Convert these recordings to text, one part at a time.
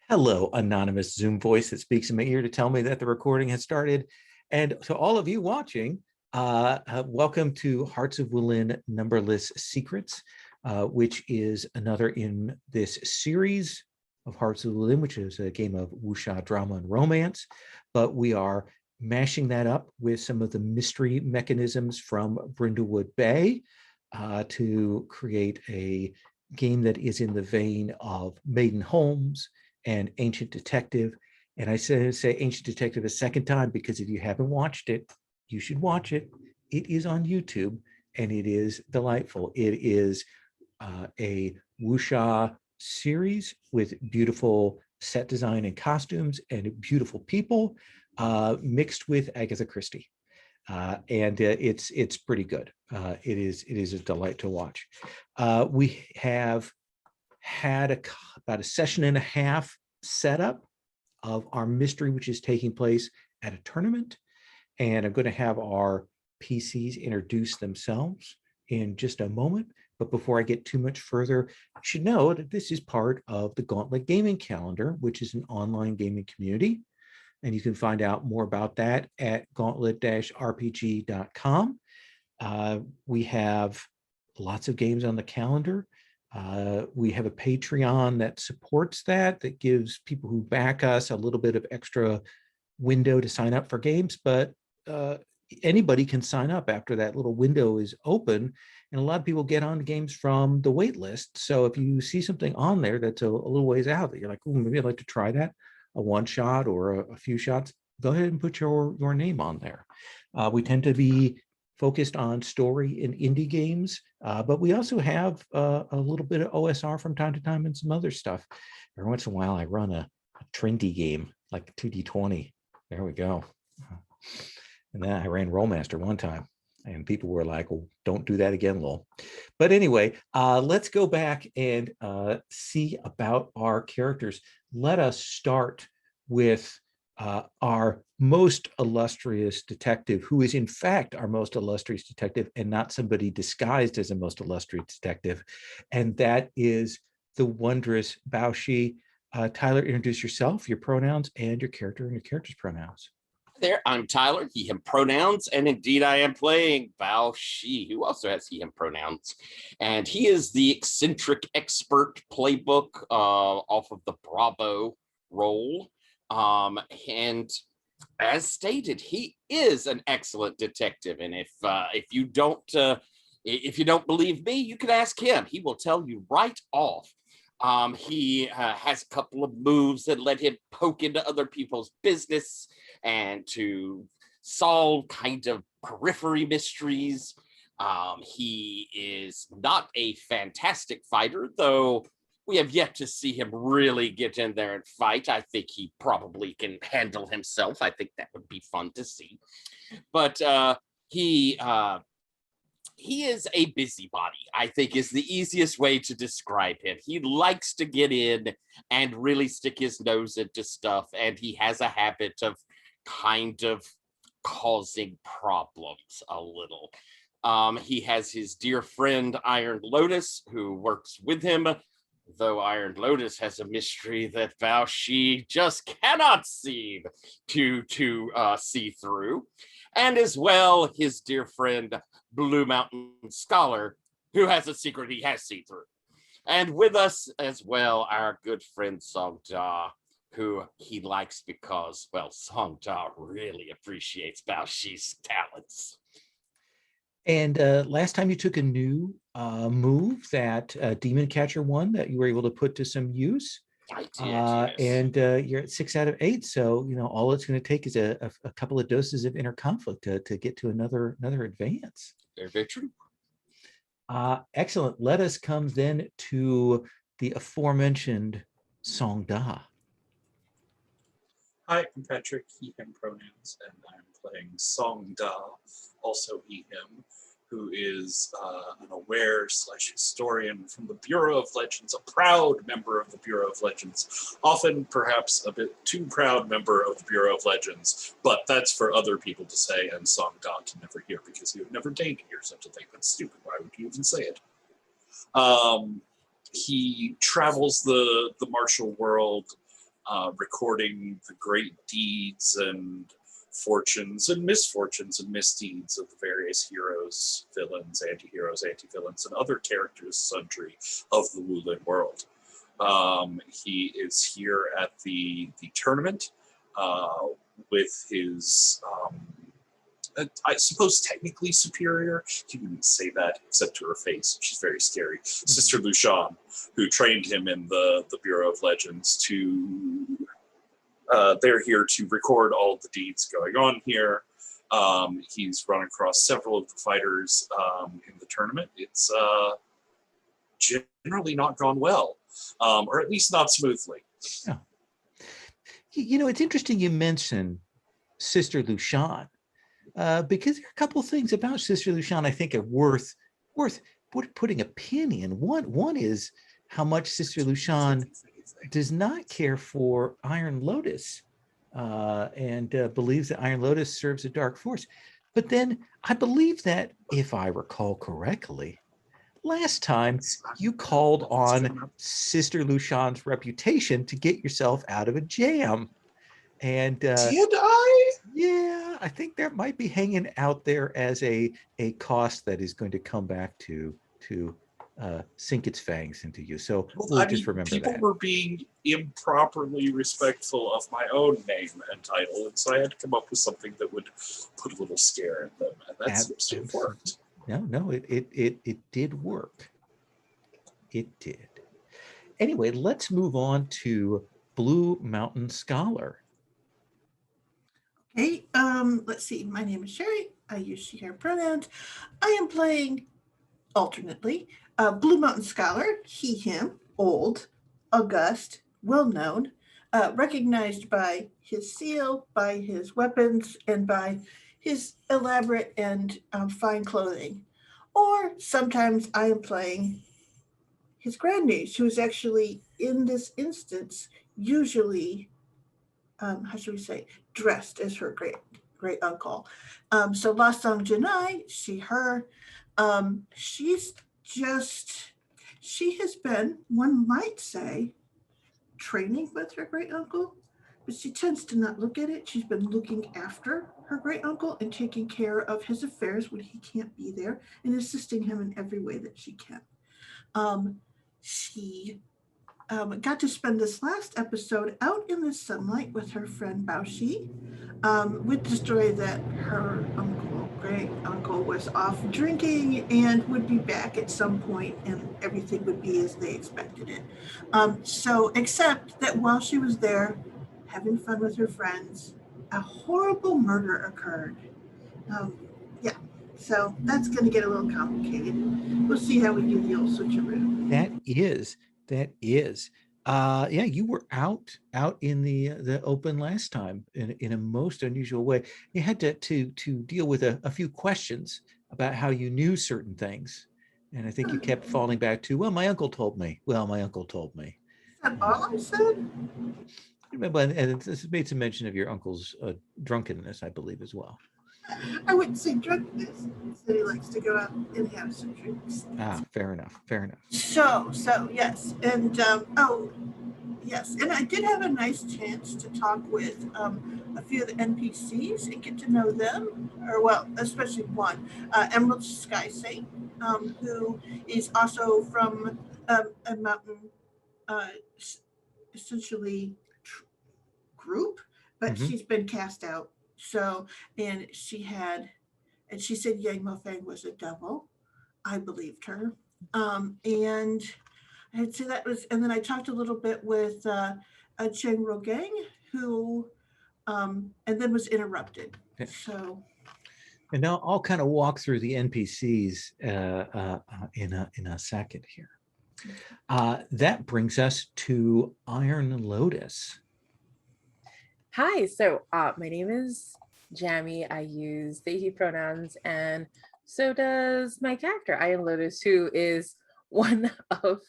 Hello, anonymous Zoom voice that speaks in my ear to tell me that the recording has started. And to all of you watching, welcome to Hearts of Wulin Numberless Secrets, which is another in this series of Hearts of Wulin, which is a game of wuxia drama and romance. But we are mashing that up with some of the mystery mechanisms from Brindlewood Bay to create a game that is in the vein of Maiden, Holmes, and Ancient Detective. And I say Ancient Detective a second time because if you haven't watched it, you should watch it. It is on YouTube and it is delightful. It is a wuxia series with beautiful set design and costumes and beautiful people mixed with Agatha Christie. It's pretty good. It is a delight to watch. We have had about a session and a half setup of our mystery, which is taking place at a tournament. And I'm going to have our PCs introduce themselves in just a moment. But before I get too much further, you should know that this is part of the Gauntlet Gaming Calendar, which is an online gaming community. And you can find out more about that at gauntlet-rpg.com. We have lots of games on the calendar. We have a Patreon that supports that gives people who back us a little bit of extra window to sign up for games, but anybody can sign up after that little window is open. And a lot of people get on games from the wait list. So if you see something on there that's a little ways out that you're like, oh, maybe I'd like to try that, a one shot or a few shots, go ahead and put your name on there. We tend to be focused on story and indie games, but we also have a little bit of OSR from time to time and some other stuff. Every once in a while, I run a trendy game like 2D20. There we go. And then I ran Rollmaster one time, and people were like, "Well, don't do that again, lol." But anyway, let's go back and see about our characters. Let us start with our most illustrious detective, who is in fact our most illustrious detective and not somebody disguised as a most illustrious detective. And that is the wondrous Bao Shi. Tyler, introduce yourself, your pronouns, and your character and your character's pronouns. There, I'm Tyler, he, him pronouns, and indeed I am playing Bao Shi, who also has he, him pronouns. And he is the eccentric expert playbook off of the Bravo role. And as stated, he is an excellent detective. And if you don't believe me, you can ask him. He will tell you right off. He has a couple of moves that let him poke into other people's business and to solve kind of periphery mysteries. He is not a fantastic fighter, though we have yet to see him really get in there and fight. I think he probably can handle himself. I think that would be fun to see. But he is a busybody, I think, is the easiest way to describe him. He likes to get in and really stick his nose into stuff, and he has a habit of kind of causing problems a little. He has his dear friend Iron Lotus, who works with him, though Iron Lotus has a mystery that Bao Shi just cannot seem to see through. And as well, his dear friend Blue Mountain Scholar, who has a secret he has seen through. And with us as well, our good friend Song Da, who he likes because, well, Song Da really appreciates Bao Shi's talents. And last time you took a new move, that Demon Catcher one that you were able to put to some use. I did, yes. And you're at 6 out of 8. So, all it's going to take is a couple of doses of inner conflict to get to another advance. Very, very true. Excellent. Let us come then to the aforementioned Song Da. Hi, I'm Patrick, he, him pronouns, and I'm playing Song Da, also he, him, who is an aware/historian from the Bureau of Legends, a proud member of the Bureau of Legends, often perhaps a bit too proud member of the Bureau of Legends, but that's for other people to say and Song Da to never hear, because he would never deign to hear such a thing. That's stupid. Why would you even say it? He travels the martial world recording the great deeds and fortunes and misfortunes and misdeeds of the various heroes, villains, anti-heroes, anti-villains, and other characters sundry of the Wulin world. He is here at the tournament with his, I suppose, technically superior. He wouldn't say that except to her face. She's very scary. Sister Lushan, who trained him in the Bureau of Legends to... they're here to record all the deeds going on here. He's run across several of the fighters in the tournament. It's generally not gone well, or at least not smoothly. Yeah. You know, it's interesting you mention Sister Lushan, because there are a couple of things about Sister Lushan I think are worth putting a pin in. One is how much Sister Lushan does not care for Iron Lotus and believes that Iron Lotus serves a dark force. But then I believe that, if I recall correctly, last time you called on Sister Lushan's reputation to get yourself out of a jam. And Did I? yeah, I think that might be hanging out there as a cost that is going to come back to sink its fangs into you. So we'll just remember people that. were being improperly respectful of my own name and title, and so I had to come up with something that would put a little scare in them, and that seems to have worked. No, it did work. It did. Anyway, let's move on to Blue Mountain Scholar. Okay, let's see. My name is Sherry. I use she, her pronouns. I am playing alternately Blue Mountain Scholar, he, him, old, august, well-known, recognized by his seal, by his weapons, and by his elaborate and fine clothing. Or sometimes I am playing his grandniece, who is actually, in this instance, usually, how should we say, dressed as her great uncle. So La Song Janai, she, her, she has been, one might say, training with her great uncle, but she tends to not look at it. She's been looking after her great uncle and taking care of his affairs when he can't be there and assisting him in every way that she can. She got to spend this last episode out in the sunlight with her friend Bao Shi, with the story that her great uncle was off drinking and would be back at some point and everything would be as they expected it. So except that while she was there having fun with her friends, a horrible murder occurred. Yeah, so that's going to get a little complicated. We'll see how we do the old switcheroo. That is. Yeah, you were out in the open last time in a most unusual way. You had to deal with a few questions about how you knew certain things, and I think you kept falling back to, well, my uncle told me. Well, my uncle told me. Is that all I said? Remember, and this made some mention of your uncle's drunkenness, I believe, as well. I wouldn't say drunkenness. He said he likes to go out and have some drinks. Fair enough. So yes, and yes, and I did have a nice chance to talk with a few of the NPCs and get to know them, or well, especially one, Emerald Sky Saint, who is also from a mountain, essentially group, but she's been cast out. So, and she said Yang Mofang was a devil. I believed her. And I'd say that was, and then I talked a little bit with Cheng Rogang, who, and then was interrupted. Okay. So. And now I'll kind of walk through the NPCs in a second here. That brings us to Iron Lotus. Hi, so my name is Jamie. I use they, he pronouns, and so does my character, Iron Lotus, who is one of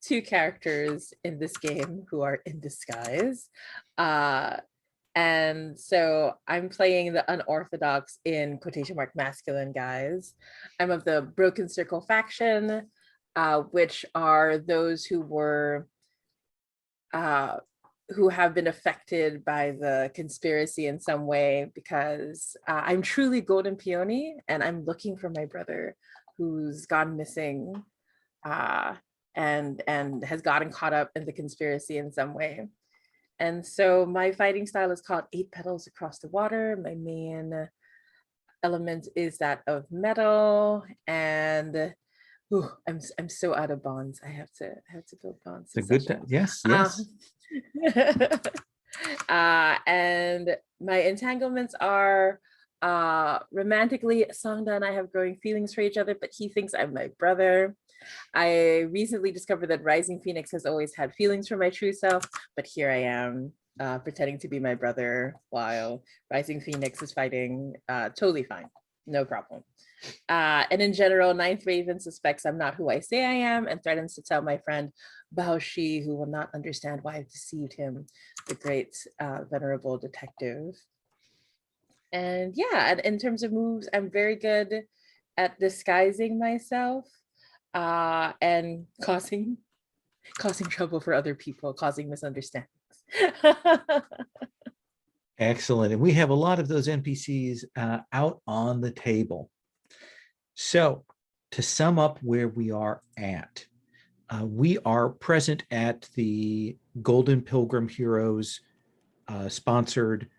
two characters in this game who are in disguise. And so I'm playing the unorthodox, in quotation mark, masculine guys. I'm of the Broken Circle faction, which are those who were who have been affected by the conspiracy in some way, because I'm truly Golden Peony and I'm looking for my brother who's gone missing and has gotten caught up in the conspiracy in some way. And so my fighting style is called 8 Petals Across the Water. My main element is that of metal, and I'm so out of bonds. I have to build bonds. It's a good time. Yes, yes. And my entanglements are romantically, Songda and I have growing feelings for each other, but he thinks I'm my brother. I recently discovered that Rising Phoenix has always had feelings for my true self, but here I am pretending to be my brother while Rising Phoenix is fighting. Totally fine, no problem. And in general, Ninth Raven suspects I'm not who I say I am and threatens to tell my friend Bao Shi, who will not understand why I've deceived him, the great venerable detective. And yeah, and in terms of moves, I'm very good at disguising myself and causing trouble for other people, causing misunderstandings. Excellent. And we have a lot of those NPCs out on the table. So to sum up where we are at, we are present at the Golden Pilgrim Heroes sponsored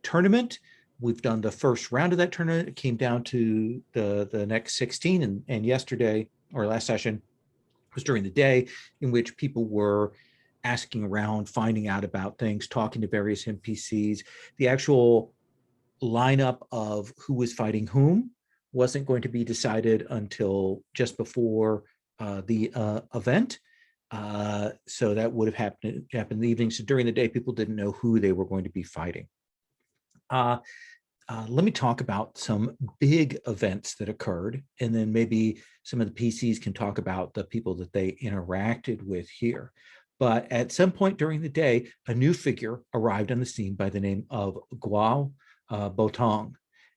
tournament. We've done the first round of that tournament. It came down to the next 16, and yesterday, or last session, was during the day, in which people were asking around, finding out about things, talking to various NPCs. The actual lineup of who was fighting whom wasn't going to be decided until just before the event. So that would have happened in the evening. So during the day, people didn't know who they were going to be fighting. Let me talk about some big events that occurred, and then maybe some of the PCs can talk about the people that they interacted with here. But at some point during the day, a new figure arrived on the scene by the name of Guo Botong,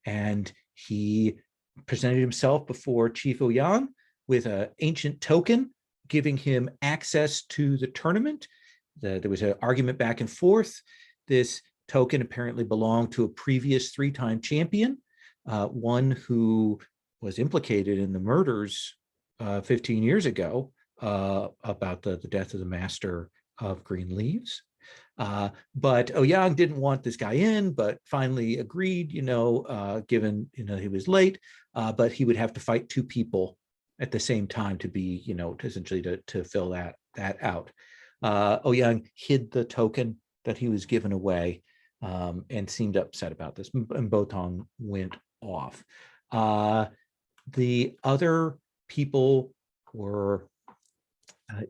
and he presented himself before Chief Ouyang with an ancient token giving him access to the tournament. There was an argument back and forth. This token apparently belonged to a previous 3-time champion, one who was implicated in the murders 15 years ago about the death of the master of Green Leaves. But Ouyang didn't want this guy in, but finally agreed, given, he was late, but he would have to fight 2 people at the same time to be, to essentially to fill that out. Ouyang hid the token that he was given away and seemed upset about this, and Botong went off. The other people were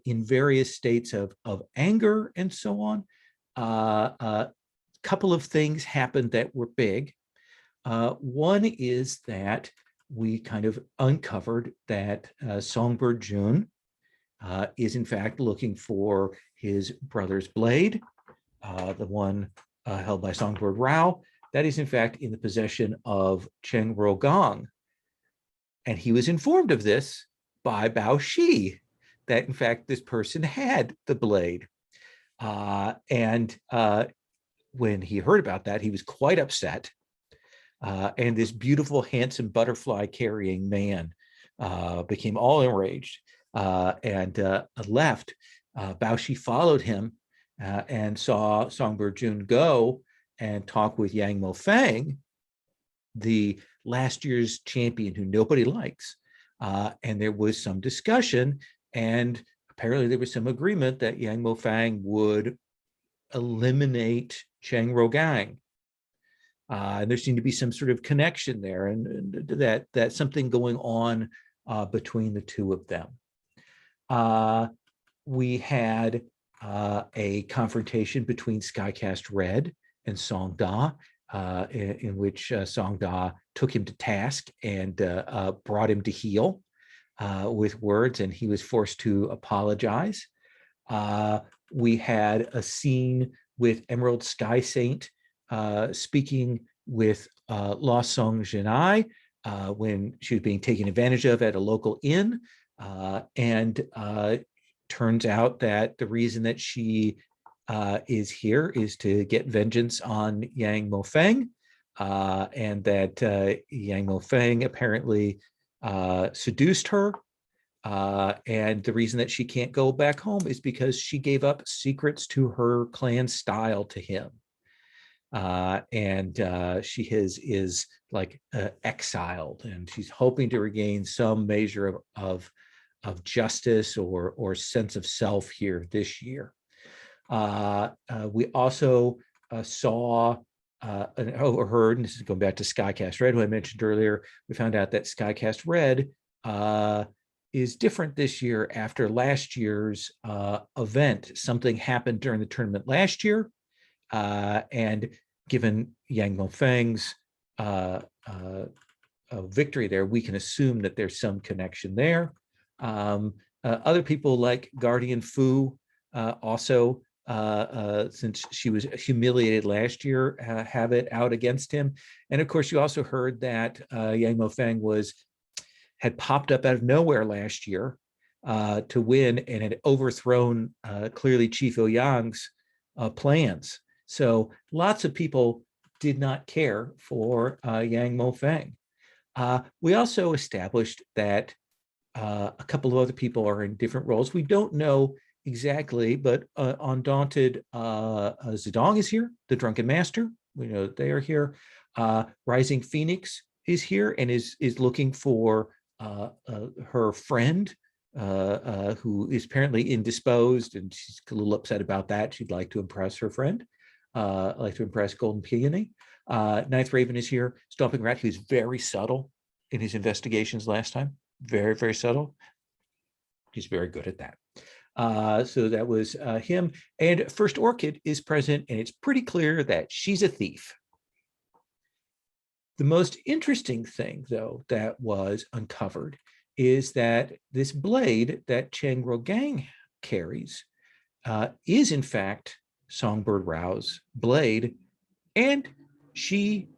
in various states of anger and so on. A couple of things happened that were big. One is that we kind of uncovered that Songbird Jun is in fact looking for his brother's blade, the one held by Songbird Rao. That is in fact in the possession of Cheng Rogong. And he was informed of this by Bao Shi, that in fact this person had the blade. And when he heard about that, he was quite upset. And this beautiful, handsome butterfly carrying man became all enraged and left. Bao Shi followed him and saw Songbird Jun go and talk with Yang Mofang, the last year's champion who nobody likes. And there was some discussion, and apparently there was some agreement that Yang Mofang would eliminate Cheng Rogang. And there seemed to be some sort of connection there, and that something going on between the two of them. We had a confrontation between Skycast Red and Song Da, in which Song Da took him to task and brought him to heel with words, and he was forced to apologize. We had a scene with Emerald Sky Saint speaking with La Song Jinai when she was being taken advantage of at a local inn. And turns out that the reason that she is here, is to get vengeance on Yang Mofeng, and that Yang Mofeng apparently seduced her. And the reason that she can't go back home is because she gave up secrets to her clan style to him. And she is like exiled, and she's hoping to regain some measure of justice or sense of self here this year. We also saw or heard, and this is going back to Skycast Red, who I mentioned earlier. We found out that Skycast Red is different this year after last year's event. Something happened during the tournament last year, and given Yang Mofeng's victory there, we can assume that there's some connection there. Other people like Guardian Fu also, since she was humiliated last year, have it out against him. And of course, you also heard that Yang Mofeng had popped up out of nowhere last year to win and had overthrown clearly Chief Ouyang's plans. So lots of people did not care for Yang Mofeng. We also established that a couple of other people are in different roles. We don't know exactly, but Undaunted Zedong is here, the Drunken Master. We know that they are here. Rising Phoenix is here and is looking for her friend, who is apparently indisposed, and she's a little upset about that. She'd like to impress her friend, like to impress Golden Peony. Ninth Raven is here. Stomping Rat, who's very subtle in his investigations last time. Very, very subtle. He's very good at that. So that was him. And First Orchid is present, and it's pretty clear that she's a thief. The most interesting thing, though, that was uncovered is that this blade that Cheng Rogang carries is, in fact, Songbird Rao's blade, and she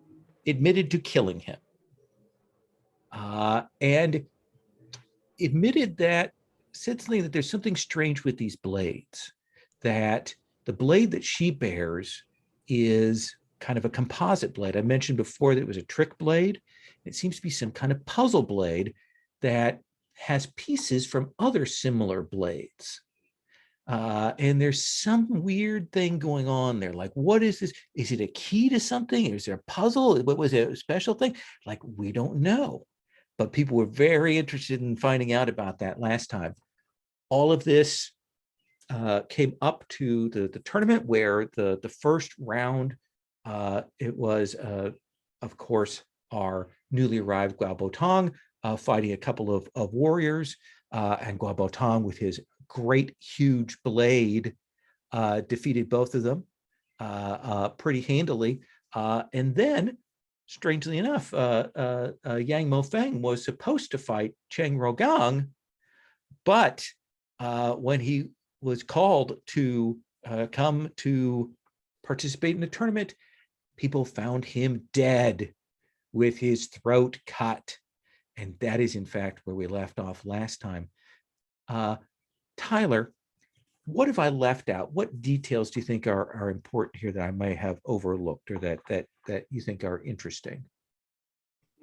admitted to killing him. And admitted that, said something that there's something strange with these blades, that the blade that she bears is kind of a composite blade. I mentioned before that it was a trick blade. It seems to be some kind of puzzle blade that has pieces from other similar blades. And there's some weird thing going on there. Like, what is this? Is it a key to something? Is there a puzzle? What was it, a special thing? Like, we don't know. But people were very interested in finding out about that last time. All of this came up to the tournament, where the first round, it was, of course, our newly arrived Guo Botong fighting a couple of warriors, and Guo Botong, with his great huge blade, defeated both of them pretty handily. And then, strangely enough, Yang Mofeng was supposed to fight Cheng Rogang, but when he was called to come to participate in the tournament, people found him dead with his throat cut. And that is, in fact, where we left off last time. Tyler, what have I left out? What details do you think are important here that I may have overlooked, or that you think are interesting?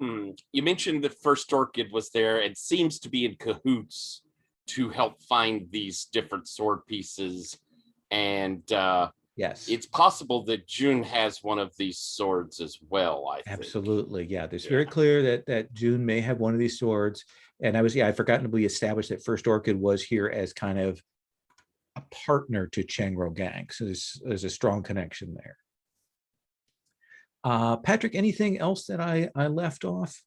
You mentioned that First Orchid was there and seems to be in cahoots to help find these different sword pieces. And yes, it's possible that June has one of these swords as well, I think. Absolutely. Yeah, it's very clear that June may have one of these swords. And I've forgotten to establish that First Orchid was here as kind of a partner to Cheng Rogang. So there's a strong connection there. Patrick, anything else that I left off?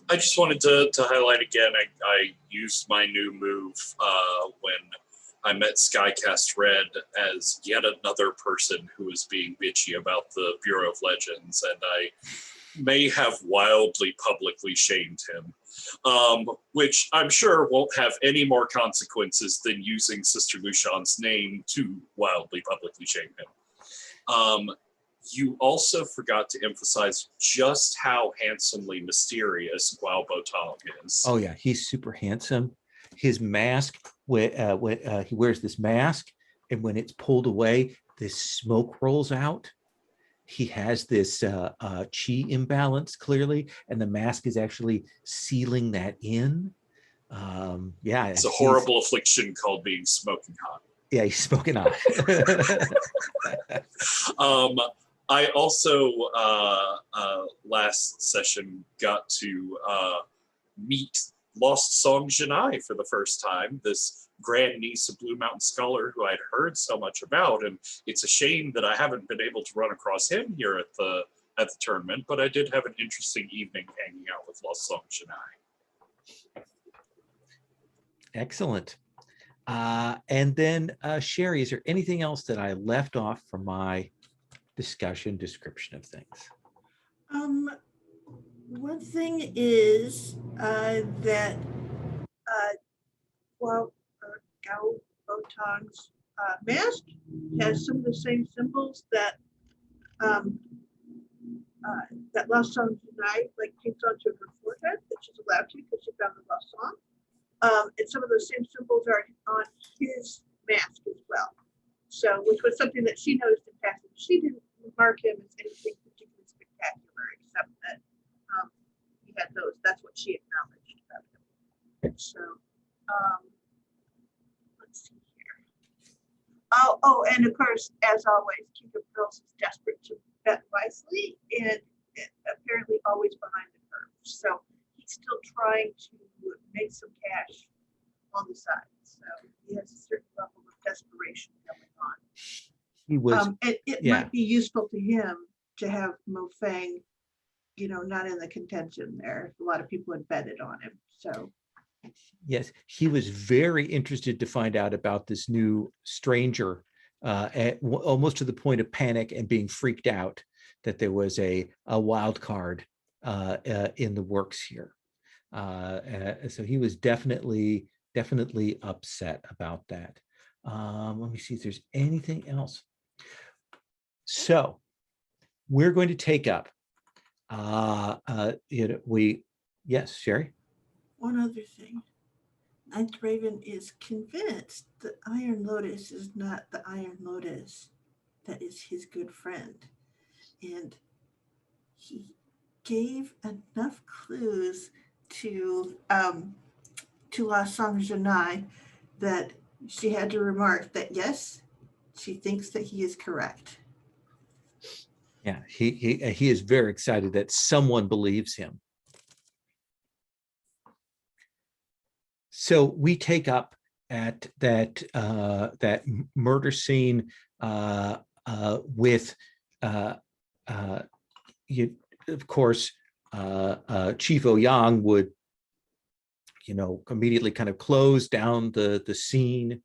I just wanted to highlight again, I used my new move when I met Skycast Red as yet another person who was being bitchy about the Bureau of Legends, and I may have wildly publicly shamed him, which I'm sure won't have any more consequences than using Sister Lushan's name to wildly publicly shame him. You also forgot to emphasize just how handsomely mysterious Guo Botong is. Oh yeah, he's super handsome. His mask when he wears this mask, and when it's pulled away, this smoke rolls out. He has this chi imbalance clearly, and the mask is actually sealing that in. Yeah, It's a horrible affliction called being smoking hot. Yeah, he's smoking hot. I also last session got to meet Lost Song Janai for the first time, this grandniece of Blue Mountain Scholar who I'd heard so much about, and it's a shame that I haven't been able to run across him here at the tournament, but I did have an interesting evening hanging out with Lost Song Janai. Excellent. And then Sherry, is there anything else that I left off from my discussion description of things? One thing is that Gao Botong's mask has some of the same symbols that that Lost Song Tonight like paints onto her forehead that she's allowed to because she found the lost song. And some of those same symbols are on his mask as well. So, which was something that she noticed in passing. She didn't mark him as anything particularly spectacular, except that he had those. That's what she acknowledged about him. So, let's see here. Oh, and of course, as always, King of Pearls is desperate to bet wisely, and apparently always behind the curve. So he's still trying to make some cash on the side. So he has a certain level of desperation going on. He was. It might be useful to him to have Mo Fang, not in the contention there. A lot of people had betted on him. So. Yes, he was very interested to find out about this new stranger, almost to the point of panic and being freaked out that there was a wild card in the works here. So he was definitely upset about that. Let me see if there's anything else. So we're going to take up. Yes, Sherry. One other thing. Ninth Raven is convinced that Iron Lotus is not the Iron Lotus that is his good friend. And he gave enough clues to La Song Janai that she had to remark that yes, she thinks that he is correct. Yeah, he is very excited that someone believes him. So we take up at that murder scene with of course Chief Ouyang would immediately kind of close down the scene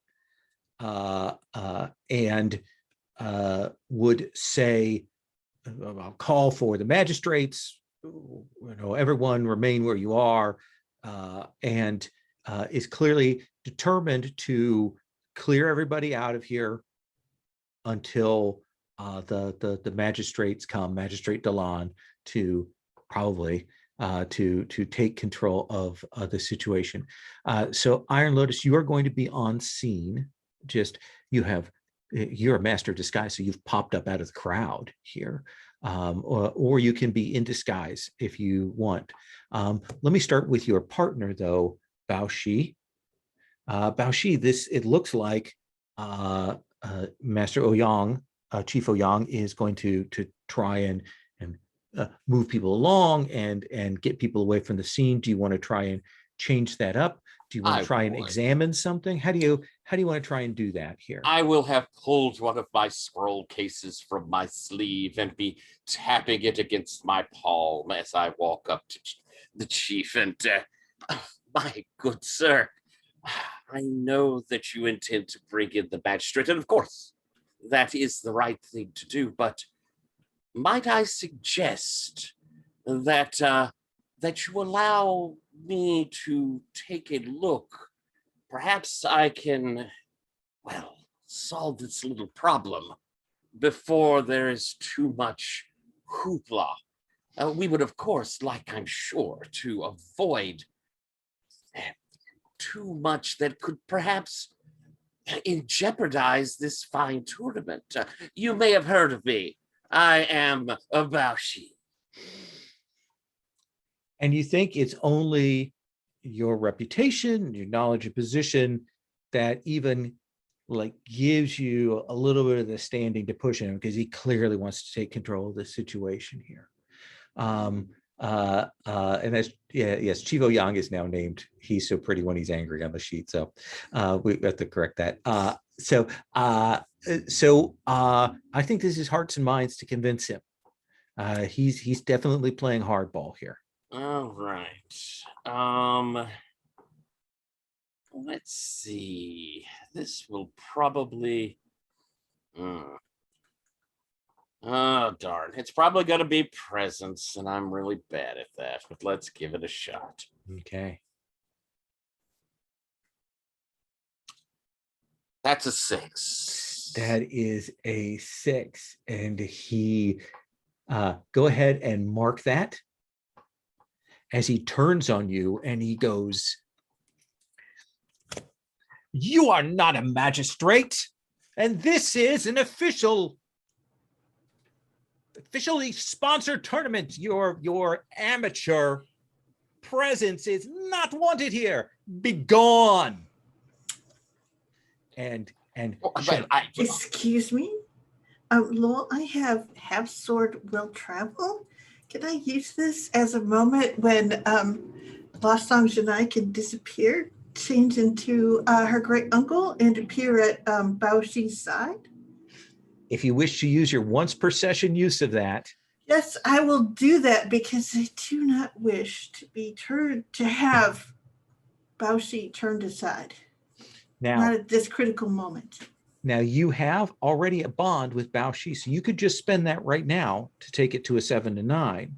and would say, I'll call for the magistrates, everyone remain where you are, and is clearly determined to clear everybody out of here until the magistrates come, Magistrate Delan, to probably to take control of the situation. So Iron Lotus, you are going to be on scene. You're a master of disguise, so you've popped up out of the crowd here. Or you can be in disguise if you want. Let me start with your partner though, Bao Shi. Bao Shi, it looks like Master Ouyang, Chief Ouyang, is going to try and move people along and get people away from the scene. Do you want to try and change that up? Do you want to try and examine something? How do you want to try and do that here? I will have pulled one of my scroll cases from my sleeve and be tapping it against my palm as I walk up to the chief and my good sir, I know that you intend to bring in the magistrate, and of course, that is the right thing to do, but might I suggest that you allow me to take a look? Perhaps I can, solve this little problem before there is too much hoopla. We would, of course, like I'm sure, to avoid too much that could perhaps jeopardize this fine tournament. You may have heard of me. I am a Baoshi. And you think it's only your reputation, your knowledge of position that even like gives you a little bit of the standing to push him, because he clearly wants to take control of the situation here. And that's, yes, Chivo Yang is now named He's So Pretty When He's Angry on the sheet. So we have to correct that. I think this is hearts and minds to convince him. He's definitely playing hardball here. All right. Let's see. This will probably. Oh, darn. It's probably going to be presence, and I'm really bad at that, but let's give it a shot. Okay. That's a 6. That is a 6. And he, go ahead and mark that as he turns on you and he goes, "You are not a magistrate, and this is an officially sponsored tournament. Your amateur presence is not wanted here. Be gone." And Excuse me, Lowell, I have half sword will travel. Can I use this as a moment when Lost Songs and I can disappear, change into her great uncle, and appear at Baoshi's side? if you wish to use your once per session use of that. Yes, I will do that because I do not wish to have Baoshi turned aside. Now, Not at this critical moment. Now you have already a bond with Baoshi, so you could just spend that right now to take it to a 7 to 9,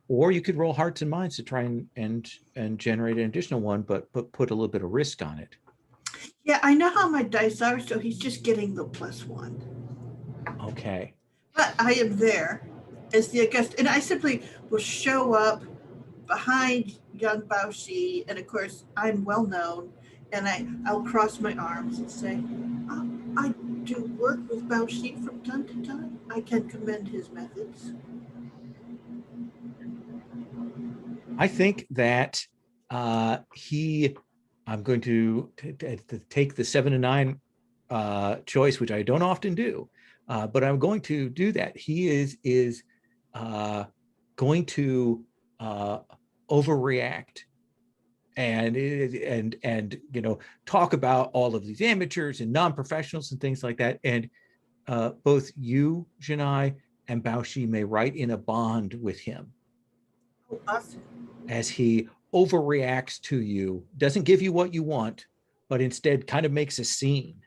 or you could roll hearts and minds to try and generate an additional one, but put a little bit of risk on it. Yeah, I know how my dice are, so he's just getting the +1. Okay. But I am there as the August, and I simply will show up behind young Baoshi, and of course I'm well known, and I'll cross my arms and say, I do work with Baoshi from time to time. I can commend his methods. I think that I'm going to take the 7 to 9 choice, which I don't often do, but I'm going to do that. He is going to overreact and talk about all of these amateurs and non-professionals and things like that. And both you, Janai, and Baoshi may write in a bond with him. Oh, awesome. As he overreacts to you, doesn't give you what you want, but instead kind of makes a scene.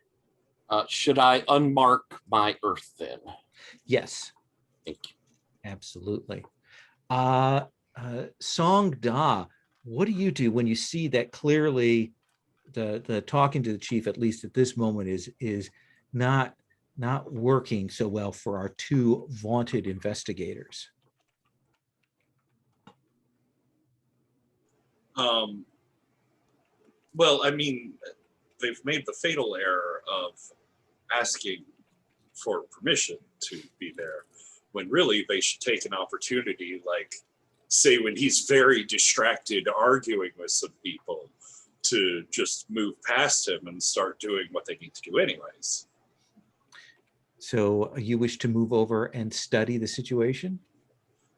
Should I unmark my earth then? Yes. Thank you. Absolutely. Song Da, what do you do when you see that clearly the talking to the chief, at least at this moment, is not working so well for our two vaunted investigators? Well, I mean, they've made the fatal error of asking for permission to be there, when really they should take an opportunity, like, say, when he's very distracted arguing with some people, to just move past him and start doing what they need to do anyways. So you wish to move over and study the situation?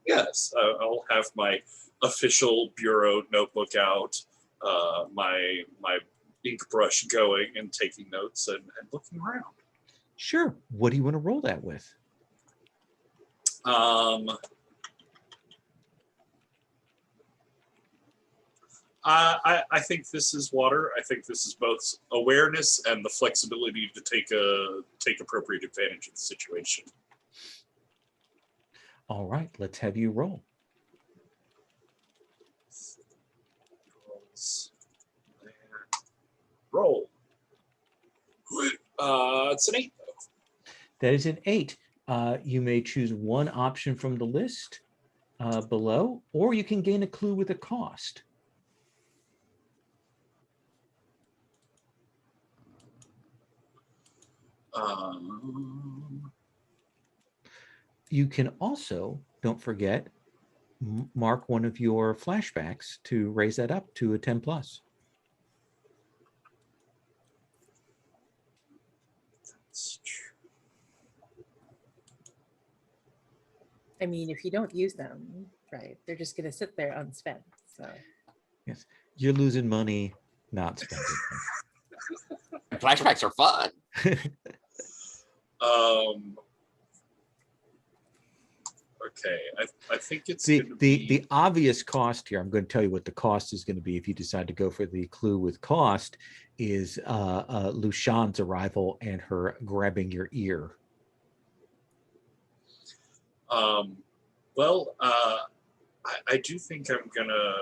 Yes, I'll have my official bureau notebook out, my ink brush going and taking notes and looking around. Sure. What do you want to roll that with? I think this is water. I think this is both awareness and the flexibility to take appropriate advantage of the situation. All right, let's have you roll. Roll. It's an 8. That is an 8. You may choose one option from the list below, or you can gain a clue with a cost. You can also, don't forget, mark one of your flashbacks to raise that up to a 10 plus. That's true. I mean, if you don't use them, right, they're just going to sit there unspent. So Yes, you're losing money, not spending. Flashbacks are fun. Okay, I think it's the obvious cost here. I'm going to tell you what the cost is going to be if you decide to go for the clue with cost is Lushan's arrival and her grabbing your ear. Well, I do think I'm gonna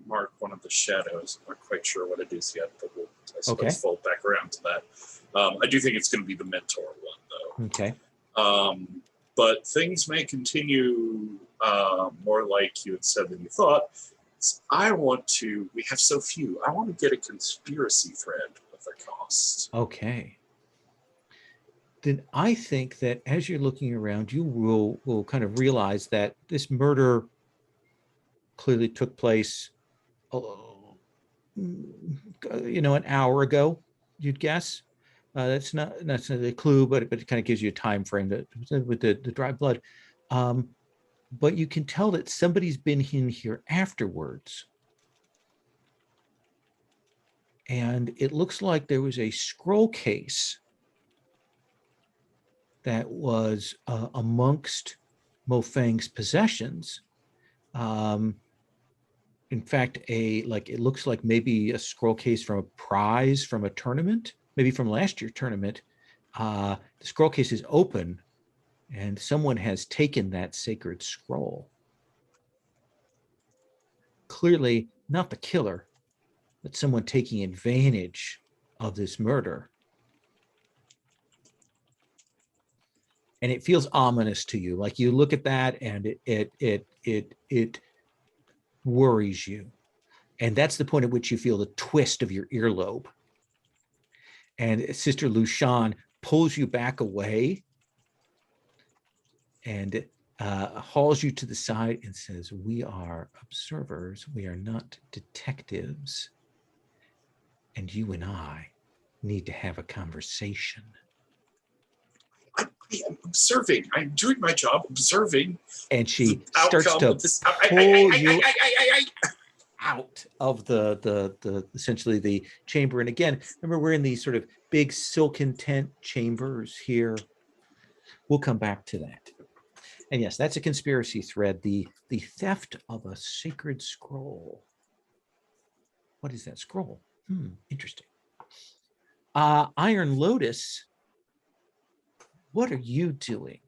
mark one of the shadows. I'm not quite sure what it is yet, but we'll, I suppose, fold back around to that. I do think it's going to be the mentor one, though. Okay. But things may continue more like you had said than you thought. We have so few. I want to get a conspiracy thread with a cost. Okay. Then I think that as you're looking around, you will kind of realize that this murder clearly took place, an hour ago, you'd guess. That's not necessarily a clue, but it kind of gives you a time frame with the dry blood. But you can tell that somebody's been in here afterwards. And it looks like there was a scroll case that was amongst Mofang's possessions. In fact, it looks like maybe a scroll case from a prize from a tournament, maybe from last year's tournament. The scroll case is open and someone has taken that sacred scroll. Clearly not the killer, but someone taking advantage of this murder. And it feels ominous to you. Like you look at that and it worries you. And that's the point at which you feel the twist of your earlobe. And Sister Lushan pulls you back away and hauls you to the side and says, "We are observers. We are not detectives. And you and I need to have a conversation." I am observing. I'm doing my job observing. And she starts to pull you out of the essentially the chamber. And again, remember, we're in these sort of big silken tent chambers here. We'll come back to that. And yes, that's a conspiracy thread. The theft of a sacred scroll. What is that scroll? Interesting. Iron Lotus, what are you doing?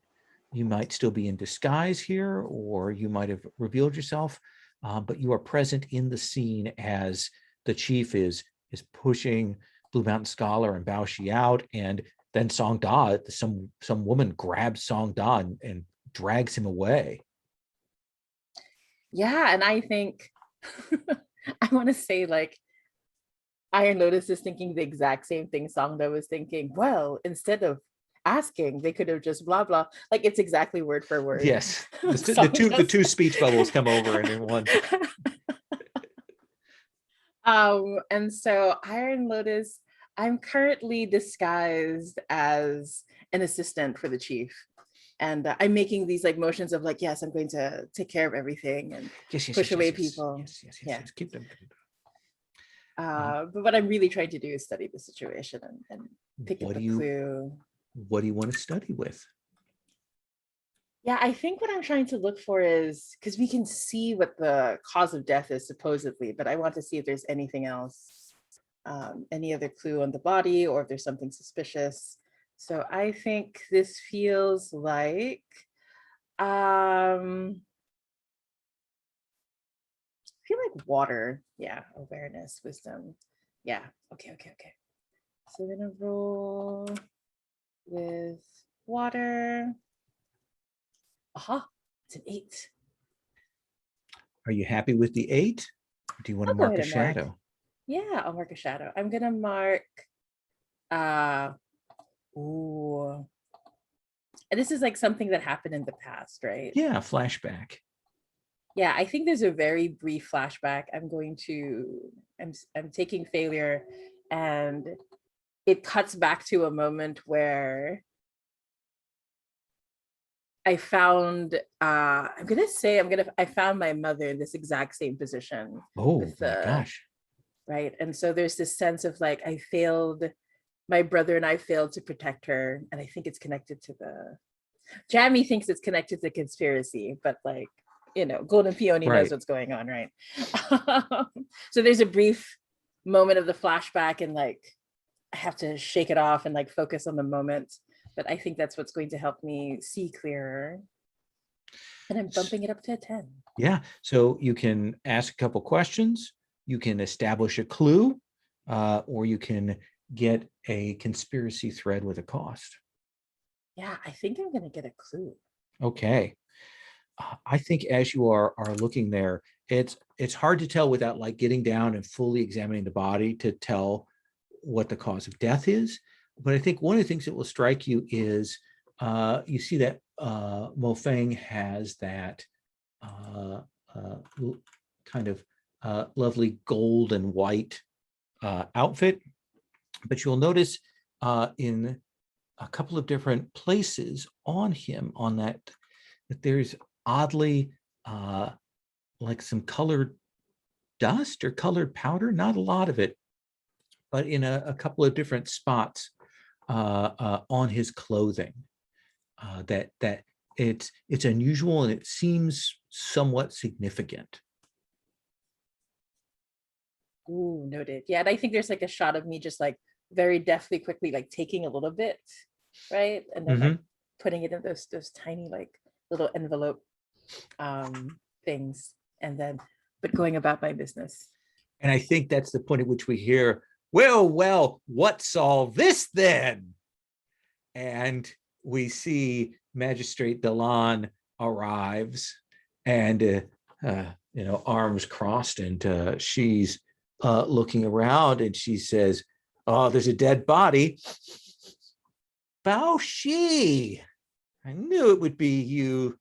You might still be in disguise here, or you might have revealed yourself, but you are present in the scene as the chief is pushing Blue Mountain Scholar and Bao Shi out, and then Song Da, some woman grabs Song Da and drags him away. Yeah, and I think I want to say, like, Iron Lotus is thinking the exact same thing Song Da was thinking. Well, instead of asking, they could have just blah blah. Like, it's exactly word for word. Yes, the two speech bubbles come over and in one. And so Iron Lotus, I'm currently disguised as an assistant for the chief. And I'm making these like motions of like, yes, I'm going to take care of everything and push away people. Yes. Keep them. But what I'm really trying to do is study the situation and pick up a clue. What do you want to study with? Yeah, I think what I'm trying to look for is, because we can see what the cause of death is supposedly, but I want to see if there's anything else, any other clue on the body, or if there's something suspicious. So I think this feels like, I feel like water. Yeah, awareness, wisdom. Yeah, okay. So I'm gonna roll with water. Aha, it's an 8. Are you happy with the 8? Or do you want to mark a shadow? Yeah, I'll mark a shadow. I'm gonna mark Ooh. And this is like something that happened in the past, right? Yeah, flashback. Yeah, I think there's a very brief flashback. I'm taking failure, and it cuts back to a moment where I found I found my mother in this exact same position. Oh with my gosh. Right. And so there's this sense of like my brother and I failed to protect her. And I think it's connected to Jamie thinks it's connected to conspiracy, but like, Golden Peony knows Right. what's going on, right? So there's a brief moment of the flashback, and like I have to shake it off and like focus on the moment. But I think that's what's going to help me see clearer. And I'm bumping it up to a 10. Yeah. So you can ask a couple questions, you can establish a clue, or you can get a conspiracy thread with a cost. Yeah, I think I'm going to get a clue. Okay. I think as you are looking there, it's hard to tell without like getting down and fully examining the body to tell what the cause of death is. But I think one of the things that will strike you is you see that Mo Feng has that kind of lovely gold and white outfit, but you'll notice in a couple of different places on him on that there's oddly like some colored dust or colored powder, not a lot of it, but in a couple of different spots on his clothing. That it's unusual and it seems somewhat significant. Ooh, noted. Yeah, and I think there's like a shot of me just like very deftly, quickly, like taking a little bit, right, and then like putting it in those tiny like little envelope things, and then but going about my business. And I think that's the point at which we hear, well, what's all this then? And we see Magistrate Delon arrives, and arms crossed, and she's looking around, and she says, "Oh, there's a dead body. Bao Shi, I knew it would be you,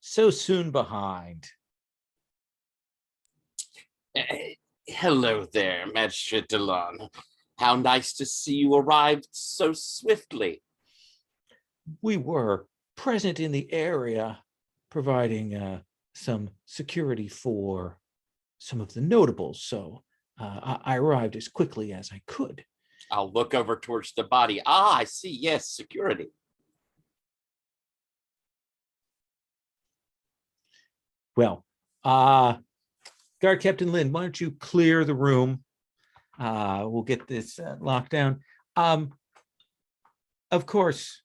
so soon behind." Hello there, Magistrate Delon. How nice to see you arrived so swiftly. We were present in the area, providing some security for some of the notables, so I arrived as quickly as I could. I'll look over towards the body. Ah, I see. Yes, security. Well, Guard Captain Lin, why don't you clear the room? We'll get this locked down. Of course,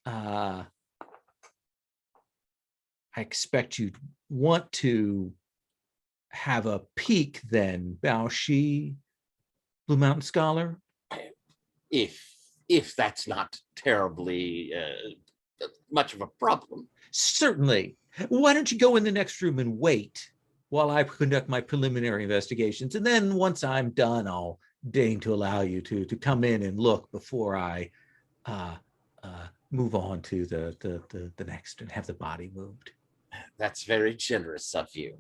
I expect you'd want to have a peek then, Bao Shi, Blue Mountain Scholar. If that's not terribly much of a problem. Certainly. Why don't you go in the next room and wait while I conduct my preliminary investigations, and then once I'm done, I'll deign to allow you to come in and look before I move on to the next and have the body moved. That's very generous of you.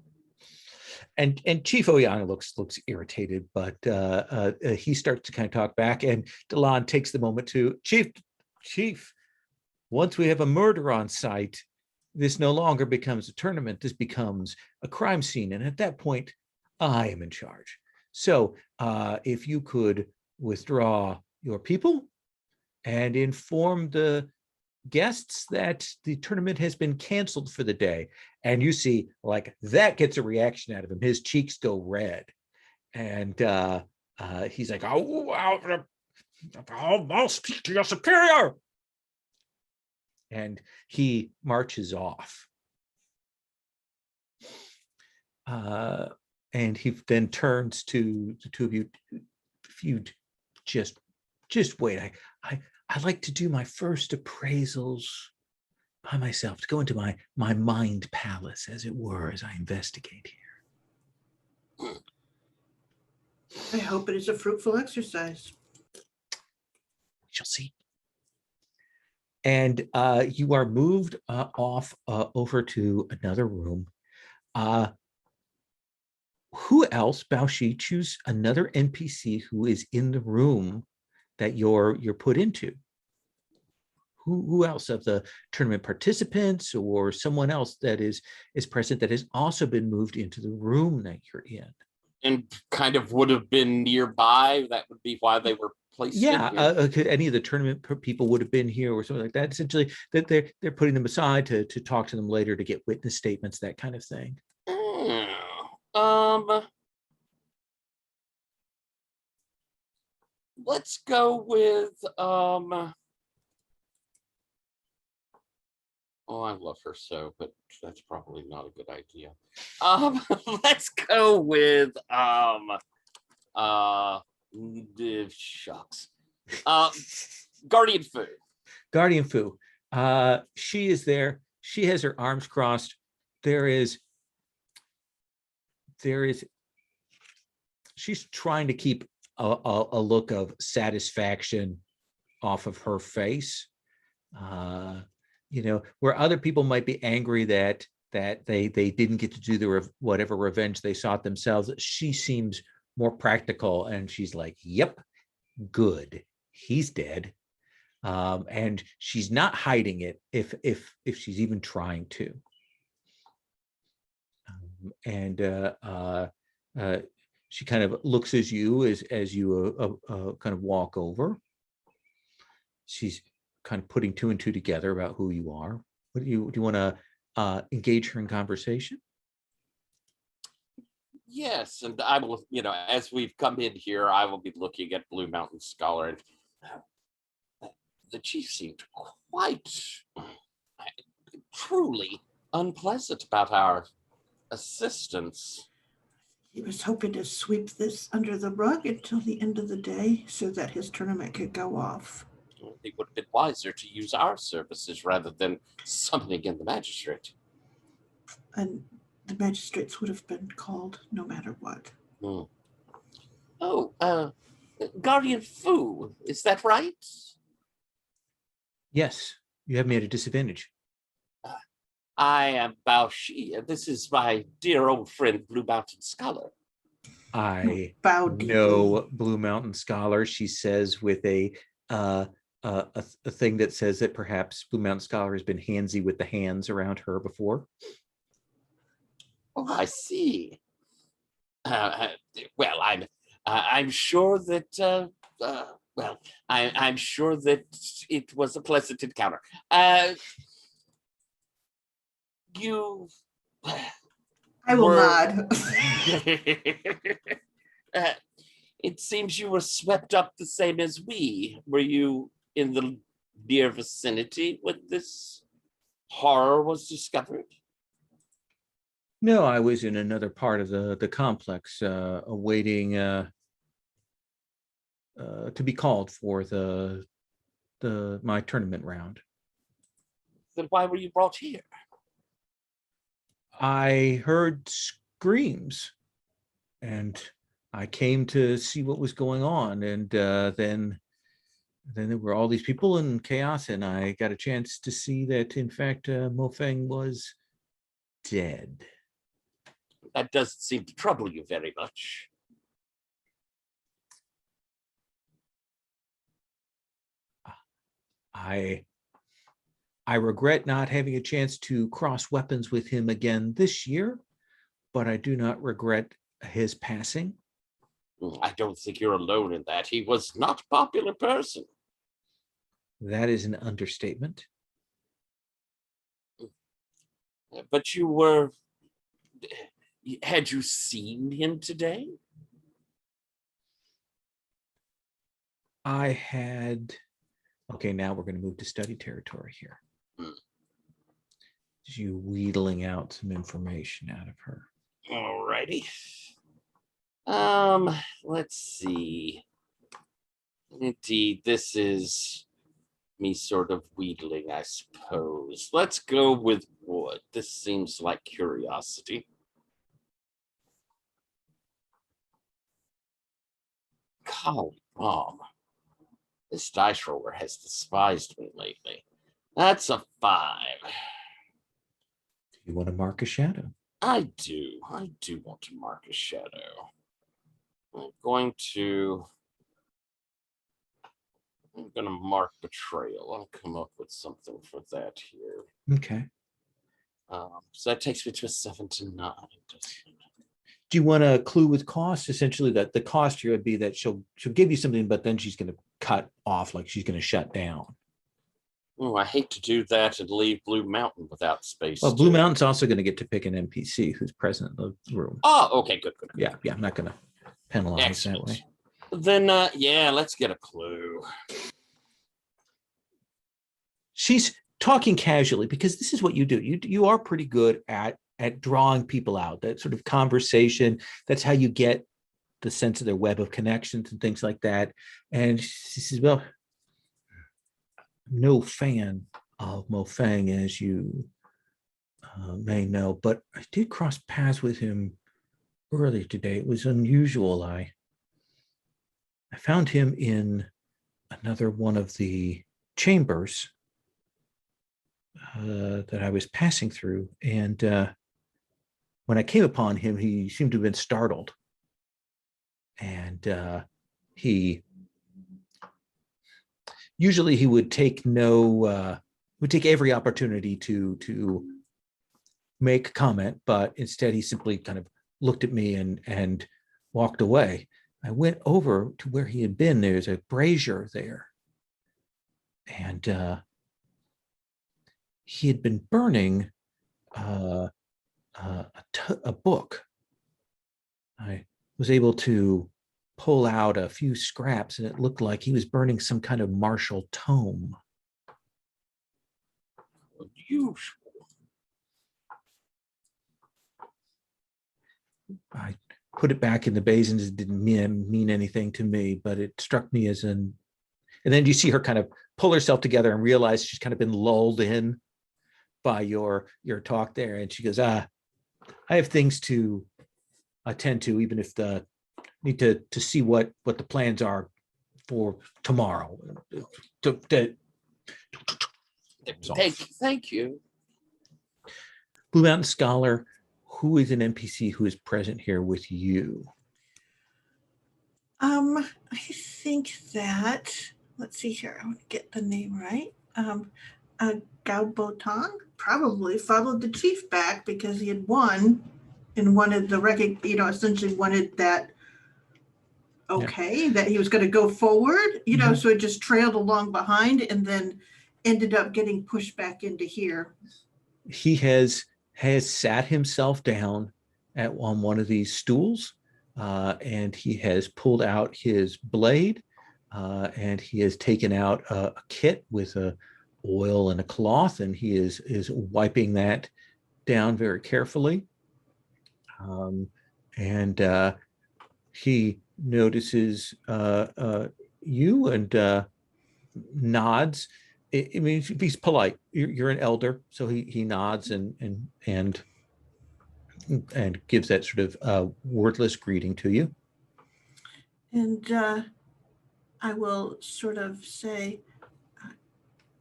And Chief Oyana looks irritated, but he starts to kind of talk back, and Delon takes the moment to, Chief, once we have a murder on site, this no longer becomes a tournament, this becomes a crime scene, and at that point, I am in charge. So if you could withdraw your people and inform the guests that the tournament has been canceled for the day. And you see, like, that gets a reaction out of him. His cheeks go red. And he's like, I'll speak to your superior. And he marches off. And he then turns to the two of you. If you just wait, I like to do my first appraisals by myself, to go into my mind palace, as it were, as I investigate here. I hope it is a fruitful exercise. Shall see. And you are moved off over to another room. Who else, Baoshi, choose another NPC who is in the room that you're put into. Who else of the tournament participants or someone else that is present that has also been moved into the room that you're in? And kind of would have been nearby. That would be why they were placed in here. Could any of the tournament people would have been here or something like that. Essentially, that they're putting them aside to talk to them later to get witness statements, that kind of thing. Let's go with oh, I love her so, but that's probably not a good idea. Let's go with shucks. Guardian Fu. Guardian Fu. She is there. She has her arms crossed. She's trying to keep a look of satisfaction off of her face. Where other people might be angry that they didn't get to do the whatever revenge they sought themselves, she seems more practical, and she's like, yep, good, he's dead. And she's not hiding it if she's even trying to. She kind of looks as you kind of walk over. She's kind of putting two and two together about who you are. What do you want to engage her in conversation? Yes, and I will, as we've come in here, I will be looking at Blue Mountain Scholar, and the chief seemed quite truly unpleasant about our assistance. He was hoping to sweep this under the rug until the end of the day so that his tournament could go off. It would have been wiser to use our services rather than summoning in the magistrate. And the magistrates would have been called no matter what. Oh, Guardian Fu, is that right? Yes, you have me at a disadvantage. I am Bao Shi, and this is my dear old friend, Blue Mountain Scholar. I know Blue Mountain Scholar, she says with a thing that says that perhaps Blue Mountain Scholar has been handsy with the hands around her before. Oh, I see. Well, I'm sure that. I'm sure that it was a pleasant encounter. You. I will nod. It seems you were swept up the same as we. Were you in the near vicinity when this horror was discovered? No, I was in another part of the complex, awaiting to be called for my tournament round. Then why were you brought here? I heard screams, and I came to see what was going on, and then there were all these people in chaos, and I got a chance to see that, in fact, Mo Feng was dead. That doesn't seem to trouble you very much. I regret not having a chance to cross weapons with him again this year, but I do not regret his passing. I don't think you're alone in that. He was not a popular person. That is an understatement. But had you seen him today? I had. Okay, now we're going to move to study territory here. You wheedling out some information out of her. All righty. Let's see. Indeed, this is me sort of wheedling, I suppose. Let's go with wood. This seems like curiosity. Golly, Mom. This dice roller has despised me lately. That's a 5. You want to mark a shadow? I do want to mark a shadow. I'm going to mark betrayal. I'll come up with something for that here. Okay. So that takes me to a 7 to 9. Do you want a clue with cost? Essentially, that the cost here would be that she'll give you something, but then she's going to cut off, like she's going to shut down. Oh, I hate to do that and leave Blue Mountain without space. Well, Blue Mountain's also going to get to pick an NPC who's present in the room. Oh, okay, good. Yeah, I'm not going to penalize Excellent. that way. Then, yeah, let's get a clue. She's talking casually because this is what you do. You are pretty good at drawing people out, that sort of conversation. That's how you get the sense of their web of connections and things like that. And she says, well, I'm no fan of Mo Fang, as you may know, but I did cross paths with him earlier today. It was unusual. I found him in another one of the chambers that I was passing through. And when I came upon him, he seemed to have been startled. And he would take every opportunity to make comment, but instead he simply kind of looked at me and walked away. I went over to where he had been. There's a brazier there. And he had been burning a book. I was able to pull out a few scraps, and it looked like he was burning some kind of martial tome. Unusual. I put it back in the basin. It didn't mean anything to me, but it struck me as and then you see her kind of pull herself together and realize she's kind of been lulled in by your talk there. And she goes, I have things to attend to, even if need to see what the plans are for tomorrow. Thank you. Blue Mountain Scholar, who is an NPC who is present here with you? I think that, let's see here, I want to get the name right. Gao Botong probably followed the chief back because he had won and wanted the essentially wanted that that he was going to go forward, so it just trailed along behind and then ended up getting pushed back into here. He has sat himself down on one of these stools, and he has pulled out his blade, and he has taken out a kit with a oil and a cloth, and he is wiping that down very carefully. And he notices you and nods. I mean, he's polite. You're an elder, so he nods and gives that sort of wordless greeting to you. And I will sort of say,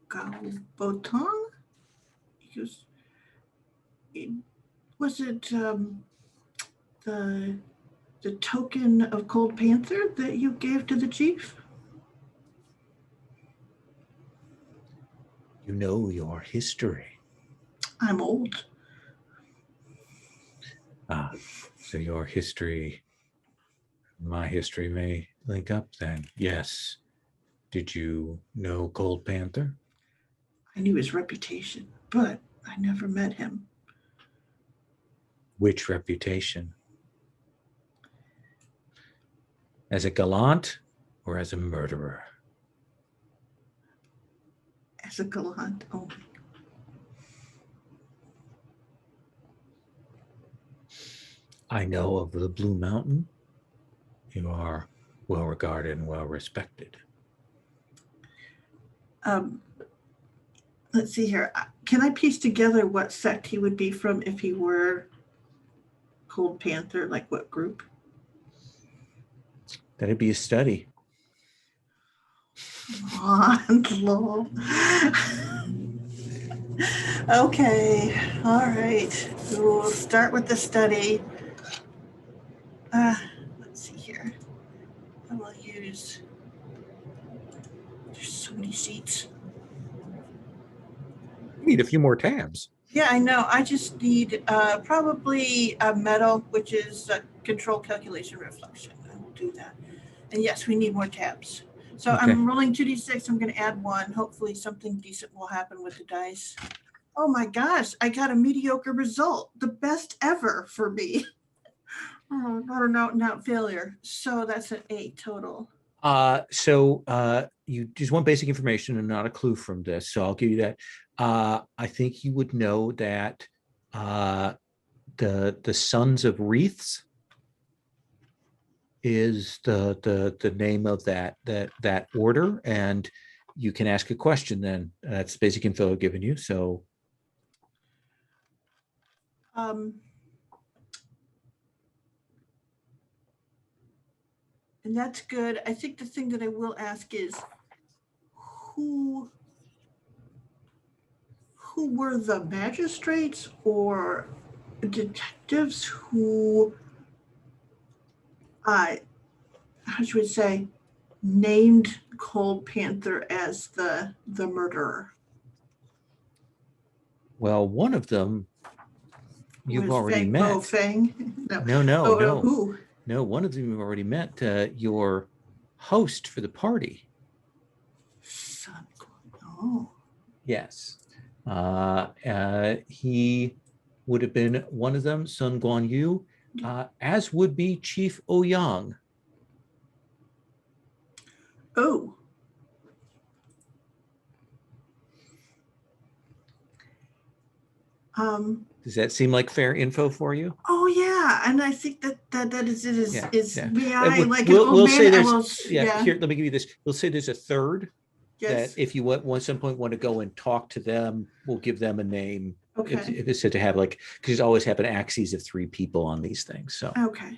Gao Botong? Was it the token of Cold Panther that you gave to the chief? You know your history. I'm old. So your history, my history may link up then. Yes. Did you know Cold Panther? I knew his reputation, but I never met him. Which reputation? As a gallant or as a murderer? As a gallant only. I know of the Blue Mountain. You are well regarded and well respected. Let's see here. Can I piece together what sect he would be from if he were Cold Panther? Like what group? That'd be a study. Lol. Okay, all right. We'll start with the study. Let's see here. I will use, there's so many sheets. You need a few more tabs. Yeah, I know. I just need probably a metal, which is a control calculation reflection. I will do that. And yes, we need more tabs. So Okay. I'm rolling 2d6. I'm going to add 1. Hopefully something decent will happen with the dice. Oh my gosh, I got a mediocre result. The best ever for me. Oh, not an out and out failure. So that's an 8 total. You just want basic information and not a clue from this. So I'll give you that. I think you would know that the Sons of Wreaths is the name of that order, and you can ask a question then. That's basic info I've given you. So and that's good. I think the thing that I will ask is who were the magistrates or detectives who how should we say named Cold Panther as the murderer? well, one of them you've Was already Fang, met. Oh, Fang? No. Who? No, one of them you've already met. Your host for the party. Son. Oh. Yes. He would have been one of them, Sun Guan Yu, as would be Chief Ouyang. Oh. Does that seem like fair info for you? Oh yeah, and I think that is it is Yeah, is yeah. may I like we'll, an old we'll man? say I there's will, yeah. Here, let me give you this. We'll say there's a third. Yes. That if you at some point want to go and talk to them, we'll give them a name. Okay. If it's said to have like, because always happen axes of 3 people on these things. So okay.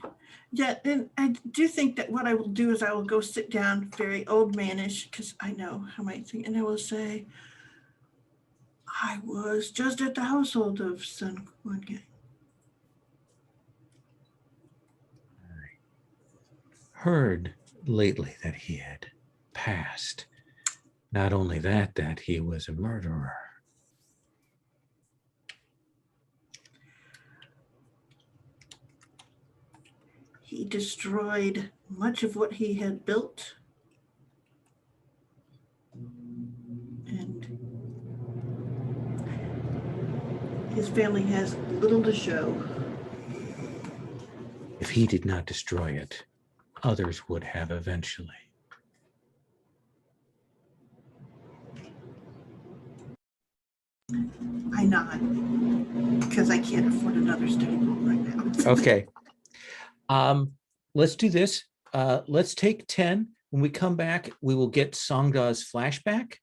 Yeah, and I do think that what I will do is I will go sit down very old manish because I know how my thing, and I will say, I was just at the household of Sun Quan Yu. Heard lately that he had passed. Not only that he was a murderer. He destroyed much of what he had built. And his family has little to show. If he did not destroy it, others would have eventually. I nod because I can't afford another study group right now. Okay. Let's do this. Let's take 10. When we come back, we will get Songda's flashback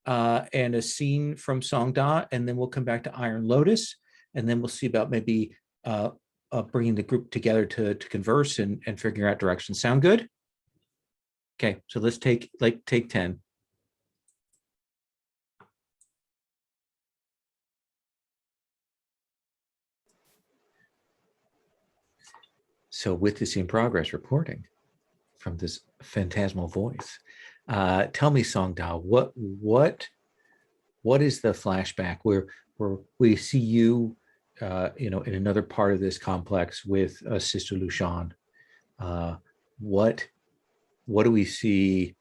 and a scene from Songda, and then we'll come back to Iron Lotus, and then we'll see about maybe bringing the group together to converse and figuring out directions. Sound good? Okay, so let's take 10. So with this in progress reporting from this phantasmal voice, tell me, Songda, what is the flashback where we see you, in another part of this complex with Sister Lushan? What do we see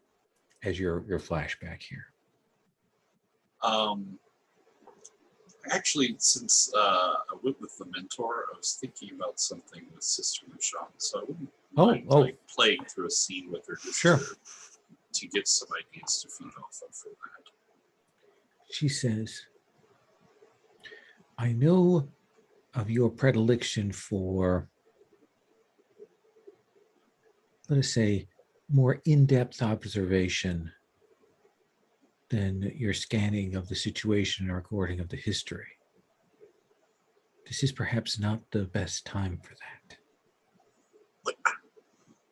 as your flashback here? Actually, since I went with the mentor, I was thinking about something with Sister Lushan, so I wouldn't mind like playing through a scene with her just to get some ideas to feed off of for that. She says, I know of your predilection for, let us say, more in-depth observation than your scanning of the situation or recording of the history. This is perhaps not the best time for that.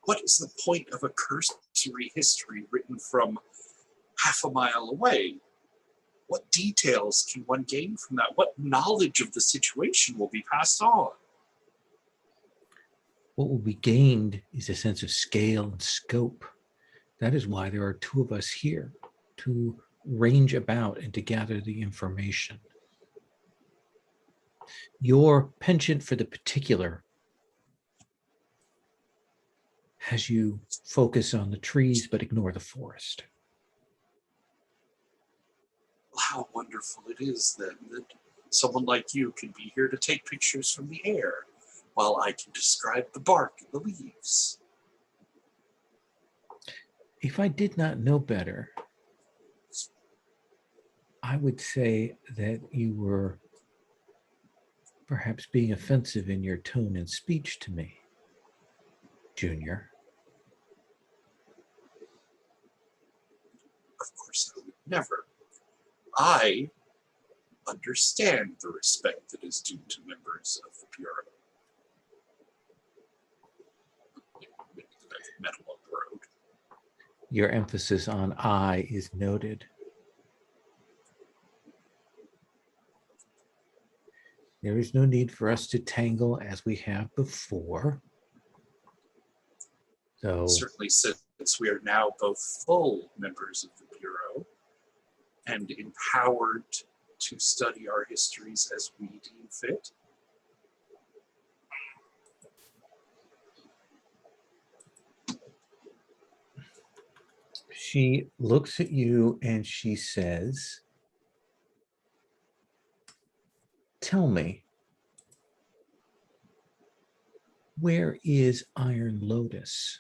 What is the point of a cursory history written from half a mile away? What details can one gain from that? What knowledge of the situation will be passed on? What will be gained is a sense of scale and scope. That is why there are two of us here, to range about and to gather the information. Your penchant for the particular has you focus on the trees but ignore the forest. How wonderful it is then that someone like you can be here to take pictures from the air while I can describe the bark and the leaves. If I did not know better, I would say that you were perhaps being offensive in your tone and speech to me, Junior. Of course, I would never. I understand the respect that is due to members of the Bureau. Metal on the road. Your emphasis on I is noted. There is no need for us to tangle as we have before. So Certainly, since we are now both full members of the Bureau and empowered to study our histories as we deem fit. she looks at you and she says, tell me, where is Iron Lotus?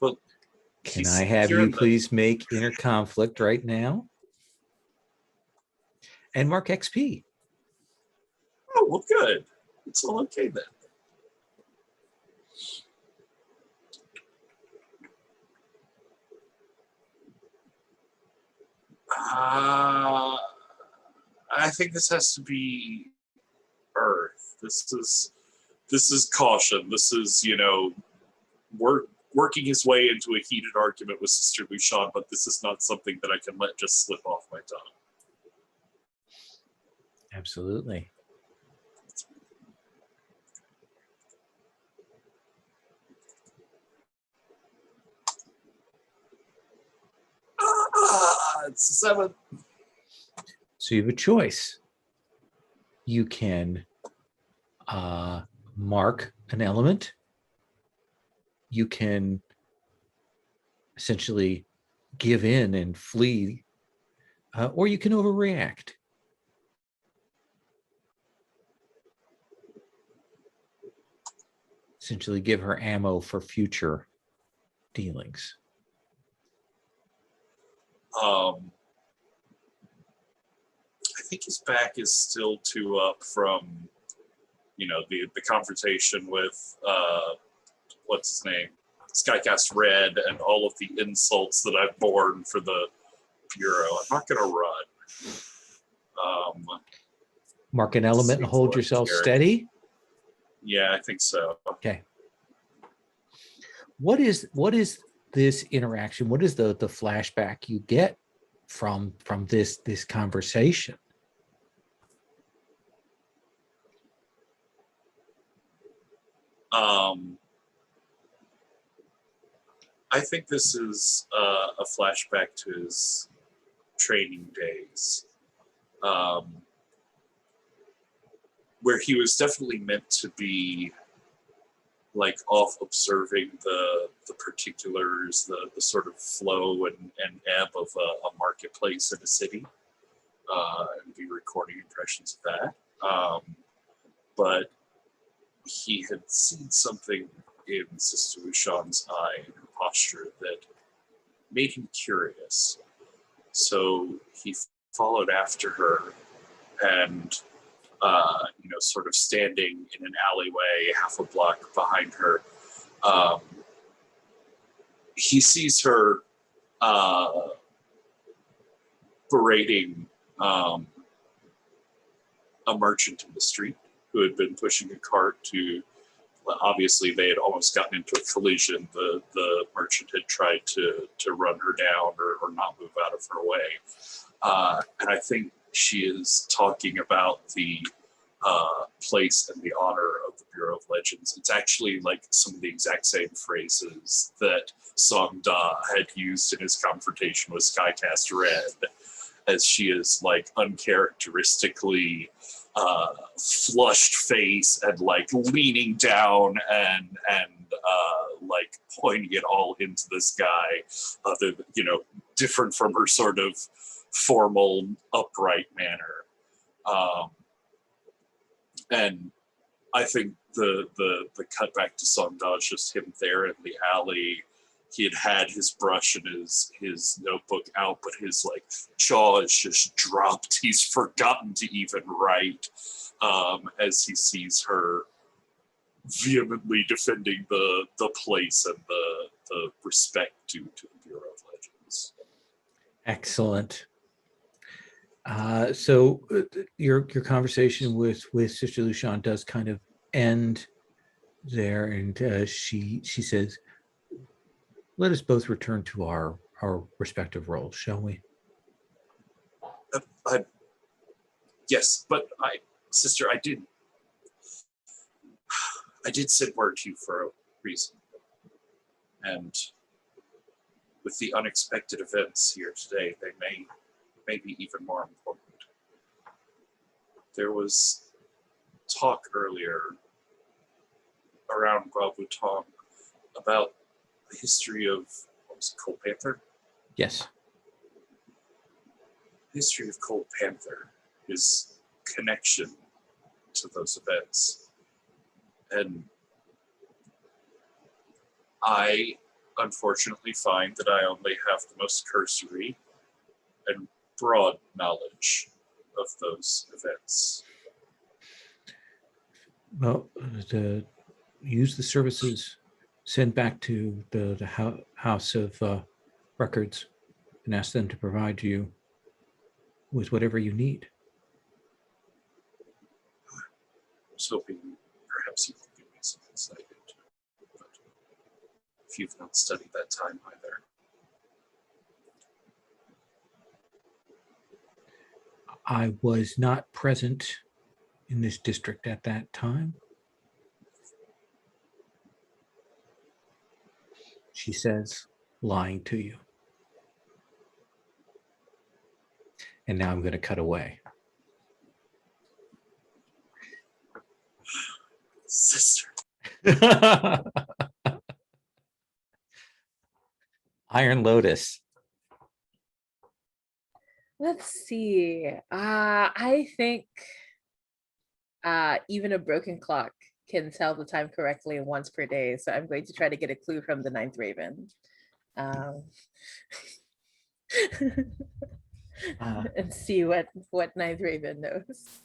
Well, Can he's I have here you in the- please make inner conflict right now? And mark XP. Oh, well, good. It's all okay then. I think this has to be Earth. This is caution. This is, working his way into a heated argument with Sister Lucian, but this is not something that I can let just slip off my tongue. Absolutely. It's a 7. So you have a choice. You can mark an element. You can essentially give in and flee, or you can overreact. Essentially give her ammo for future dealings. I think his back is still too up from, the confrontation with, what's his name? Skycast Red and all of the insults that I've borne for the Bureau. I'm not going to run. Mark an element and hold yourself steady. Yeah, I think so. Okay. What is this interaction? What is the flashback you get from this conversation? I think this is a flashback to his training days, where he was definitely meant to be like off observing the particulars, the sort of flow and ebb of a marketplace in a city, and be recording impressions of that. But he had seen something in Sister Lucian's eye and her posture that made him curious. So he followed after her and, sort of standing in an alleyway half a block behind her, he sees her berating a merchant in the street who had been pushing a cart to obviously they had almost gotten into a collision. The merchant had tried to run her down or not move out of her way. And I think she is talking about the place and the honor of the Bureau of Legends. It's actually like some of the exact same phrases that Song Da had used in his confrontation with Skycast Red, as she is like uncharacteristically flushed face and like leaning down and like pointing it all into the sky, other different from her sort of formal upright manner. And I think the cut back to Song Da is just him there in the alley. He had his brush and his notebook out, but his like jaw is just dropped. He's forgotten to even write, as he sees her vehemently defending the place and the respect due to the Bureau of Legends. Excellent. So your conversation with Sister Lucian does kind of end there, and she says, "Let us both return to our respective roles, shall we?" Yes, but sister, I did send word to you for a reason, and with the unexpected events here today, they may be even more important. There was talk earlier around Guabutong about the history of, what was it, Cold Panther? Yes. The history of Cold Panther, his connection to those events. And I unfortunately find that I only have the most cursory and broad knowledge of those events. Well, use the services, send back to the House of Records and ask them to provide you with whatever you need. I was hoping perhaps you could give me some insight into it, but if you've not studied that time either. I was not present in this district at that time. She says, lying to you. And now I'm going to cut away. Sister. Iron Lotus. Let's see. I think even a broken clock can tell the time correctly once per day. So I'm going to try to get a clue from the Ninth Raven. And see what Ninth Raven knows.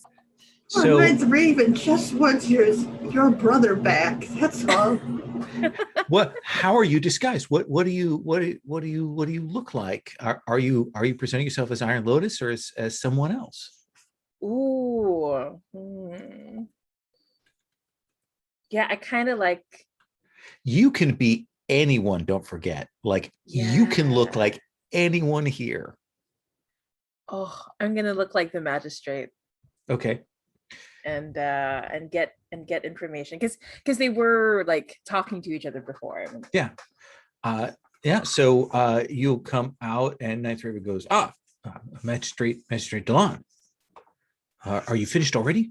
So Ninth Raven just wants your brother back. That's all. what? How are you disguised? What do you look like? Are you presenting yourself as Iron Lotus or as someone else? Ooh. Yeah, I kind of like. You can be anyone. Don't forget. Like you can look like anyone here. Oh, I'm gonna look like the magistrate. Okay. And get information because they were like talking to each other before. Yeah. Yeah. So you'll come out and Ninth Raven goes, Magistrate Delon. Are you finished already?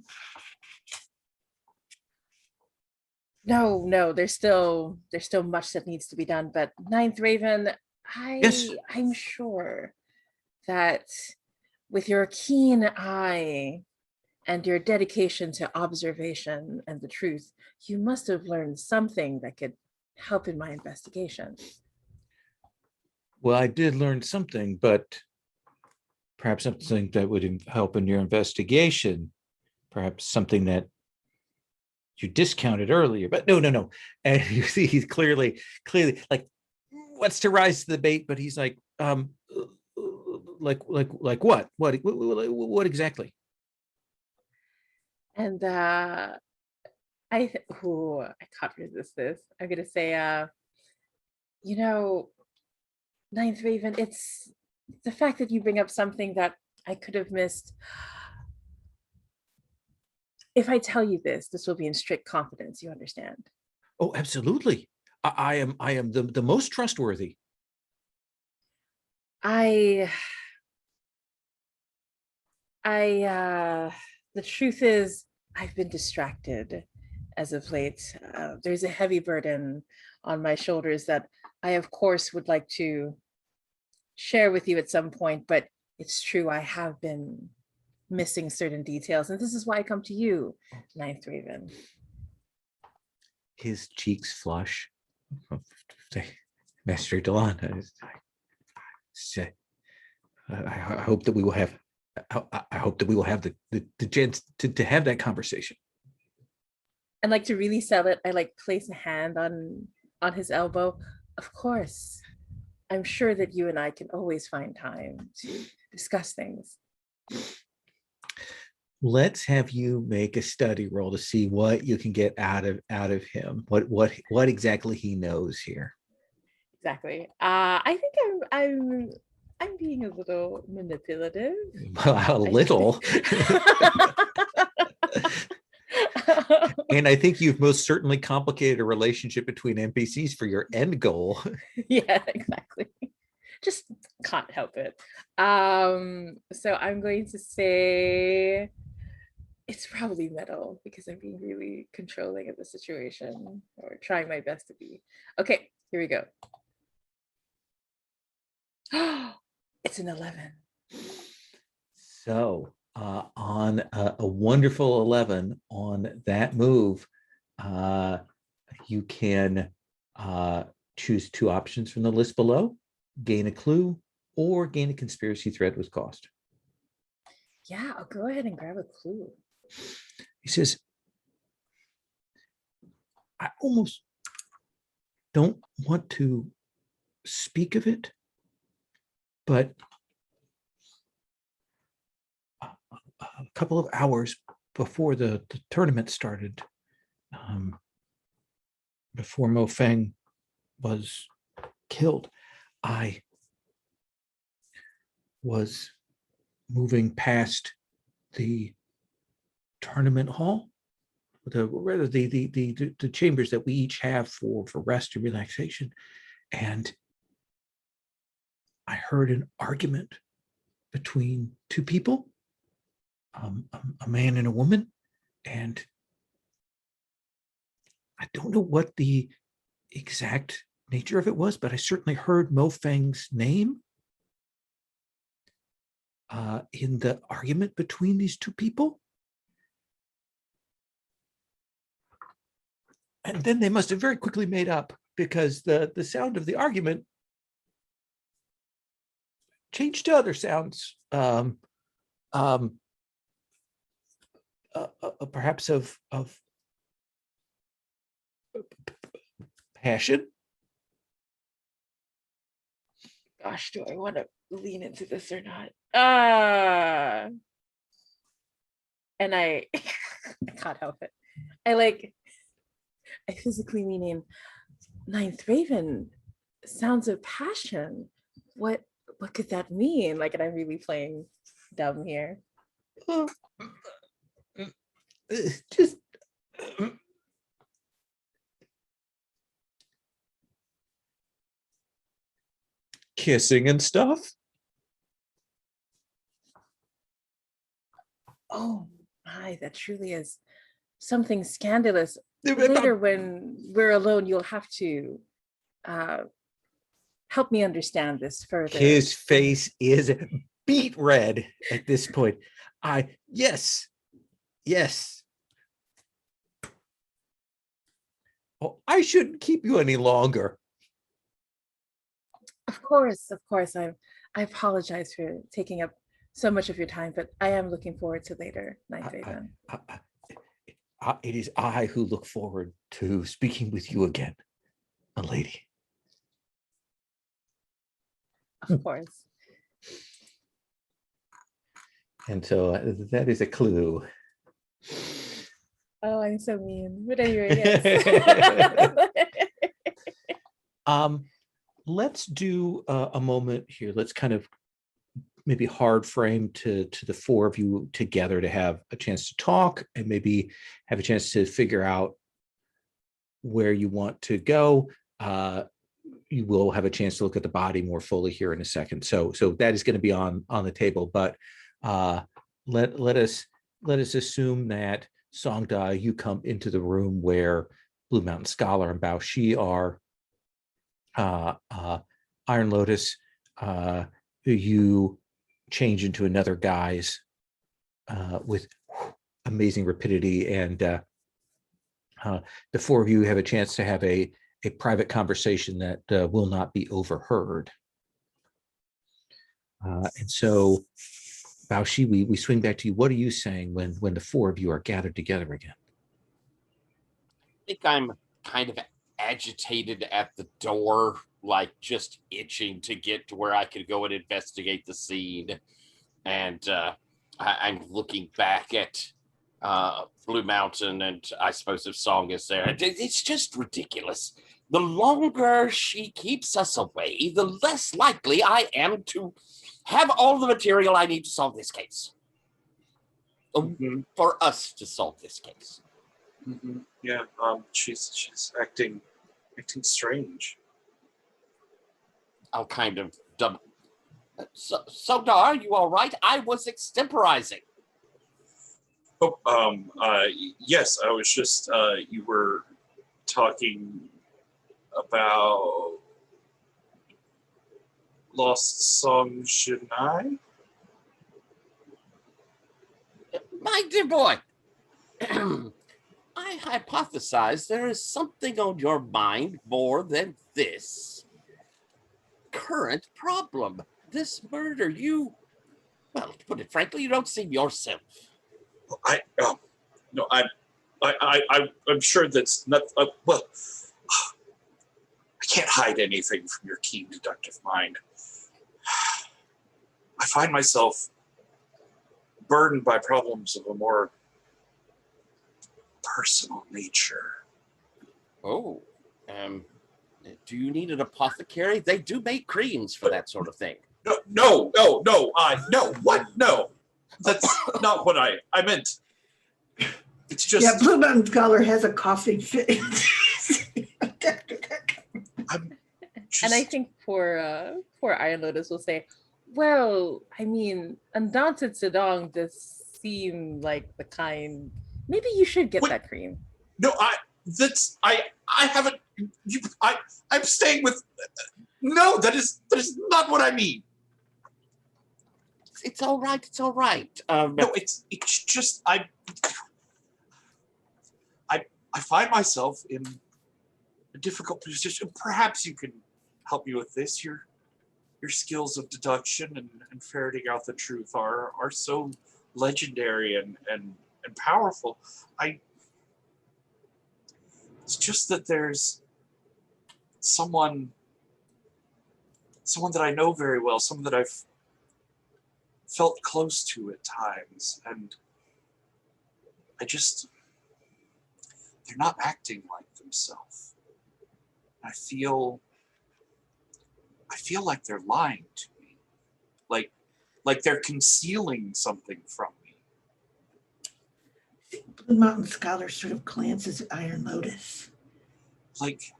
No, there's still much that needs to be done. But Ninth Raven, I'm sure that with your keen eye and your dedication to observation and the truth, you must have learned something that could help in my investigation. Well, I did learn something, but perhaps something that would help in your investigation. Perhaps something that you discounted earlier, but no. And you see, he's clearly like wants to rise to the bait, but he's like what? What exactly? And I can't resist this. I'm gonna say, you know, Ninth Raven, it's the fact that you bring up something that I could have missed. If I tell you this will be in strict confidence, you understand? Oh, absolutely. I am the most trustworthy. I the truth is I've been distracted as of late. There's a heavy burden on my shoulders that I of course would like to share with you at some point, but it's true, I have been missing certain details, and this is why I come to you, Ninth Raven. His cheeks flush. Master Delan, I hope that we will have. I hope that we will have the chance to have that conversation. And like to really sell it, I like place a hand on his elbow. Of course, I'm sure that you and I can always find time to discuss things. Let's have you make a study roll to see what you can get out of him. What exactly he knows here. Exactly. I think I'm being a little manipulative. A little. And I think you've most certainly complicated a relationship between NPCs for your end goal. Yeah, exactly. Just can't help it. So I'm going to say it's probably metal because I'm being really controlling of the situation, or trying my best to be. Okay, here we go. It's an 11. So on a wonderful 11 on that move, you can choose two options from the list below: gain a clue or gain a conspiracy thread with cost. Yeah, I'll go ahead and grab a clue. He says, I almost don't want to speak of it, but a couple of hours before the tournament started, before Mo Feng was killed, I was moving past the tournament hall, the chambers that we each have for rest and relaxation, and I heard an argument between two people, a man and a woman, and I don't know what the exact nature of it was, but I certainly heard Mo Feng's name in the argument between these two people. And then they must have very quickly made up, because the sound of the argument changed to other sounds, perhaps of passion. Gosh, do I want to lean into this or not? And I can't help it. I physically rename Ninth Raven. Sounds of passion. What could that mean? Like, and I'm really playing dumb here. Just kissing and stuff. Oh my, that truly is something scandalous. Later, when we're alone, you'll have to help me understand this further. His face is beet red at this point. Yes. Oh, I shouldn't keep you any longer. Of course. I apologize for taking up so much of your time, but I am looking forward to later, Ninth Raven. It is I who look forward to speaking with you again, a lady. Of course. And so that is a clue. Oh, I'm so mean. But anyway, yes. Let's do a moment here. Let's kind of maybe hard frame to the four of you together to have a chance to talk and maybe have a chance to figure out where you want to go. You will have a chance to look at the body more fully here in a second. So that is going to be on the table. But let us assume that Songda, you come into the room where Blue Mountain Scholar and Bao Shi are. Iron Lotus, you change into another guise with amazing rapidity, and the four of you have a chance to have a private conversation that will not be overheard. And so, Bao Shi, we swing back to you. What are you saying when the four of you are gathered together again? I think I'm kind of agitated at the door, like just itching to get to where I could go and investigate the scene. And I'm looking back at Blue Mountain, and I suppose if Song is there, it's just ridiculous. The longer she keeps us away, the less likely I am to have all the material I need to solve this case. For us to solve this case. Yeah, she's acting strange. I'll kind of dumb. Sogda, are you all right? I was extemporizing. Oh, yes, I was just, you were talking about Lost Song Shinai? My dear boy, I hypothesize there is something on your mind more than this current problem. This murder, well, to put it frankly, you don't seem yourself. No, I'm sure that's not, well, I can't hide anything from your keen deductive mind. I find myself burdened by problems of a more personal nature. Oh, do you need an apothecary? They do make creams for that sort of thing. No, what? No, that's not what I meant. It's just... Yeah, Blue Mountain Scholar has a coughing fit. And I think poor Iron Lotus will say, well, I mean, Undaunted Sedong does seem like the kind. Maybe you should get that cream. No, I haven't. I'm staying with. No, that is not what I mean. It's all right. It's all right. No, it's just I find myself in a difficult position. Perhaps you can help me with this. Your skills of deduction and ferreting out the truth are so legendary and powerful. It's just that there's someone that I know very well, someone that I've felt close to at times, and they're not acting like themselves. I feel like they're lying to me, like they're concealing something from me. Blue Mountain Scholar sort of glances at Iron Lotus. Like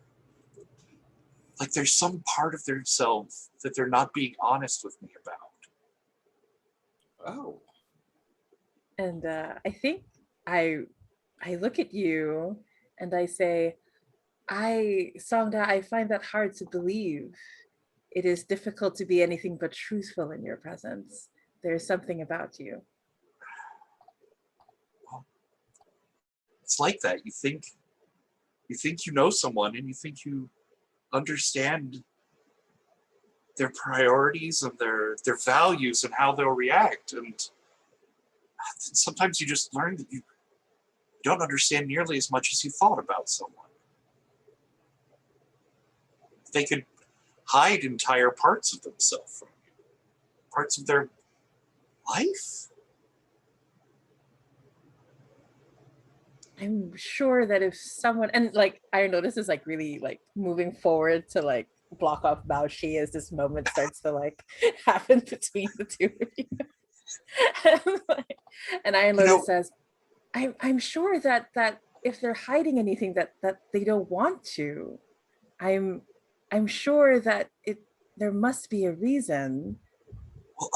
there's some part of themselves that they're not being honest with me about. Oh. And I think I look at you and I say, Songda, I find that hard to believe. It is difficult to be anything but truthful in your presence. There's something about you. Well, it's like that. You think you know someone, and you think you understand their priorities and their values and how they'll react, and sometimes you just learn that you don't understand nearly as much as you thought about someone. They could hide entire parts of themselves from you, parts of their life. I'm sure that if someone, and like I notice is like really like moving forward to like block off Bao Shi as this moment starts to like happen between the two of you. And Iron Lotus says, I'm sure that if they're hiding anything that they don't want to, I'm sure that there must be a reason. Well,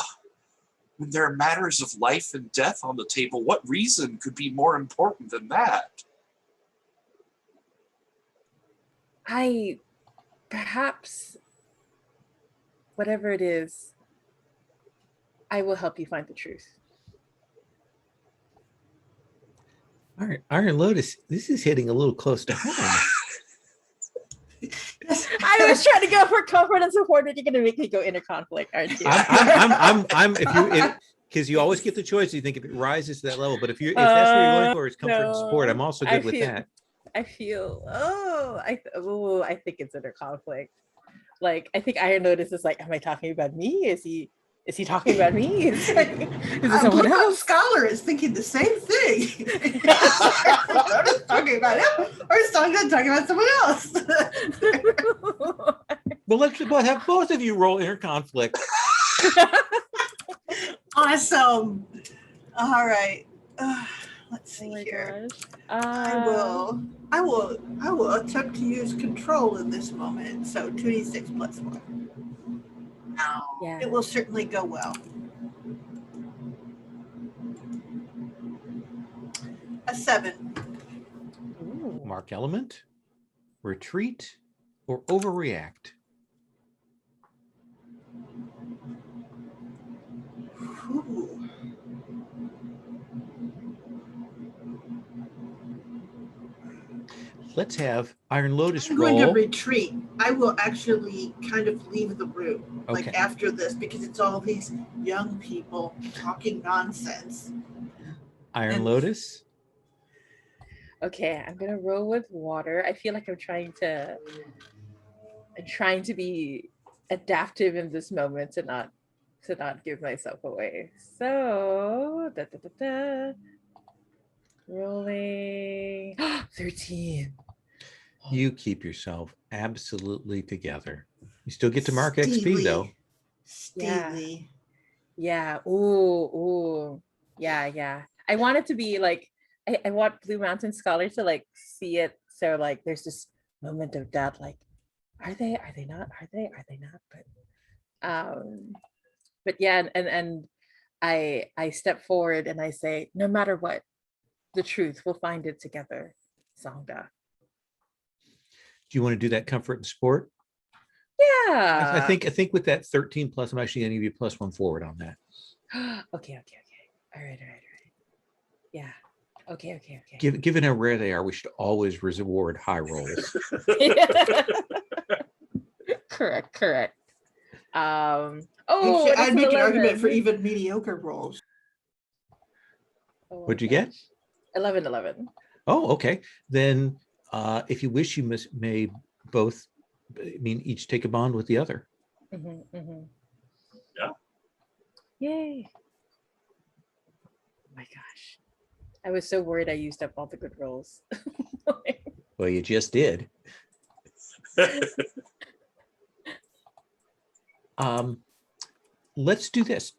when there are matters of life and death on the table, what reason could be more important than that? Perhaps whatever it is, I will help you find the truth. All right, Iron Lotus, this is hitting a little close to home. I was trying to go for comfort and support, but you're going to make me go inner conflict, aren't you? I'm because you always get the choice. You think if it rises to that level, but if that's what you're going for is comfort and support, I'm also good with that. I feel I think it's inner conflict. Like I think Iron Lotus is like, am I talking about me? Is he talking about me? Is it someone else? Scholar is thinking the same thing. Talking about him, or is talking about someone else? Well, let's have both of you roll inner conflict. Awesome. All right. Let's see here. I will attempt to use control in this moment. So 2d6 plus 1. Yeah. It will certainly go well. A 7. Ooh. Mark element, retreat, or overreact. Ooh. Let's have Iron Lotus I'm roll. going to retreat. I will actually kind of leave the room like Okay. after this because it's all these young people talking nonsense. Iron Lotus. Okay, I'm gonna roll with water. I feel like I'm trying to be adaptive in this moment to not give myself away. So rolling 13. You keep yourself absolutely together. You still get to mark XP though. Steely. Yeah. Ooh. Yeah. I want it to be like I want Blue Mountain Scholar to like see it. So like there's this moment of doubt, like, are they not? But yeah, and I step forward and I say, no matter what, the truth, we'll find it together, Songda. Do you want to do that comfort and support? Yeah. I think with that 13 plus, I'm actually going to give you +1 forward on that. Okay. All right. Yeah. Okay. Given how rare they are, we should always reward high rolls. Correct. You should, I'd make an 11. argument for even mediocre rolls. What'd you get? 11. Oh, okay. Then if you wish, you may both, each take a bond with the other. Mm-hmm. Yeah. Yay. Oh my gosh. I was so worried I used up all the good rolls. Well, you just did. Let's do this.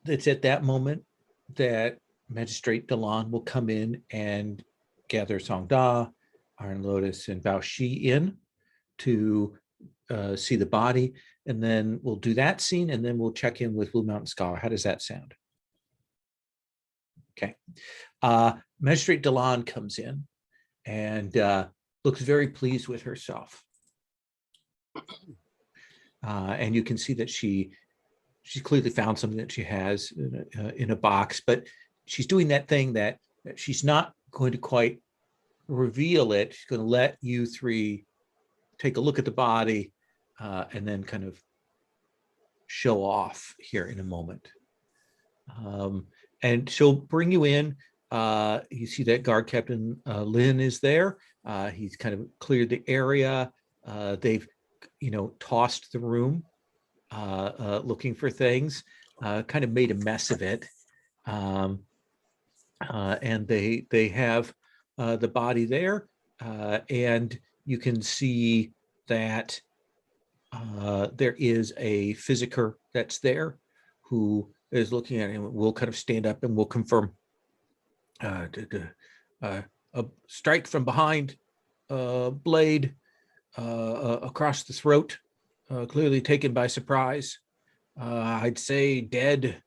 It's at that moment that Magistrate Delan will come in and gather Songda, Iron Lotus, and Bao Shi in to see the body. And then we'll do that scene, and then we'll check in with Blue Mountain Scholar. How does that sound? Okay. Magistrate Delan comes in and looks very pleased with herself. And you can see that she's clearly found something that she has in a box, but she's doing that thing that she's not going to quite reveal it. She's going to let you three take a look at the body and then kind of show off here in a moment. And she'll bring you in. You see that guard captain Lin is there. He's kind of cleared the area. They've tossed the room looking for things, kind of made a mess of it. and they have the body there, and you can see that there is a physiker that's there who is looking at him. We'll kind of stand up and we'll confirm a strike from behind, blade across the throat, clearly taken by surprise. I'd say dead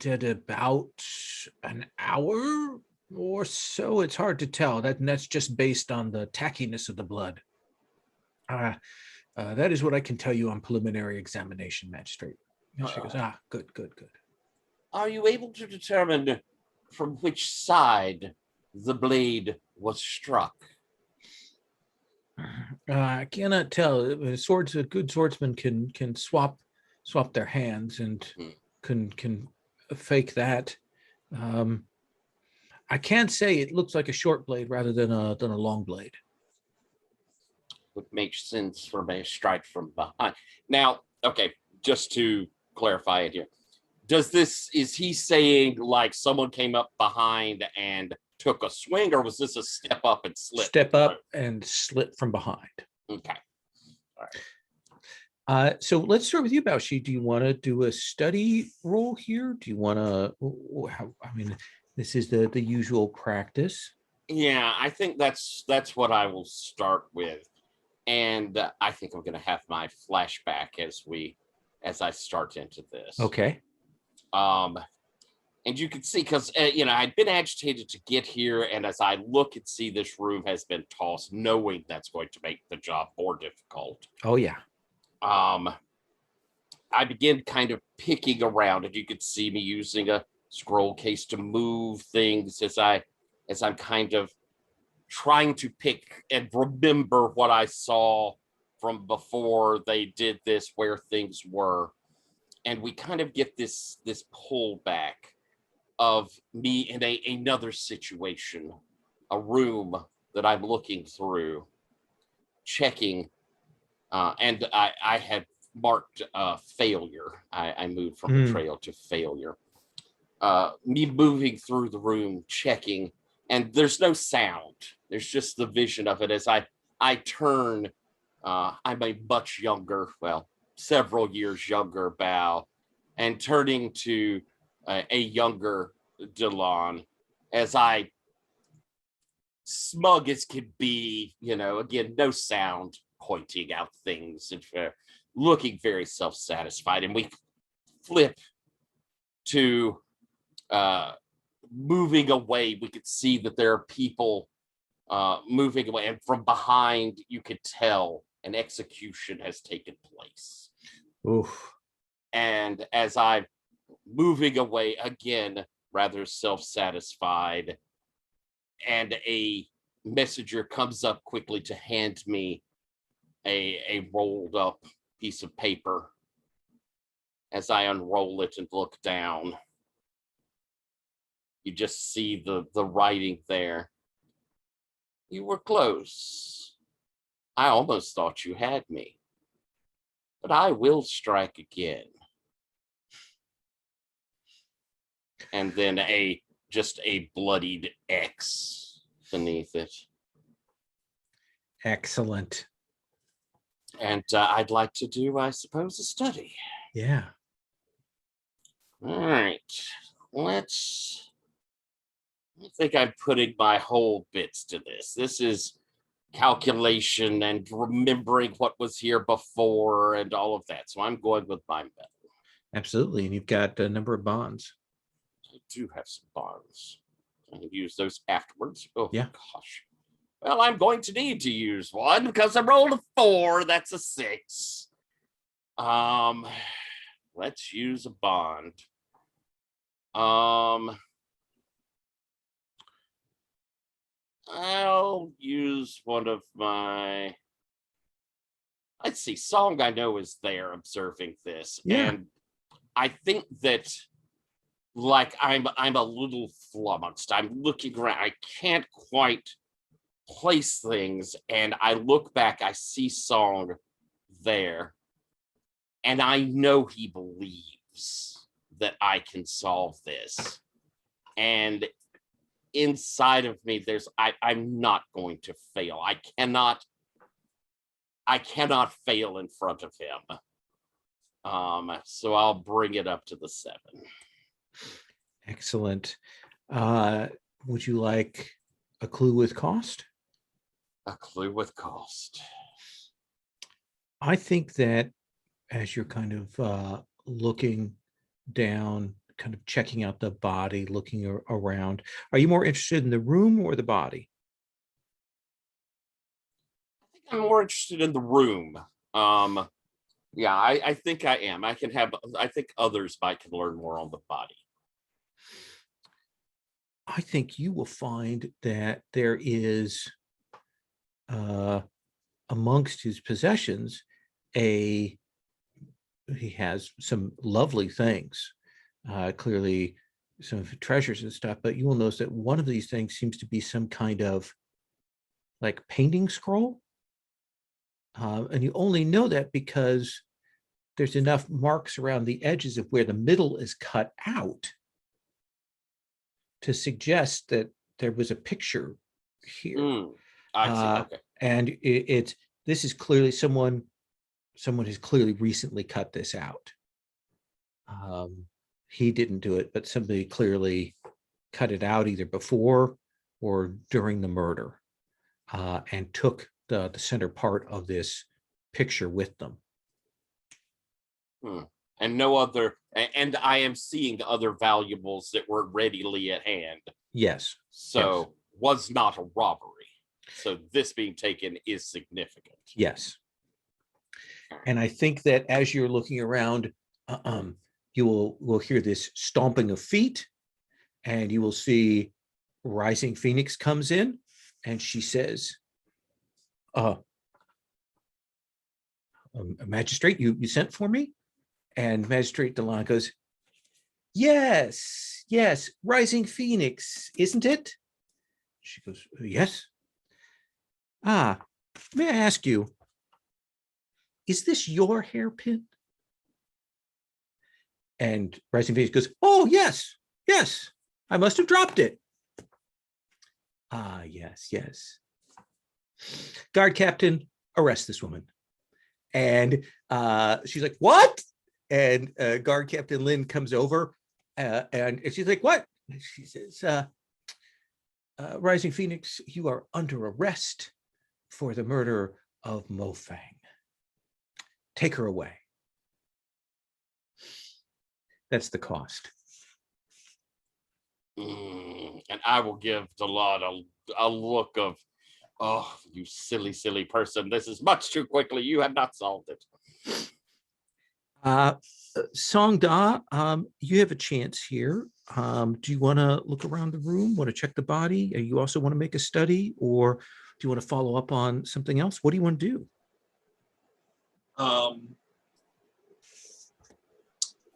about an hour or so. It's hard to tell. That's just based on the tackiness of the blood. That is what I can tell you on preliminary examination, magistrate. She goes, good. Are you able to determine from which side the blade was struck? I cannot tell. A good swordsman can swap their hands and can fake that. I can't say. It looks like a short blade rather than a long blade. Would make sense from a strike from behind. Now, okay, just to clarify it here, is he saying like someone came up behind and took a swing, or was this a step up and slip? Step up and slip from behind. Okay. All right. So let's start with you, Baoshi. Do you want to do a study roll here? Do you want to? I mean, this is the usual practice. Yeah, I think that's what I will start with, and I think I'm going to have my flashback as I start into this. Okay. And you can see, because I'd been agitated to get here, and as I look and see this room has been tossed, knowing that's going to make the job more difficult. Oh yeah. I begin kind of picking around, and you could see me using a scroll case to move things as I'm kind of trying to pick and remember what I saw from before they did this, where things were. And we kind of get this pullback of me in another situation, a room that I'm looking through, checking, and I had marked failure. I moved from betrayal to failure. Me moving through the room, checking, and there's no sound. There's just the vision of it as I turn. I'm a much younger, several years younger Bao, and turning to a younger Delon as I, smug as could be, again, no sound, pointing out things and looking very self-satisfied. And we flip to moving away. We could see that there are people moving away, and from behind you could tell an execution has taken place. Oof. And as I'm moving away, again, rather self-satisfied, and a messenger comes up quickly to hand me a rolled up piece of paper. As I unroll it and look down, you just see the writing there. You were close. I almost thought you had me, but I will strike again. And then just a bloodied X beneath it. Excellent. And I'd like to do, I suppose, a study. Yeah. All right. I think I'm putting my whole bits to this. This is calculation and remembering what was here before and all of that. So I'm going with my method. Absolutely. And you've got a number of bonds. I do have some bonds. I can use those afterwards. Oh, yeah. Gosh. Well, I'm going to need to use one because I rolled a 4. That's a 6. Let's use a bond. I'll use one of my, let's see, Song I know is there observing this. Yeah. And I think that, like, I'm a little flummoxed. I'm looking around. I can't quite place things. And I look back, I see Song there. And I know he believes that I can solve this. And inside of me, I'm not going to fail. I cannot fail in front of him. So I'll bring it up to the 7. Excellent. Would you like a clue with cost? A clue with cost. I think that as you're kind of looking down, kind of checking out the body, looking around, are you more interested in the room or the body? I think I'm more interested in the room. Yeah, I think I am. I think others might can learn more on the body. I think you will find that there is amongst his possessions he has some lovely things, clearly some treasures and stuff, but you will notice that one of these things seems to be some kind of like painting scroll. And you only know that because there's enough marks around the edges of where the middle is cut out to suggest that there was a picture here. I see. Okay. And this is clearly someone has clearly recently cut this out. He didn't do it, but somebody clearly cut it out either before or during the murder, and took the center part of this picture with them. And no other, and I am seeing other valuables that were readily at hand. Yes. So yes. Was not a robbery. So this being taken is significant. Yes. And I think that as you're looking around, you will hear this stomping of feet, and you will see Rising Phoenix comes in, and she says, magistrate, you sent for me? And Magistrate Delon goes, yes, Rising Phoenix, isn't it? She goes, yes. May I ask you, is this your hairpin? And Rising Phoenix goes, oh, yes, I must have dropped it. Yes. Guard captain, arrest this woman. And she's like, what? And Guard Captain Lynn comes over, and she's like, what? And she says, Rising Phoenix, you are under arrest for the murder of Mo Fang. Take her away. That's the cost. And I will give Delon a look of, oh, you silly person. This is much too quickly. You have not solved it. Song Da, you have a chance here. Do you want to look around the room? Want to check the body? You also want to make a study, or do you want to follow up on something else? What do you want to do?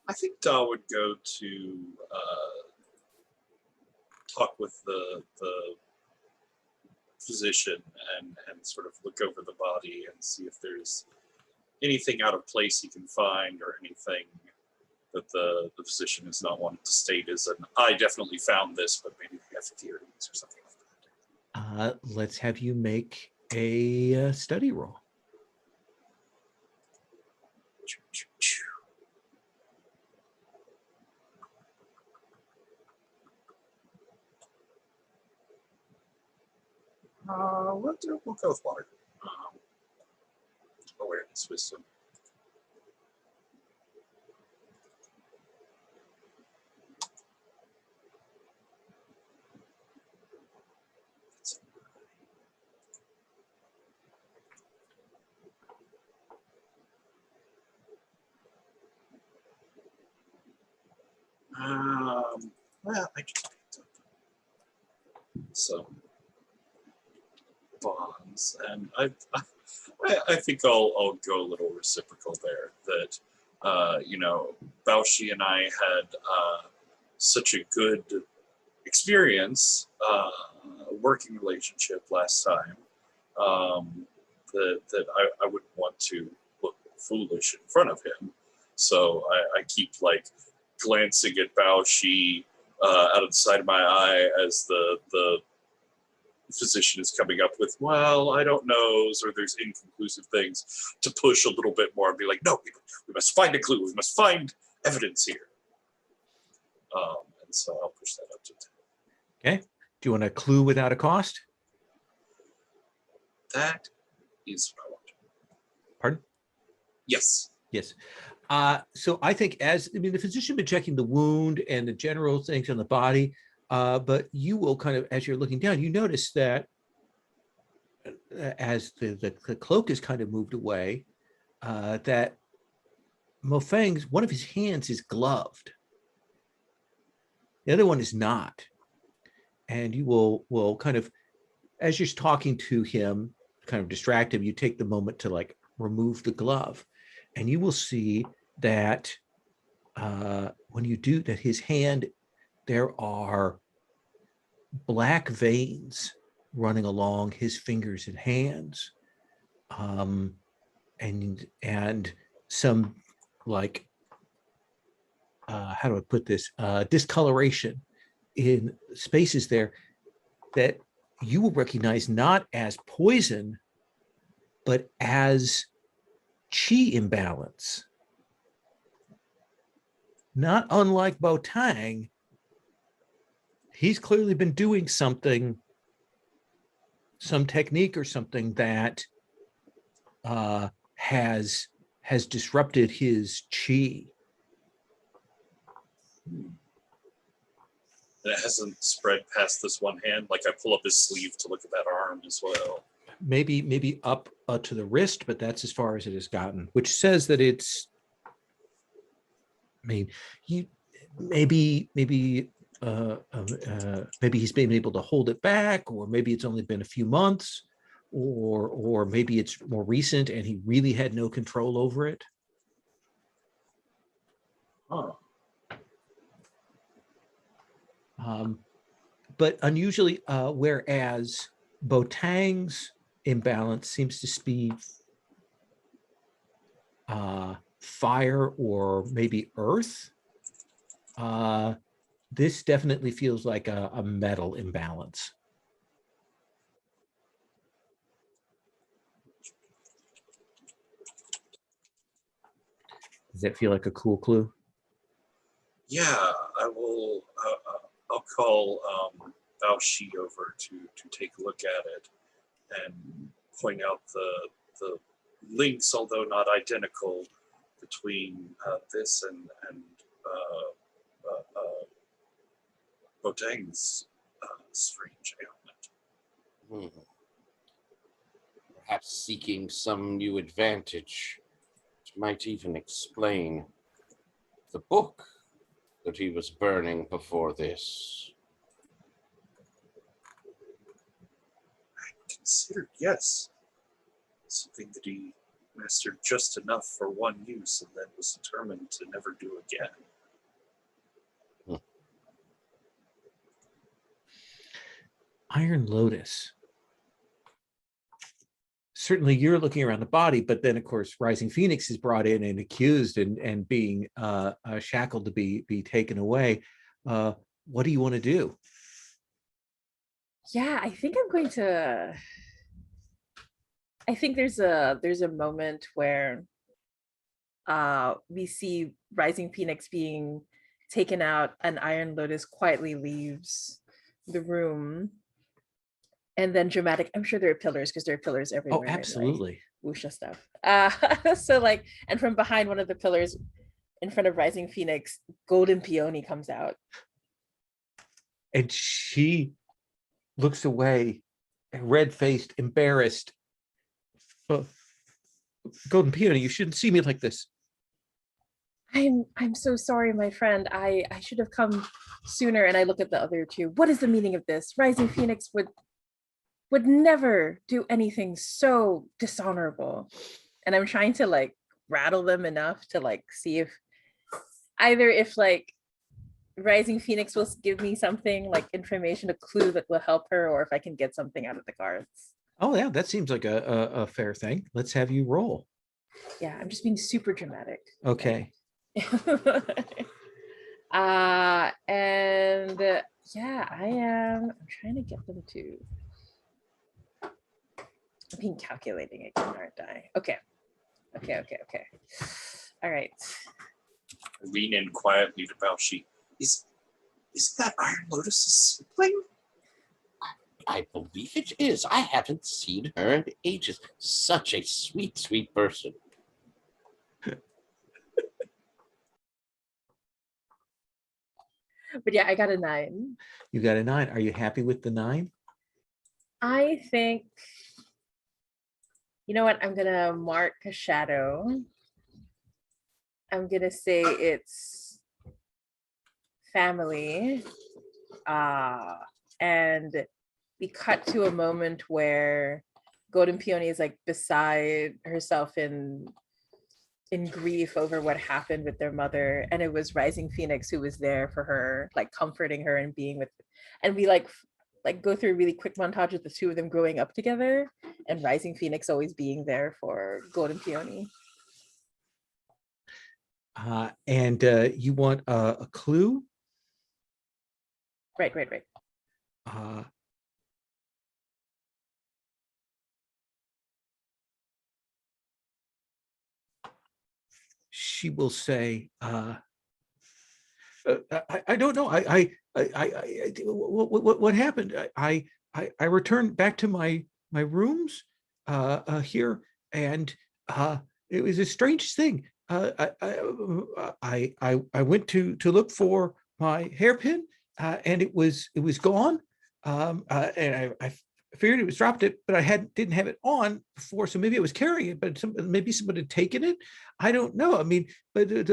I think Da would go to talk with the physician and sort of look over the body and see if there's anything out of place he can find, or anything that the physician is not wanting to state as an, I definitely found this, but maybe we have theories or something like that. Let's have you make a study roll. We'll go with water. Awareness, wisdom. Well, I just picked up some bonds, and I think I'll go a little reciprocal there. That you know, Baoshi and I had such a good experience, working relationship last time, that I wouldn't want to look foolish in front of him. So I keep like glancing at Baoshi out of the side of my eye as the physician is coming up with, well, I don't know, or there's inconclusive things, to push a little bit more and be like, no, we must find a clue. We must find evidence here. And so I'll push that up to 10. Okay. Do you want a clue without a cost? That is what I want. Pardon? Yes. Yes. So I think the physician been checking the wound and the general things on the body, but you will kind of, as you're looking down, you notice that as the cloak is kind of moved away, that Mofang's, one of his hands is gloved. The other one is not. And you will kind of, as you're talking to him, kind of distract him, you take the moment to like remove the glove. And you will see that when you do that, his hand, there are black veins running along his fingers and hands, and some like how do I put this, discoloration in spaces there that you will recognize not as poison, but as chi imbalance. Not unlike Botang, he's clearly been doing something, some technique or something that has disrupted his chi. And it hasn't spread past this one hand. Like I pull up his sleeve to look at that arm as well. Maybe up to the wrist, but that's as far as it has gotten, which says that it's, I mean, maybe he's been able to hold it back, or maybe it's only been a few months, or maybe it's more recent and he really had no control over it. Huh. But unusually, whereas Botang's imbalance seems to be fire or maybe earth, this definitely feels like a metal imbalance. Does that feel like a cool clue? Yeah, I will. I'll call Bao Shi over to take a look at it and point out the links, although not identical, between this and Botang's strange ailment. Perhaps seeking some new advantage. It might even explain the book that he was burning before this. I considered, yes, something that he mastered just enough for one use and then was determined to never do again. Iron Lotus. Certainly you're looking around the body, but then of course Rising Phoenix is brought in and accused and being shackled to be taken away. What do you want to do? Yeah, I think I'm going to, I think there's a moment where we see Rising Phoenix being taken out and Iron Lotus quietly leaves the room. And then dramatic, I'm sure there are pillars because there are pillars everywhere. Oh, absolutely. Like, wuxia stuff. So like, and from behind one of the pillars in front of Rising Phoenix, Golden Peony comes out. And she looks away, red-faced, embarrassed. Golden Peony, you shouldn't see me like this. I'm so sorry, my friend. I should have come sooner. And I look at the other two. What is the meaning of this? Rising Phoenix would never do anything so dishonorable. And I'm trying to like rattle them enough to like see if like Rising Phoenix will give me something like information, a clue that will help her, or if I can get something out of the cards. Oh yeah, that seems like a fair thing. Let's have you roll. Yeah, I'm just being super dramatic. Okay. And yeah, I'm trying to get them to. I'm being calculating again, aren't I? Okay. All right. Lean in quietly to Balshi. Is that Iron Lotus's sibling? I believe it is. I haven't seen her in ages. Such a sweet, sweet person. But yeah, I got a 9. You got a 9. Are you happy with the 9? I think, you know what? I'm gonna mark a shadow. I'm gonna say it's family. And we cut to a moment where Golden Peony is like beside herself in grief over what happened with their mother, and it was Rising Phoenix who was there for her, like comforting her and being with, and we like go through a really quick montage with the two of them growing up together, and Rising Phoenix always being there for Golden Peony. And you want a clue? Right. She will say, I don't know. What happened? I returned back to my rooms here, and it was a strange thing. I went to look for my hairpin, and it was gone. And I figured it was dropped it, but I didn't have it on before, so maybe I was carrying it, but maybe someone had taken it. I don't know. I mean, but then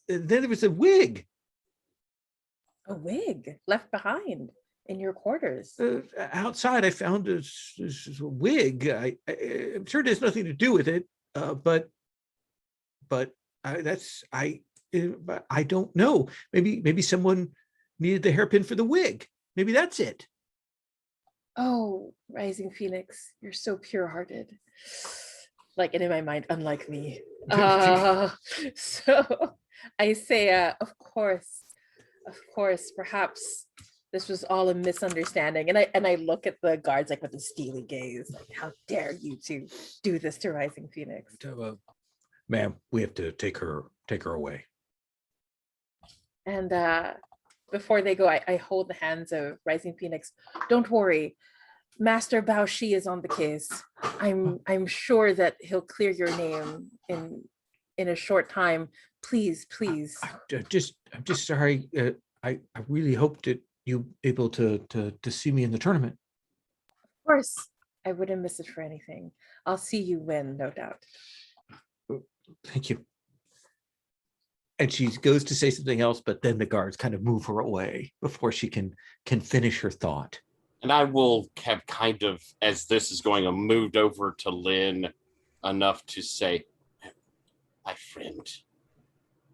there was a wig. A wig left behind in your quarters. Outside, I found this wig. I'm sure there's nothing to do with it, but I don't know. Maybe someone needed the hairpin for the wig. Maybe that's it. Oh, Rising Phoenix, you're so pure-hearted. Like, and in my mind, unlike me. So I say, of course, perhaps this was all a misunderstanding. And I look at the guards like with a steely gaze, like, how dare you to do this to Rising Phoenix? Ma'am, we have to take her away. And before they go, I hold the hands of Rising Phoenix. Don't worry, Master Bao Shi is on the case. I'm sure that he'll clear your name in a short time. Please. I'm just sorry. I really hope that you'll be able to see me in the tournament. Of course, I wouldn't miss it for anything. I'll see you win, no doubt. Thank you. And she goes to say something else, but then the guards kind of move her away before she can finish her thought. And I will have kind of, as this is going, moved over to Lynn enough to say, my friend,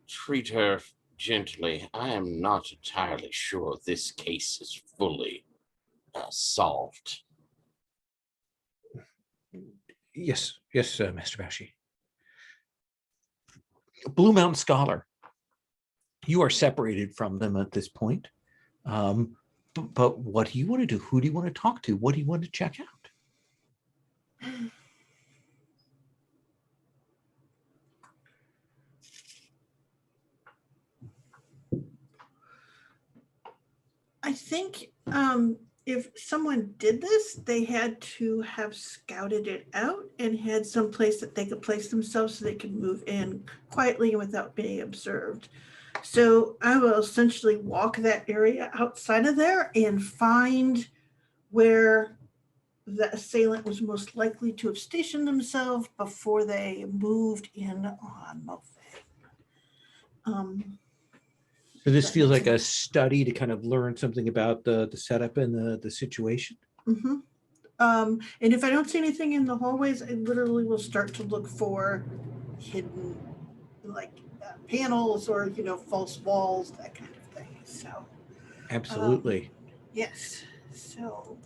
treat her gently. I am not entirely sure this case is fully solved. Yes, Master Bashi. Blue Mountain Scholar, you are separated from them at this point. But what do you want to do? Who do you want to talk to? What do you want to check out? I think if someone did this, they had to have scouted it out and had some place that they could place themselves so they could move in quietly and without being observed. So I will essentially walk that area outside of there and find where the assailant was most likely to have stationed themselves before they moved in on Mofe. So this feels like a study to kind of learn something about the setup and the situation. Mm-hmm. And if I don't see anything in the hallways, I literally will start to look for hidden, like panels or false walls, that kind of thing. So Absolutely. yes. So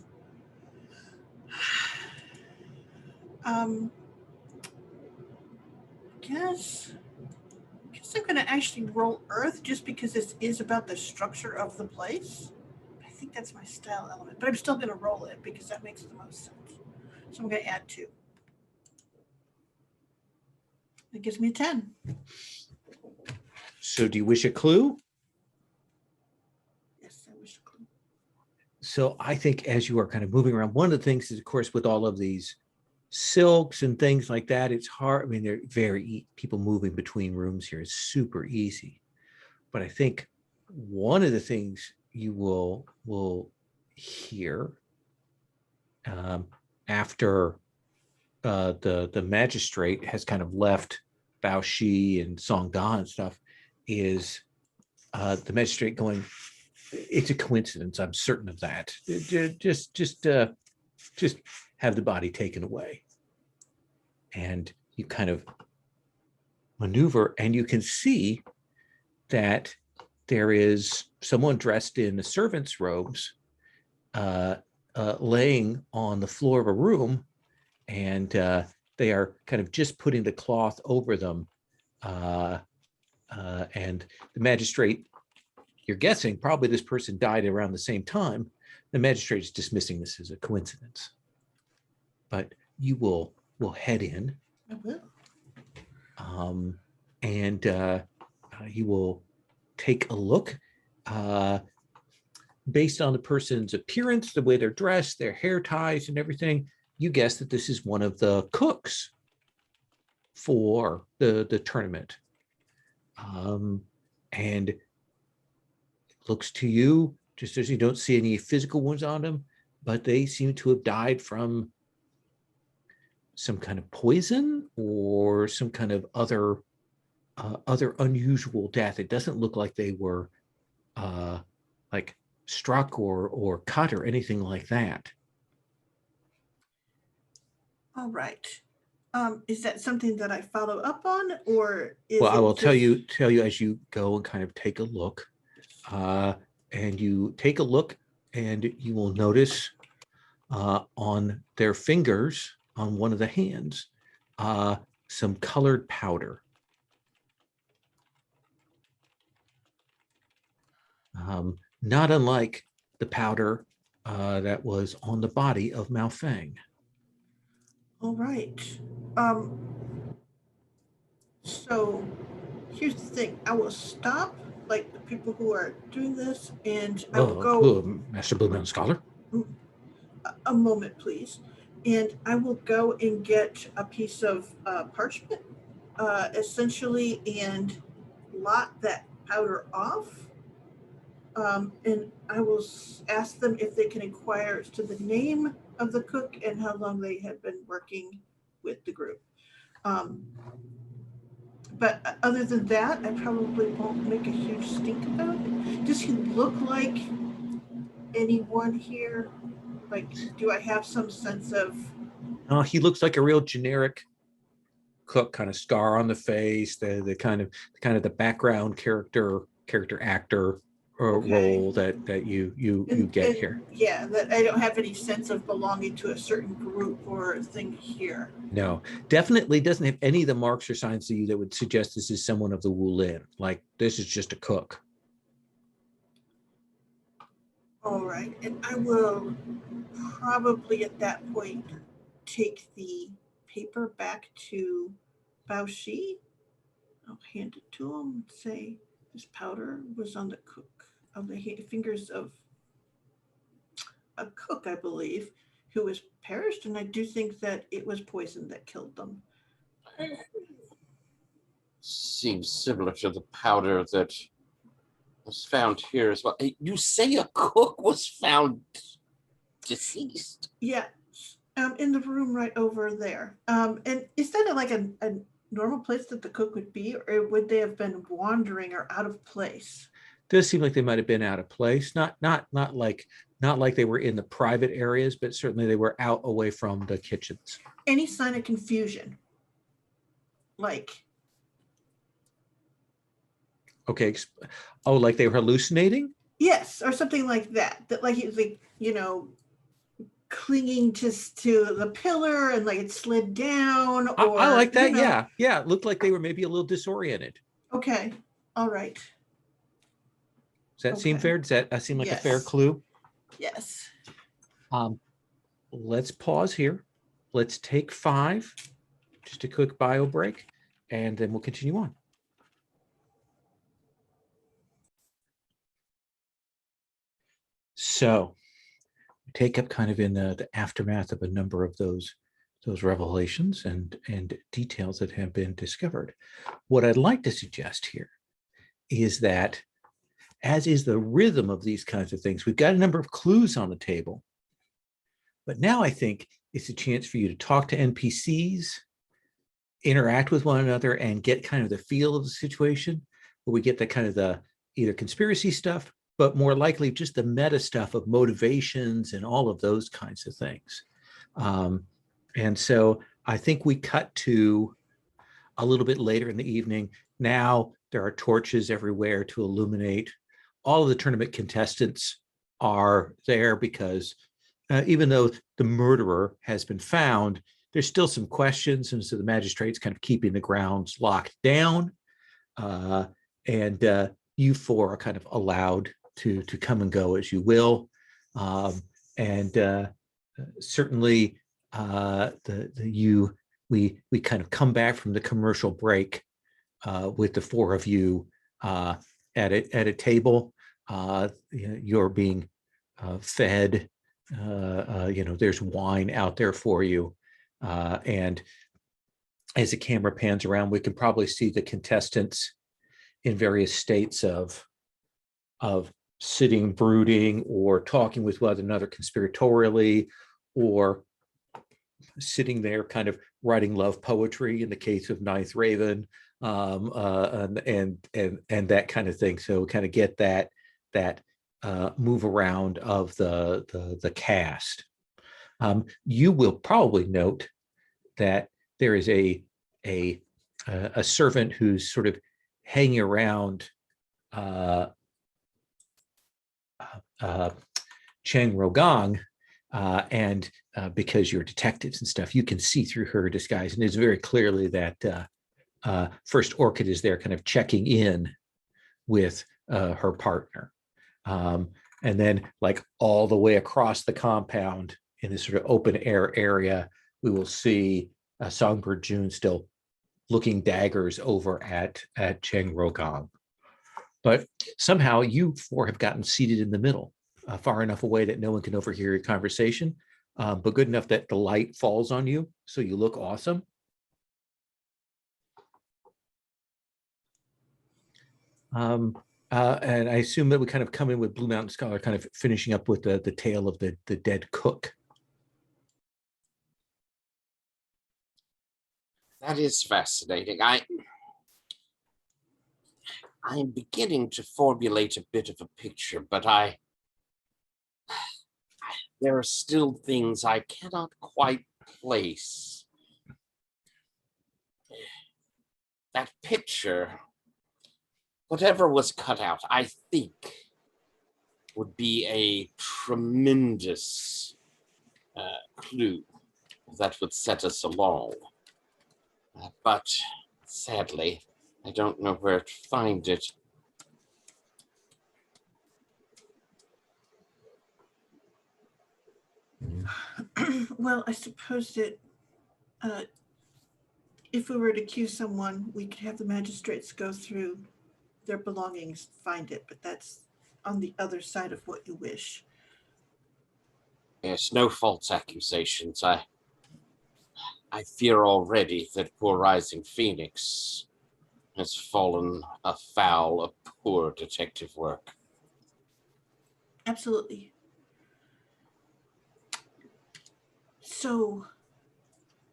guess I'm going to actually roll Earth just because this is about the structure of the place. I think that's my style element, but I'm still going to roll it because that makes the most sense. So I'm going to add 2. That gives me a 10. So do you wish a clue? Yes, I wish a clue. So I think as you are kind of moving around, one of the things is, of course, with all of these silks and things like that, it's hard. I mean, they're people moving between rooms here is super easy. But I think one of the things you will hear after the magistrate has kind of left Bao Shi and Song Da and stuff is the magistrate going, it's a coincidence. I'm certain of that. Just have the body taken away. And you kind of maneuver and you can see that there is someone dressed in the servant's robes laying on the floor of a room, and they are kind of just putting the cloth over them. And the magistrate, you're guessing probably this person died around the same time. The magistrate is dismissing this as a coincidence. But you will head in. I will. And you will take a look. Based on the person's appearance, the way they're dressed, their hair ties and everything, you guess that this is one of the cooks for the tournament. And it looks to you, just as you don't see any physical wounds on them, but they seem to have died from some kind of poison or some kind of other unusual death. It doesn't look like they were like struck or cut or anything like that. All right. Is that something that I follow up on, or is Well, I will tell you as you go and kind of take a look. And you take a look, and you will notice on their fingers, on one of the hands, some colored powder. Not unlike the powder that was on the body of Mao Feng. All right. So here's the thing. I will stop, like, the people who are doing this, and I will go. Master Blue Mountain Scholar. A moment, please. And I will go and get a piece of parchment, essentially, and blot that powder off. And I will ask them if they can inquire as to the name of the cook and how long they have been working with the group. But other than that, I probably won't make a huge stink about it. Does he look like anyone here? Like, do I have some sense of? He looks like a real generic cook, kind of scar on the face, the kind of the background character actor role that you get here. Yeah, that I don't have any sense of belonging to a certain group or thing here. No, definitely doesn't have any of the marks or signs to you that would suggest this is someone of the Wulin. Like, this is just a cook. All right, and I will probably at that point take the paper back to Bao Shi. I'll hand it to him and say, this powder was on the cook, of the fingers of a cook, I believe, who was perished, and I do think that it was poison that killed them. Seems similar to the powder that was found here as well. You say a cook was found deceased? Yeah, in the room right over there. And is that like a normal place that the cook would be, or would they have been wandering or out of place? Does seem like they might have been out of place. Not like they were in the private areas, but certainly they were out away from the kitchens. Any sign of confusion? Like, okay, like they were hallucinating? yes, or something like that. That like he was like, clinging to the pillar and like it slid down, I or like that. you know. Yeah. Yeah. It looked like they were maybe a little disoriented. Okay. All right. Does that seem Okay. fair? Does that seem like a fair Yes. clue? Yes. Let's pause here. Let's take 5, just a quick bio break, and then we'll continue on. So take up kind of in the aftermath of a number of those revelations and details that have been discovered. What I'd like to suggest here is that, as is the rhythm of these kinds of things, we've got a number of clues on the table. But now I think it's a chance for you to talk to NPCs, interact with one another, and get kind of the feel of the situation, where we get the kind of the either conspiracy stuff, but more likely just the meta stuff of motivations and all of those kinds of things. And so I think we cut to a little bit later in the evening. Now there are torches everywhere to illuminate. All of the tournament contestants are there because even though the murderer has been found, there's still some questions. And so the magistrate's kind of keeping the grounds locked down. And you 4 are kind of allowed to come and go as you will. Certainly we kind of come back from the commercial break with the 4 of you at a table. You're being fed. There's wine out there for you, and as the camera pans around, we can probably see the contestants in various states of sitting, brooding, or talking with one another conspiratorially, or sitting there kind of writing love poetry in the case of Ninth Raven, and that kind of thing. So kind of get that move around of the cast. You will probably note that there is a servant who's sort of hanging around Cheng Rogang, and because you're detectives and stuff, you can see through her disguise, and it's very clearly that First Orchid is there kind of checking in with her partner. And then like all the way across the compound in this sort of open air area, we will see Songbird June still looking daggers over at Cheng Rogang. But somehow you 4 have gotten seated in the middle, far enough away that no one can overhear your conversation, but good enough that the light falls on you, so you look awesome. And I assume that we kind of come in with Blue Mountain Scholar kind of finishing up with the tale of the dead cook. That is fascinating. I'm beginning to formulate a bit of a picture, but there are still things I cannot quite place. That picture, whatever was cut out, I think would be a tremendous clue that would set us along. But sadly, I don't know where to find it. Well, I suppose that if we were to accuse someone, we could have the magistrates go through their belongings, find it, but that's on the other side of what you wish. Yes, no false accusations. I fear already that poor Rising Phoenix has fallen afoul of poor detective work. Absolutely. So,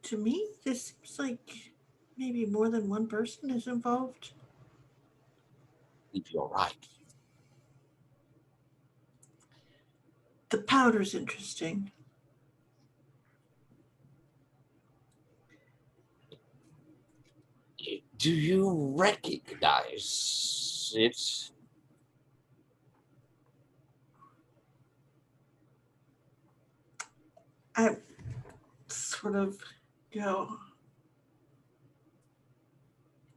to me, this seems like maybe more than one person is involved. If you're right. The powder's interesting. Do you recognize it? I sort of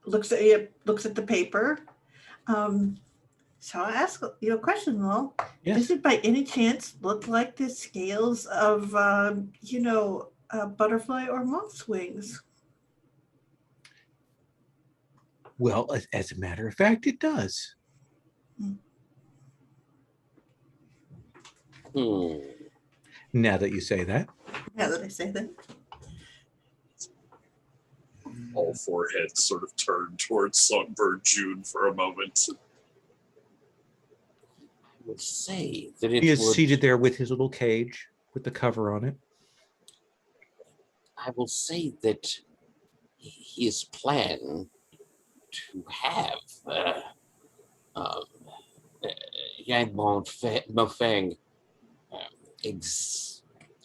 looks at the paper. So I ask you a question, Lowell. Yes. Does it by any chance look like the scales of, a butterfly or moth's wings? Well, as a matter of fact, it does. Now that you say that. Now that I say that. All four heads sort of turn towards Songbird June for a moment. I would say that it He is would, seated there with his little cage with the cover on it. I will say that his plan to have Yang Mofeng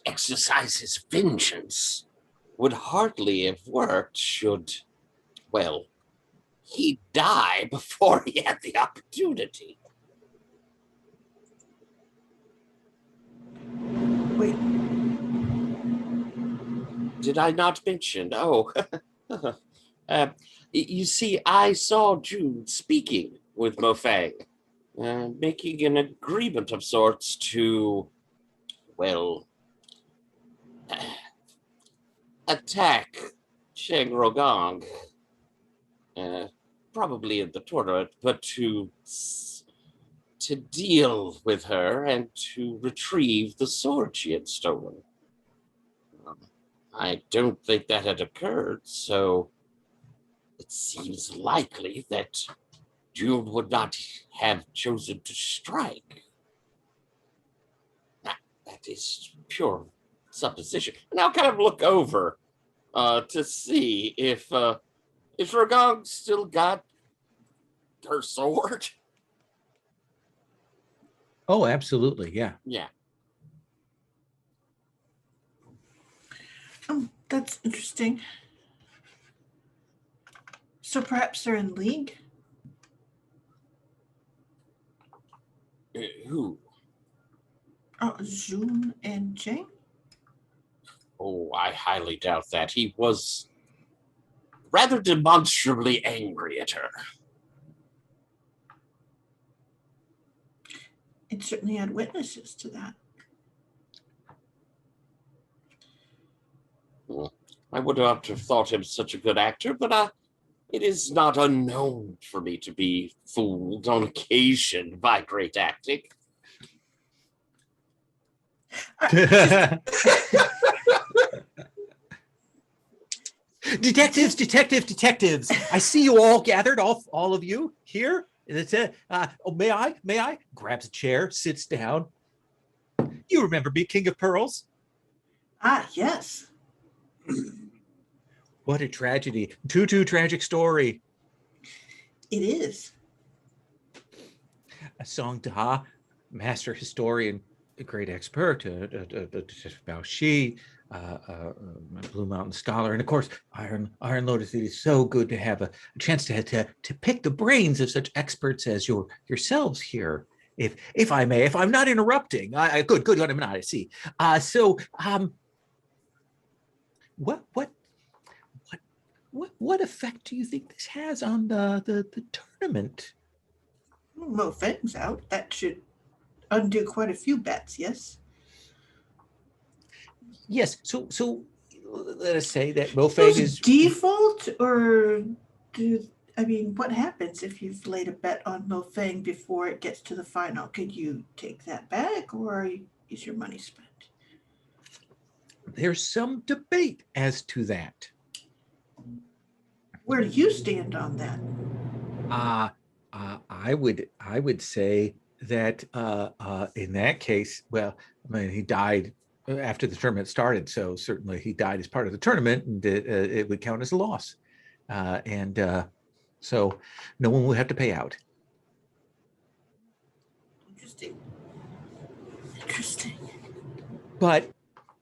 exercise his vengeance would hardly have worked should, well, he die before he had the opportunity. Wait, Did I not mention? Oh, you see, I saw June speaking with Mofang, making an agreement of sorts to, well, attack Sheng Rogong. Probably in the tournament, but to deal with her and to retrieve the sword she had stolen. I don't think that had occurred, so it seems likely that June would not have chosen to strike. That is pure supposition. And I'll kind of look over to see if Rogong still got her sword. Oh, absolutely. Yeah. Yeah. that's interesting. So perhaps they're in league? Who? June and Jane? Oh, I highly doubt that. He was rather demonstrably angry at her. It certainly had witnesses to that. Well, I would not have thought him such a good actor, but it is not unknown for me to be fooled on occasion by great acting. Detectives. I see you all gathered, all of you here. It's may I? Grabs a chair, sits down. You remember me, King of Pearls? Yes. What a tragedy. Too tragic story. It is. A Song Da, master historian, a great expert, Bao Shi, Blue Mountain Scholar, and of course, Iron Lotus. It is so good to have a chance to pick the brains of such experts as yourselves here. If I may, if I'm not interrupting, good, I'm not. I see. What effect do you think this has on the tournament? Mo Feng's out. That should undo quite a few bets, yes? Yes. So let us say that Mo Feng Those is default, or what happens if you've laid a bet on Mo Feng before it gets to the final? Could you take that back, or is your money spent? There's some debate as to that. Where do you stand on that? I would say that in that case, well, I mean, he died after the tournament started, so certainly he died as part of the tournament, and it would count as a loss, so no one will have to pay out. Interesting. But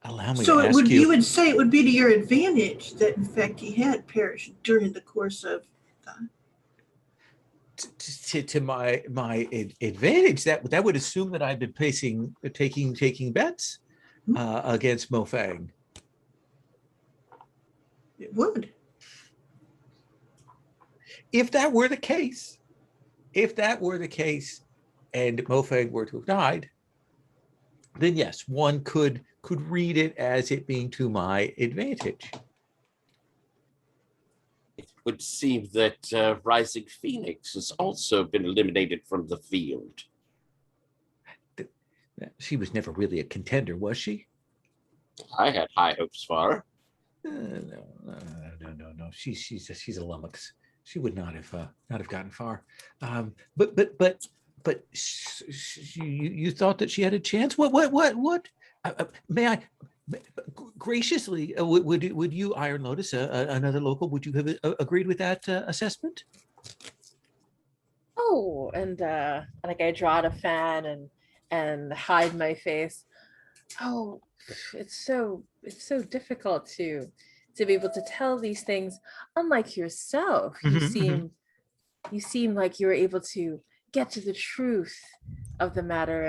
allow me So to ask you would say it would be to your advantage that in fact he had perished during the course of to my advantage. That would assume that I've been taking bets. against Mofang? It would. If that were the case, and Mofang were to have died, then yes, one could read it as it being to my advantage. It would seem that Rising Phoenix has also been eliminated from the field. She was never really a contender, was she? I had high hopes for her. No. She's a lummox. She would not have gotten far. But you thought that she had a chance? What? May I graciously would you, Iron Lotus, another local? Would you have agreed with that assessment? Oh, and like I draw out a fan and hide my face. Oh, it's so difficult to be able to tell these things. Unlike yourself, you seem like you were able to get to the truth of the matter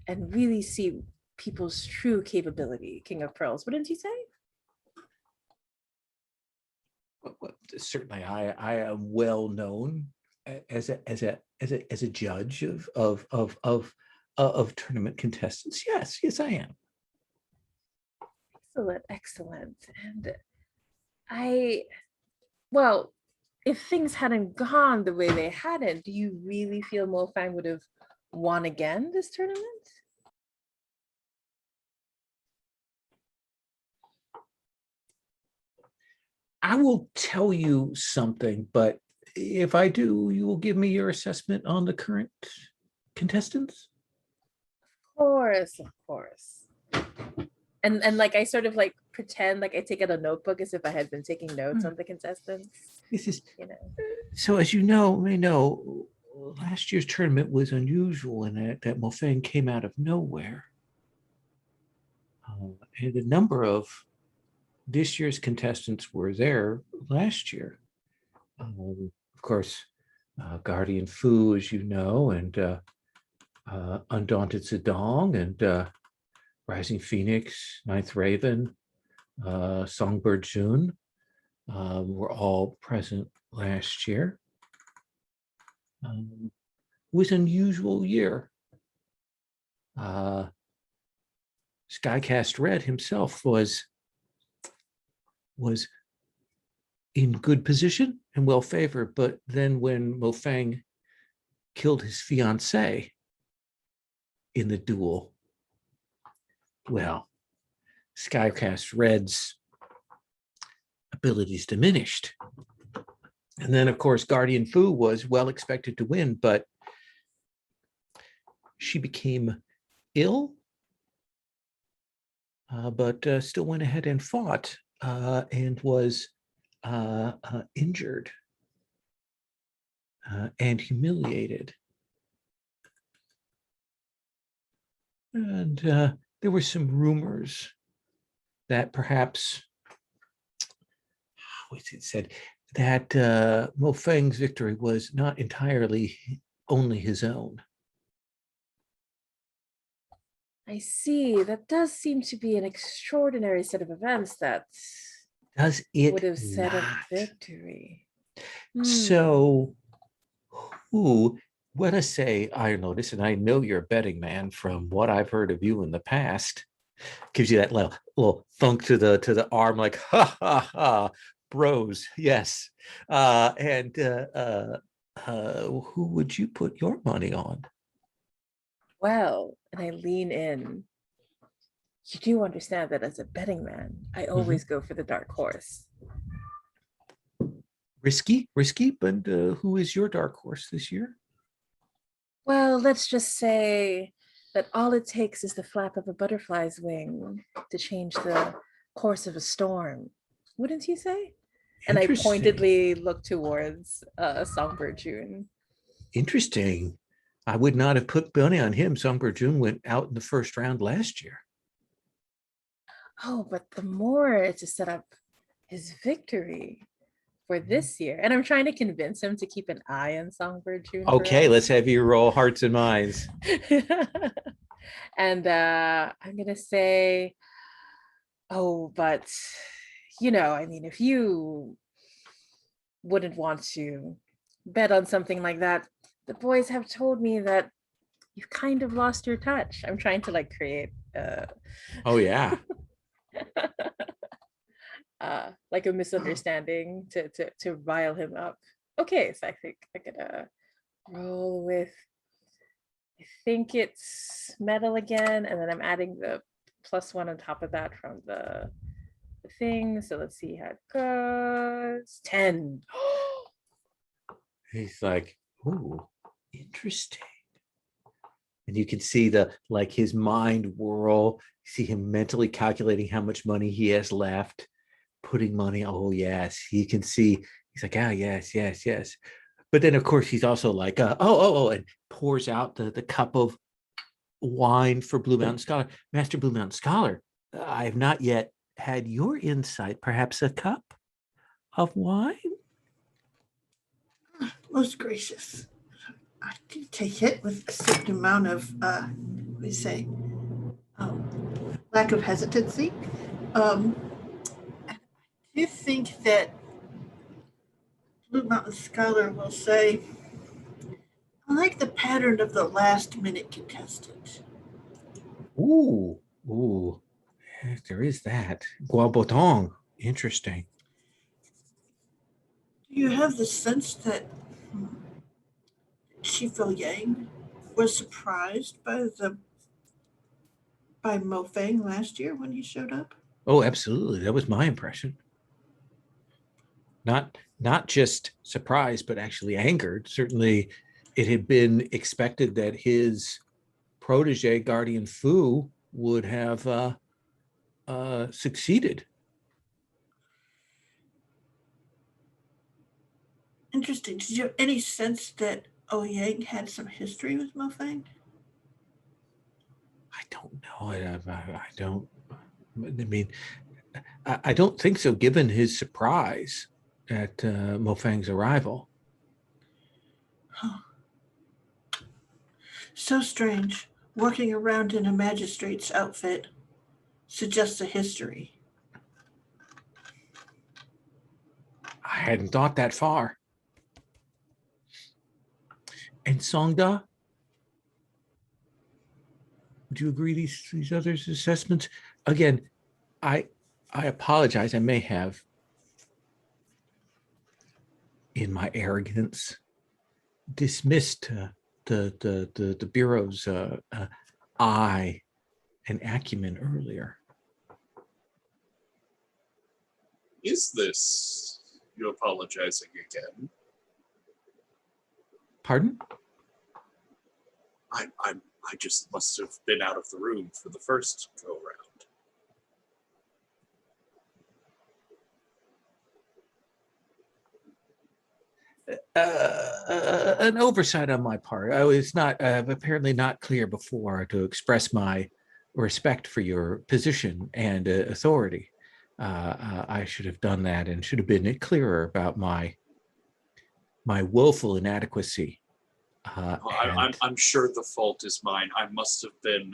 and really see people's true capability, King of Pearls, wouldn't you say? Well, certainly, I am well known as a judge of tournament contestants. Yes, I am. Excellent. And well, if things hadn't gone the way they hadn't, do you really feel Mofang would have won again this tournament? I will tell you something, but if I do, you will give me your assessment on the current contestants? Of course. And like I sort of like pretend like I take out a notebook as if I had been taking notes on the contestants. This is, you know. So as you may know, last year's tournament was unusual in that Mofang came out of nowhere. And a number of this year's contestants were there last year. Of course, Guardian Fu, as you know, and Undaunted Zedong, and Rising Phoenix, Ninth Raven, Songbird June were all present last year. It was an unusual year. Skycast Red himself was in good position and well favored, but then when Mofang killed his fiancée in the duel, well, Skycast Red's abilities diminished. And then, of course, Guardian Fu was well expected to win, but she became ill, but still went ahead and fought and was injured and humiliated. And there were some rumors that perhaps, what's it said, that Mofang's victory was not entirely only his own. I see. That does seem to be an extraordinary set of events that Does it would have set not? up victory. So, let us say, Iron Lotus, and I know you're a betting man from what I've heard of you in the past, gives you that little thunk to the arm, like ha ha ha, bros, yes. And who would you put your money on? Well, and I lean in. You do understand that as a betting man, I always go for the dark horse. Risky, but who is your dark horse this year? Well, let's just say that all it takes is the flap of a butterfly's wing to change the course of a storm. Wouldn't you say? And I pointedly look towards Songbird June. Interesting. I would not have put money on him. Songbird June went out in the first round last year. Oh, but the more to set up his victory for this year. And I'm trying to convince him to keep an eye on Songbird June. Okay, let's have you roll hearts and minds. And I'm gonna say, oh, but I mean, if you wouldn't want to bet on something like that, the boys have told me that you've kind of lost your touch. I'm trying to like create Oh yeah. like a misunderstanding to rile him up. Okay, so I think I'm gonna roll with, I think it's metal again, and then I'm adding the +1 on top of that from the thing. So let's see how it goes. 10. He's like, ooh, interesting. And you can see his mind whirl. You see him mentally calculating how much money he has left, putting money. Oh yes, you can see. He's like, yes, yes, yes. But then of course he's also like, and pours out the cup of wine for Blue Mountain Scholar. Master Blue Mountain Scholar, I have not yet had your insight. Perhaps a cup of wine? Most gracious. I do take it with a certain amount of, we say, lack of hesitancy. I do think that Blue Mountain Scholar will say, I like the pattern of the last minute contestant. Ooh, there is that. Guabotong. Interesting. Do you have the sense that Shifo Yang was surprised by Mo Fang last year when he showed up? Oh, absolutely. That was my impression. Not just surprised, but actually angered. Certainly, it had been expected that his protege, Guardian Fu, would have succeeded. Interesting. Did you have any sense that Yang had some history with Mo Fang? I don't know. I don't. I mean, I don't think so. Given his surprise at Mo Fang's arrival. Huh. So strange. Walking around in a magistrate's outfit suggests a history. I hadn't thought that far. And Songda, would you agree these others' assessments? Again, I apologize. I may have, in my arrogance, dismissed the bureau's eye and acumen earlier. Is this you apologizing again? Pardon? I just must have been out of the room for the first go round. An oversight on my part. I was not apparently not clear before to express my respect for your position and authority. I should have done that and should have been clearer about my woeful inadequacy. I'm sure the fault is mine. I must have been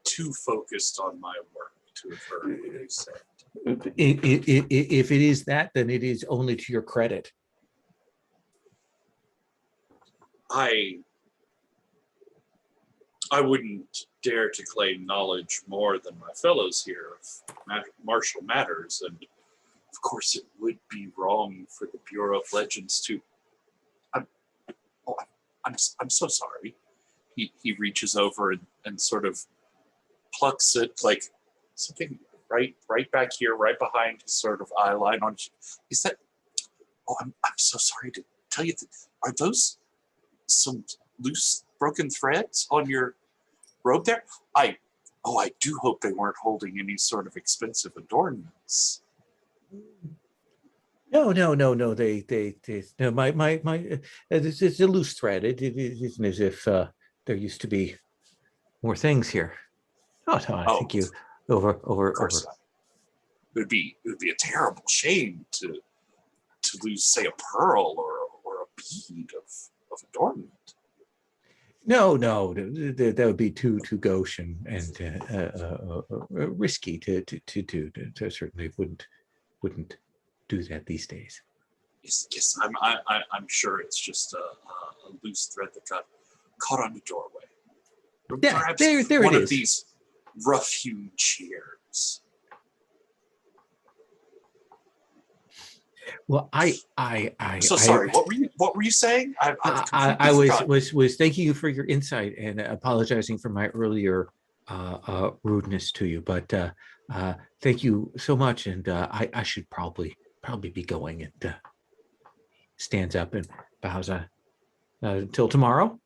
too focused on my work to have heard what you said. If it is that, then it is only to your credit. I wouldn't dare to claim knowledge more than my fellows here of martial matters, and of course it would be wrong for the Bureau of Legends to. I'm so sorry. He reaches over and sort of plucks it like something right back here, right behind his sort of eye line on. Is that? Oh, I'm so sorry to tell you. Are those some loose broken threads on your robe there? I do hope they weren't holding any sort of expensive adornments. No. They no. My. It's a loose thread. It isn't as if there used to be more things here. Oh no, I think you over. Of course, it would be a terrible shame to lose, say, a pearl or a bead of adornment. No, no, that would be too gauche and risky to do. Certainly wouldn't do that these days. Yes, I'm sure it's just a loose thread that got caught on the doorway. Yeah, Perhaps there one it of is. these rough-hewn chairs. Well, So sorry. What were you saying? I've I completely forgotten. was thanking you for your insight and apologizing for my earlier rudeness to you. But thank you so much, and I should probably be going. And stands up and bows until tomorrow.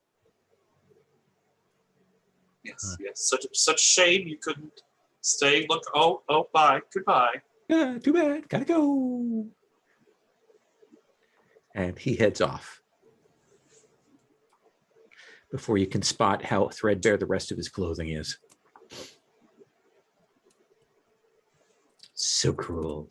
Yes. Such shame you couldn't stay. Look. Oh, bye. Goodbye. Yeah, too bad. Gotta go. And he heads off before you can spot how threadbare the rest of his clothing is. So cruel.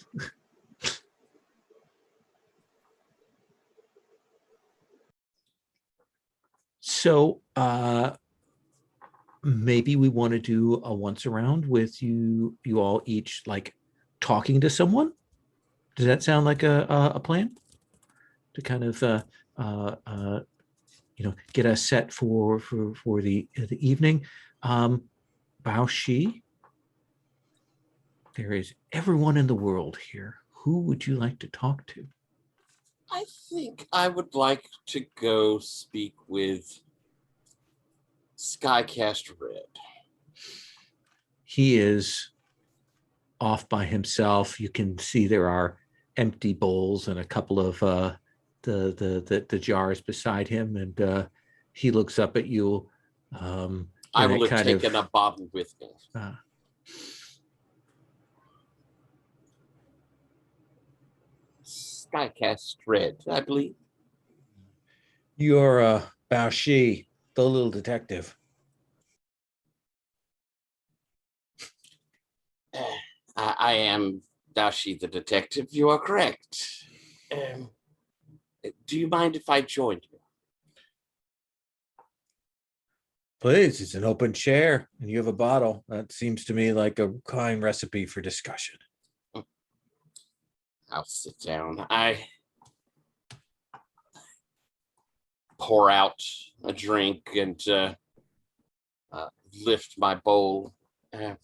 So maybe we want to do a once around with you all each like talking to someone. Does that sound like a plan? To kind of get us set for the evening. Bao Shi, there is everyone in the world here. Who would you like to talk to? I think I would like to go speak with Skycast Red. He is off by himself. You can see there are empty bowls and a couple of the jars beside him, and he looks up at you. I will have taken a bottle with me. Skycast Red, I believe. You're Bao Shi, the little detective. I am Dashi the detective. You are correct. Do you mind if I join you? Please, it's an open chair, and you have a bottle. That seems to me like a kind recipe for discussion. I'll sit down. I pour out a drink and lift my bowl. A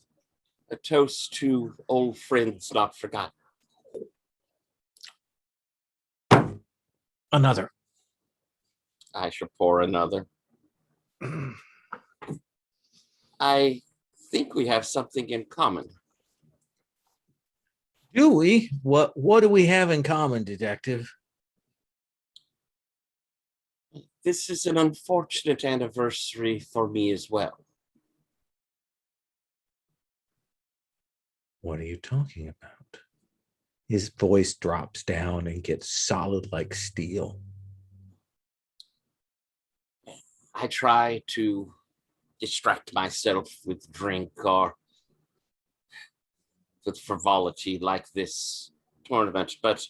toast to old friends not forgotten. Another. I shall pour another. I think we have something in common. Do we? What do we have in common, detective? This is an unfortunate anniversary for me as well. What are you talking about? His voice drops down and gets solid like steel. I try to distract myself with drink or with frivolity like this tournament, but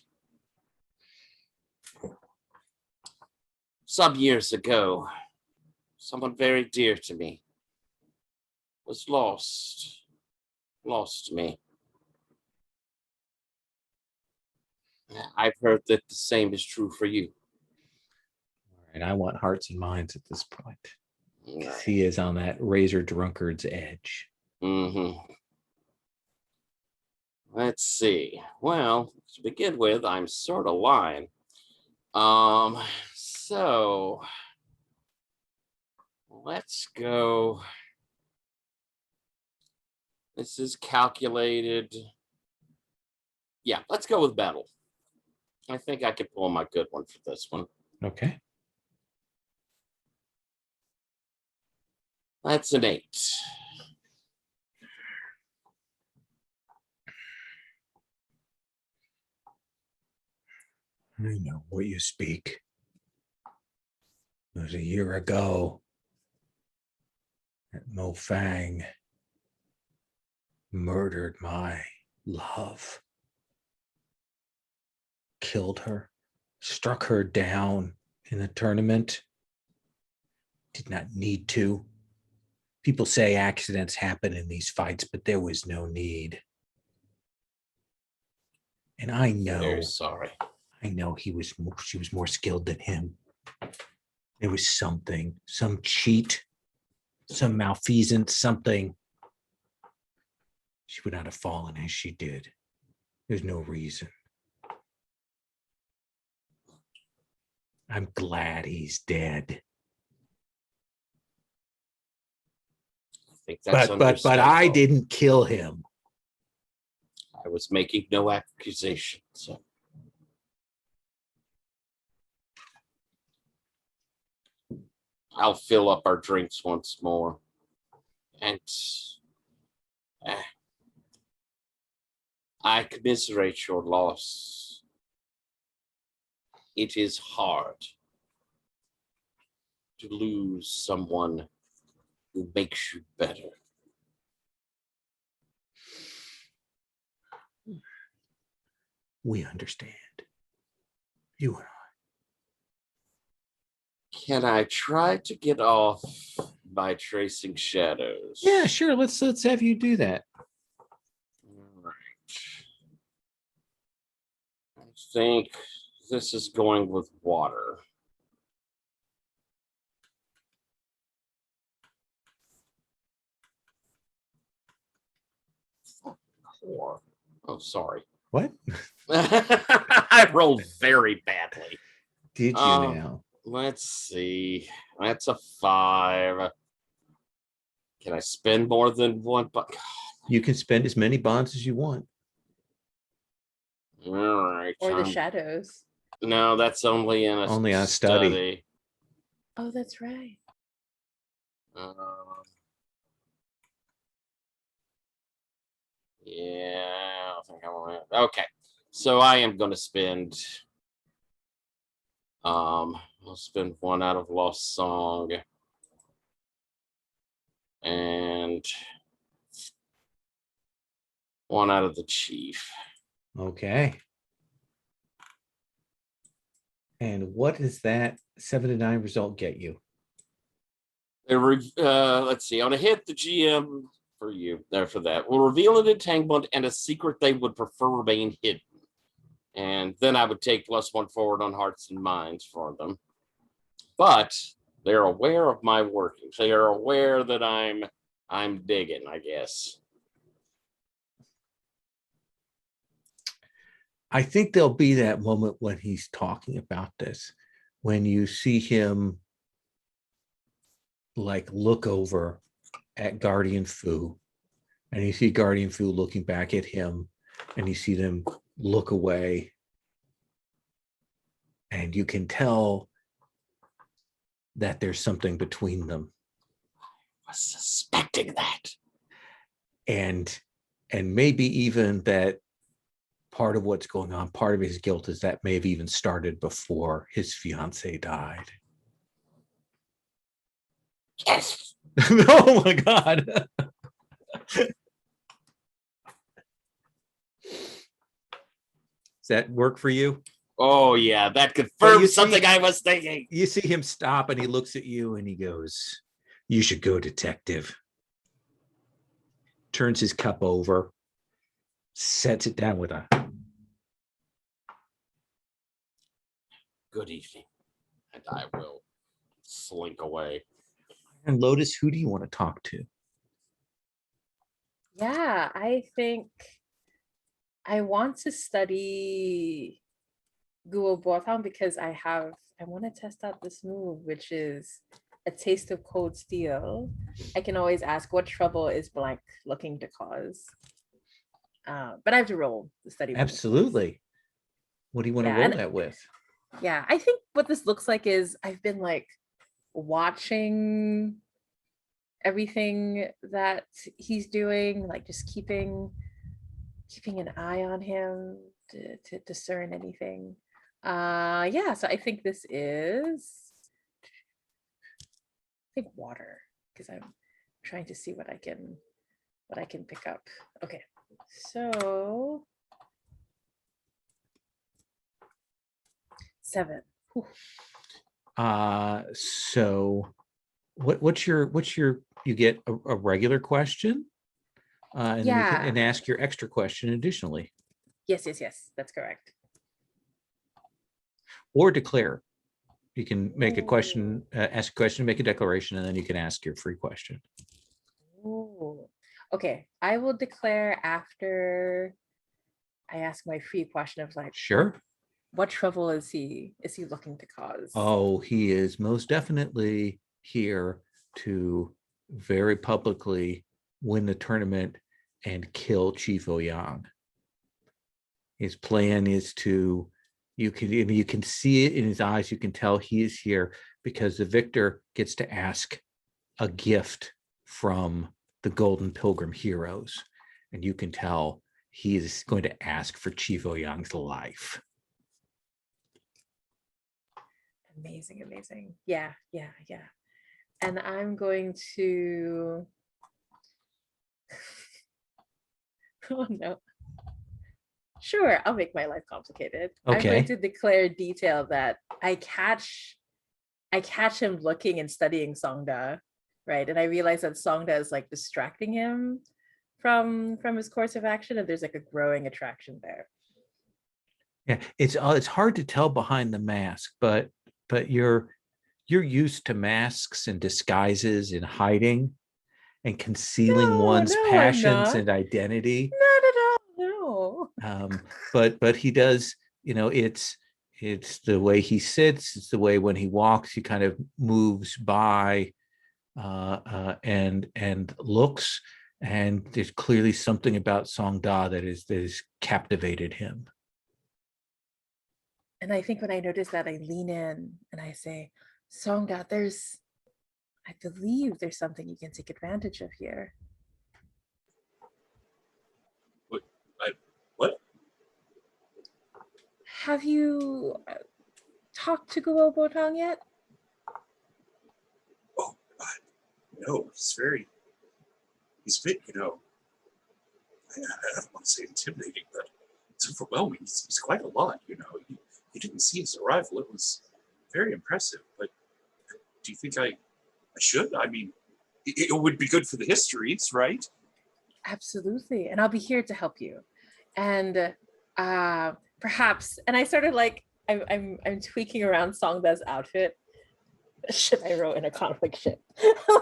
some years ago, someone very dear to me was lost to me. I've heard that the same is true for you. And I want hearts and minds at this point. Because he is on that razor drunkard's edge. Mm-hmm. Let's see. Well, to begin with, I'm sort of lying. So let's go. This is calculated. Yeah, let's go with battle. I think I can pull my good one for this one. Okay. That's an 8. I know what you speak. It was a year ago that Mo Fang murdered my love. Killed her, struck her down in a tournament. did not need to. People say accidents happen in these fights, but there was no need. And I know, Very sorry. she was more skilled than him. There was something, some cheat, some malfeasance, something. She would not have fallen as she did. There's no reason. I'm glad he's dead. I think that's But I understandable. didn't kill him. I was making no accusation. So I'll fill up our drinks once more. And I commiserate your loss. It is hard to lose someone who makes you better. We understand. You and I. Can I try to get off by tracing shadows? Yeah, sure. Let's have you do that. All right. I think this is going with water. Oh, sorry. What? I rolled very badly. Did you now? Let's see. That's a 5. Can I spend more than one? You can spend as many bonds as you want. All right. Or the shadows. No, that's only in a study. Oh, that's right. Yeah, I think okay. So I am going to spend. I'll spend 1 out of Lost Song, and 1 out of the Chief. Okay. And what does that 7 to 9 result get you? Let's see. On a hit, the GM for you there for that will reveal an entanglement and a secret they would prefer remain hidden. And then I would take +1 forward on hearts and minds for them. But they're aware of my workings. They are aware that I'm digging, I guess. I think there'll be that moment when he's talking about this, when you see him like look over at Guardian Fu, and you see Guardian Fu looking back at him, and you see them look away, and you can tell that there's something between them. I was suspecting that. And maybe even that part of what's going on, part of his guilt is that may have even started before his fiance died. Yes. Oh my God. Does that work for you? Oh, yeah, that confirms something I was thinking. You see him stop and he looks at you and he goes, "You should go, detective." Turns his cup over, sets it down with a good evening. And I will slink away. And Lotus, who do you want to talk to? Yeah, I think I want to study Guo Boatang because I want to test out this move, which is a taste of cold steel. I can always ask, what trouble is blank looking to cause? But I have to roll the study. Absolutely. What do you want to roll that with? Yeah, I think what this looks like is I've been like watching everything that he's doing, like just keeping an eye on him to discern anything. Yeah, so I think this is, I think water, because I'm trying to see what I can pick up. Okay, so 7. So what's your you get a regular question, and then you Yeah. can ask your extra question additionally, Yes, that's correct. or declare. You can make a question, Ooh. ask a question, make a declaration, and then you can ask your free question. Ooh. Okay, I will declare after I ask my free question of like, Sure. what trouble is he looking to cause? Oh, he is most definitely here to very publicly win the tournament and kill Chief Ouyang. His plan is to, you can see it in his eyes, you can tell he is here because the victor gets to ask a gift from the Golden Pilgrim heroes. And you can tell he is going to ask for Chief Ouyang's life. Amazing. Yeah. And I'm going to, oh no. Sure, I'll make my life complicated. Okay. I'm going to declare detail that I catch him looking and studying Songda, right? And I realize that Songda is like distracting him from his course of action, and there's like a growing attraction there. Yeah, it's hard to tell behind the mask, but you're used to masks and disguises and hiding and concealing one's No, I'm passions not. and identity. Not at all, no. But he does, it's the way he sits, it's the way when he walks, he kind of moves by and looks, and there's clearly something about Songda that is captivated him. And I think when I notice that, I lean in and I say, Songda, I believe there's something you can take advantage of here. What? Have you talked to Guo Botang yet? Oh, no, he's a bit, I don't want to say intimidating, but it's overwhelming. He's quite a lot, You didn't see his arrival. It was very impressive, but do you think I should? I mean, it would be good for the histories, right? Absolutely. And I'll be here to help you. And perhaps, and I sort of like, I'm tweaking around Songda's outfit. Should I roll in a conflict ship?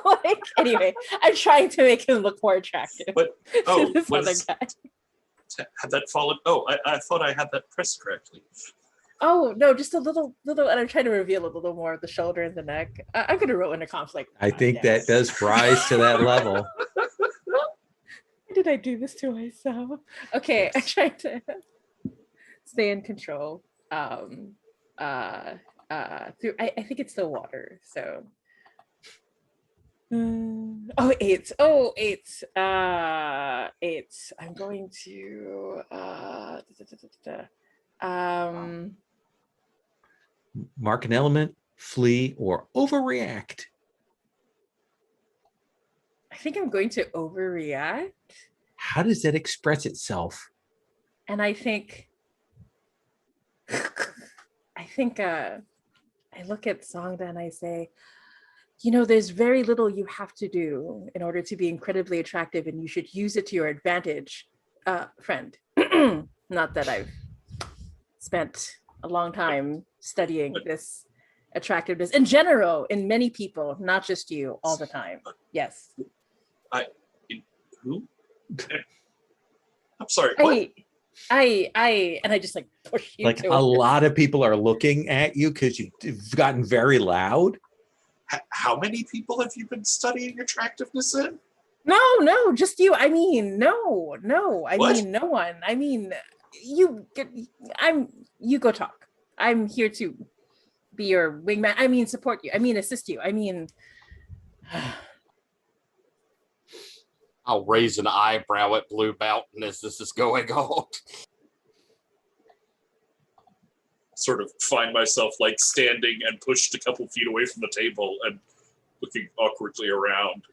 Like, anyway, I'm trying to make him look more attractive. But, to this other guy. Had that fallen? Oh, I thought I had that pressed correctly. Oh no, just a little, and I'm trying to reveal a little more of the shoulder and the neck. I'm gonna roll in a conflict. I think that does rise to that level. Why did I do this to myself? Okay, I tried to stay in control. Through I think it's still water. So eight. I'm going to Mark an element, flee, or overreact. I think I'm going to overreact. How does that express itself? And I think I look at Songda and I say, there's very little you have to do in order to be incredibly attractive, and you should use it to your advantage, friend. Not that I've spent a long time studying this attractiveness in general, in many people, not just you, all the time. Yes. Who? I'm sorry. What? And I just like push you. Like a lot of people are looking at you because you've gotten very loud. How many people have you been studying attractiveness in? No, just you. I mean, no. I What? mean, no one. I mean, you go talk. I'm here to be your wingman. I mean, support you. I mean, assist you. I mean, I'll raise an eyebrow at Blue Mountain as this is going on. Sort of find myself like standing and pushed a couple feet away from the table and looking awkwardly around.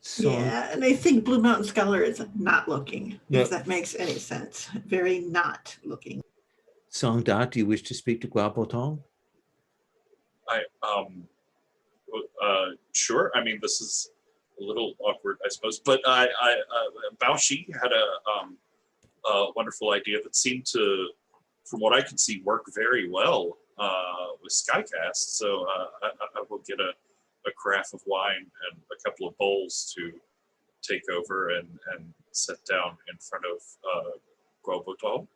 So, Yeah, and I think Blue Mountain Scholar is not looking, Yep. if that makes any sense. Very not looking. Songda, do you wish to speak to Guo Botang? Sure. I mean, this is a little awkward, I suppose, but Bao Shi had a wonderful idea that seemed to, from what I could see, work very well with Skycast. So I will get a carafe of wine and a couple of bowls to take over and set down in front of Guobuto.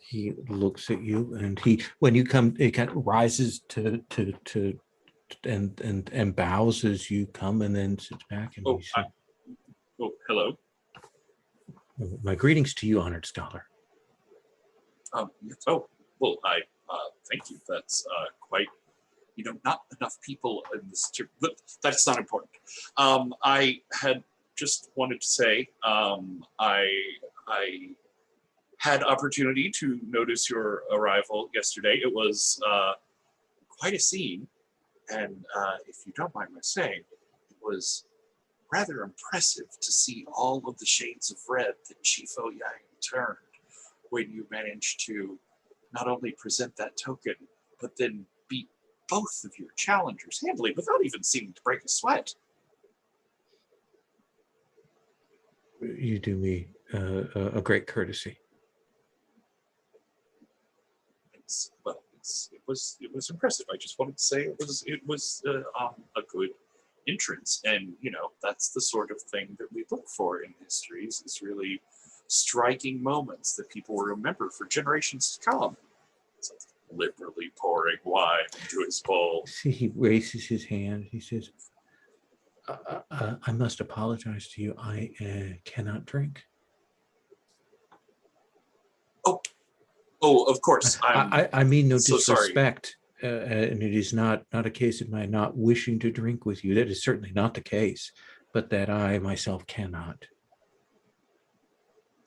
He looks at you, and when you come, he kind of rises and bows as you come, and then sits back. And he said, Hello. "My greetings to you, honored scholar." Oh, well, I thank you. That's quite, not enough people in this, but that's not important. I had just wanted to say, I had opportunity to notice your arrival yesterday. It was quite a scene, and if you don't mind my saying, it was rather impressive to see all of the shades of red that Chief Yang turned when you managed to not only present that token, but then beat both of your challengers handily without even seeming to break a sweat. You do me a great courtesy. It was impressive. I just wanted to say it was a good entrance, and that's the sort of thing that we look for in histories, is really striking moments that people will remember for generations to come. It's like liberally pouring wine into his bowl. See, he raises his hand. He says, I must apologize to you. I cannot drink. Oh, of course. I mean no so disrespect, and it is not a case of my not wishing to drink with you. That is certainly not the case, but that I myself cannot.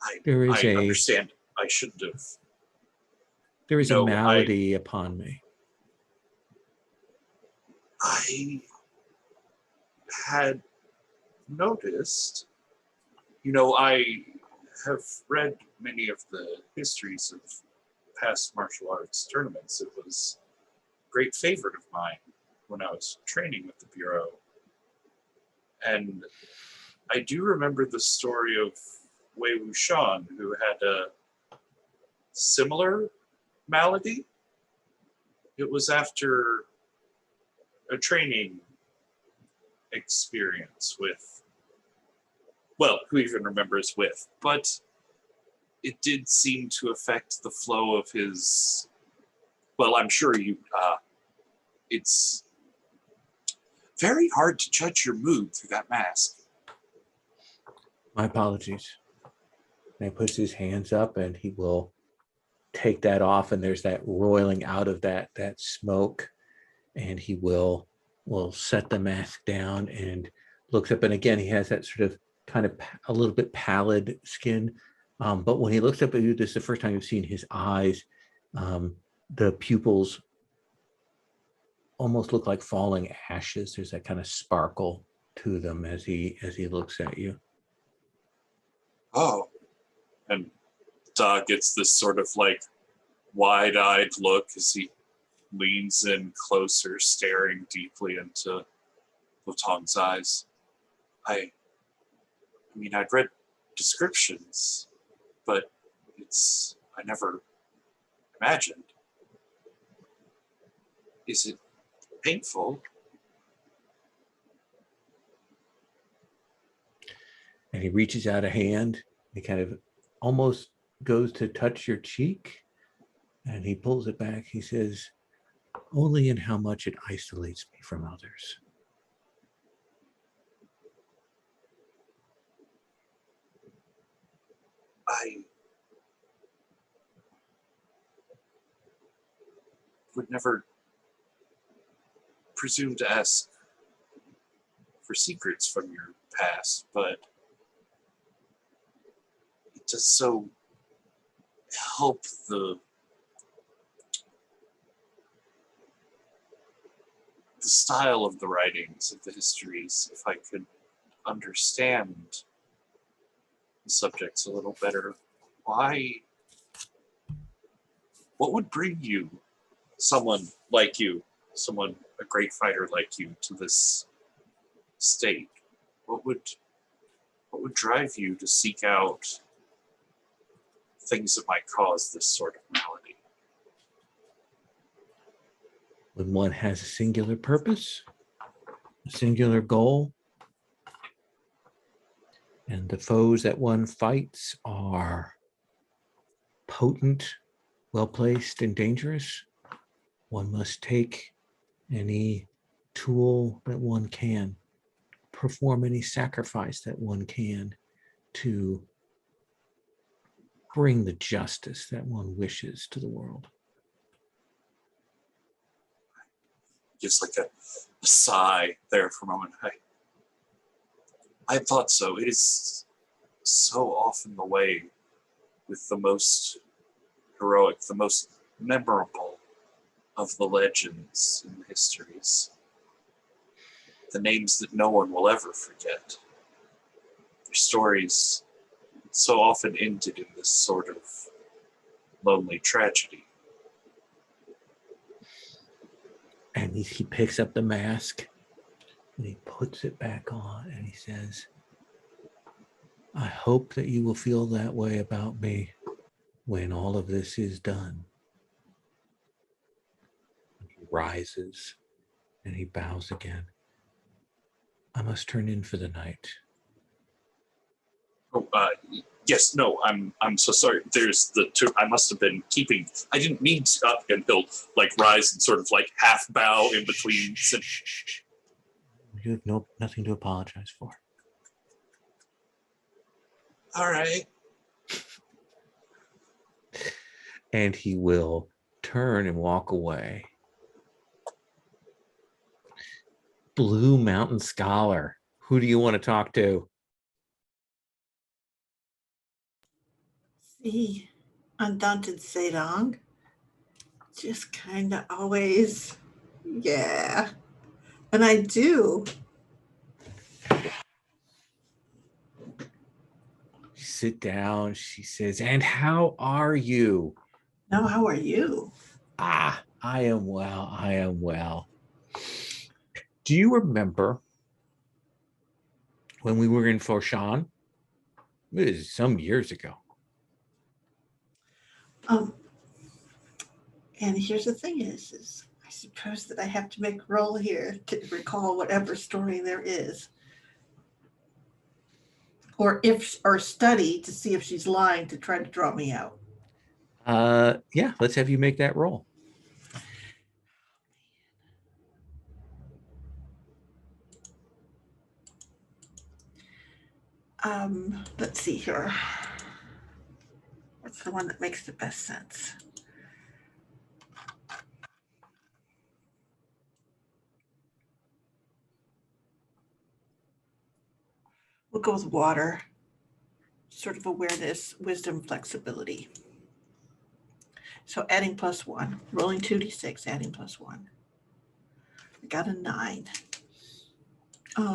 I understand. I shouldn't have. There is a malady upon me. I had noticed, I have read many of the histories of past martial arts tournaments. It was a great favorite of mine when I was training with the Bureau. And I do remember the story of Wei Wuxian, who had a similar malady. It was after a training experience with, well, who even remembers with, but it did seem to affect the flow of his, well, I'm sure it's very hard to judge your mood through that mask. My apologies. And he puts his hands up, and he will take that off, and there's that roiling out of that smoke, and he will set the mask down and looks up, and again he has that sort of kind of a little bit pallid skin, but when he looks up at you, this is the first time you've seen his eyes. The pupils almost look like falling ashes. There's that kind of sparkle to them as he looks at you. Oh, and Da gets this sort of like wide-eyed look as he leans in closer, staring deeply into Lutong's eyes. I mean, I'd read descriptions, but I never imagined. Is it painful? And he reaches out a hand. He kind of almost goes to touch your cheek, and he pulls it back. He says, only in how much it isolates me from others. I would never presume to ask for secrets from your past, but it does so help the style of the writings of the histories if I could understand the subjects a little better. What would bring you, someone like you, someone a great fighter like you to this state? What would drive you to seek out things that might cause this sort of malady? When one has a singular purpose, a singular goal, and the foes that one fights are potent, well-placed, and dangerous, one must take any tool that one can, perform any sacrifice that one can to bring the justice that one wishes to the world. Just like a sigh there for a moment. I thought so. It is so often the way with the most heroic, the most memorable of the legends and histories. The names that no one will ever forget. Their stories so often ended in this sort of lonely tragedy. And he picks up the mask and he puts it back on and he says, I hope that you will feel that way about me when all of this is done. He rises and he bows again. I must turn in for the night. Oh, yes, no, I'm so sorry. There's the two. I must have been keeping. I didn't mean to. And he'll like rise and sort of like half bow in between. You have nothing to apologize for. All right. And he will turn and walk away. Blue Mountain Scholar, who do you want to talk to? See, Undaunted Sedong. Just kind of always, yeah. And I do. Sit down, she says, and how are you? No, how are you? Ah, I am well, I am well. Do you remember when we were in Foshan? It was some years ago. And here's the thing is I suppose that I have to make a roll here to recall whatever story there is. Or study to see if she's lying to try to draw me out. Yeah, let's have you make that roll. Let's see here. What's the one that makes the best sense? We'll go with water. Sort of awareness, wisdom, flexibility. So adding +1, rolling 2d6, adding +1. I got a 9.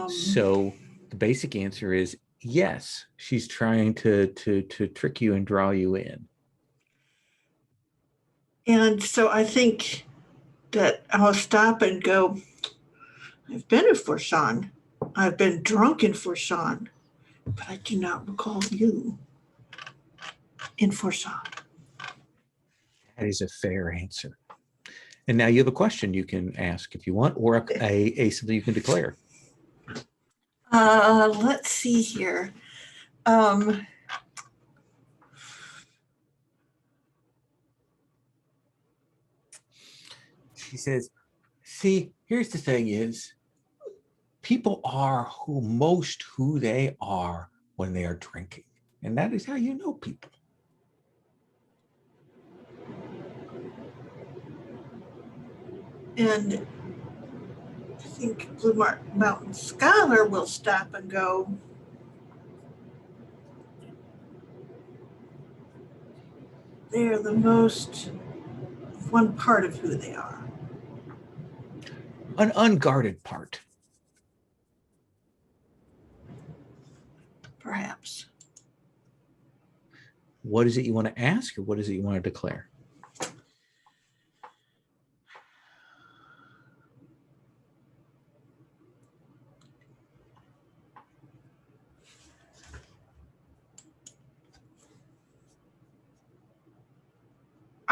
So the basic answer is yes, she's trying to trick you and draw you in. And so I think that I'll stop and go, I've been in Forshan. I've been drunk in Forshan, but I do not recall you in Forshan. That is a fair answer. And now you have a question you can ask if you want, or a something you can declare. Let's see here. She says, see, here's the thing is, people are who they are when they are drinking. And that is how you know people. And I think Blue Mountain Scholar will stop and go, they're the most one part of who they are. An unguarded part. Perhaps. What is it you want to ask, or what is it you want to declare?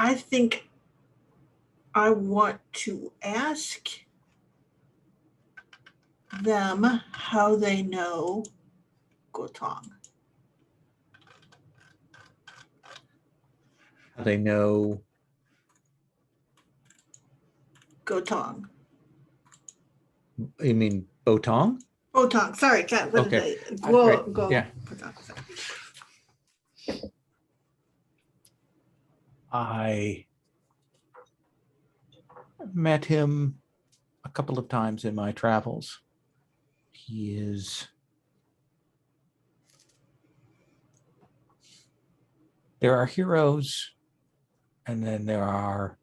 I think I want to ask them how they know Gotong. How they know Gotong. you mean Botong? Gotong. Sorry, God, what Okay. did I? Right, Go. yeah. Gotong, sorry. I met him a couple of times in my travels. He is there are heroes, and then there are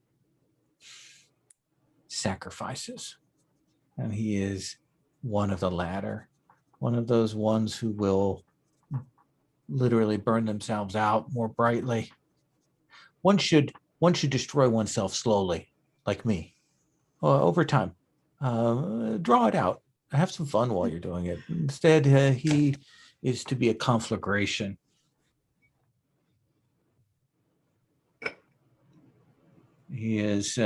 sacrifices. And he is one of the latter, one of those ones who will literally burn themselves out more brightly. One should destroy oneself slowly, like me, over time. Draw it out. Have some fun while you're doing it. Instead, he is to be a conflagration. He is.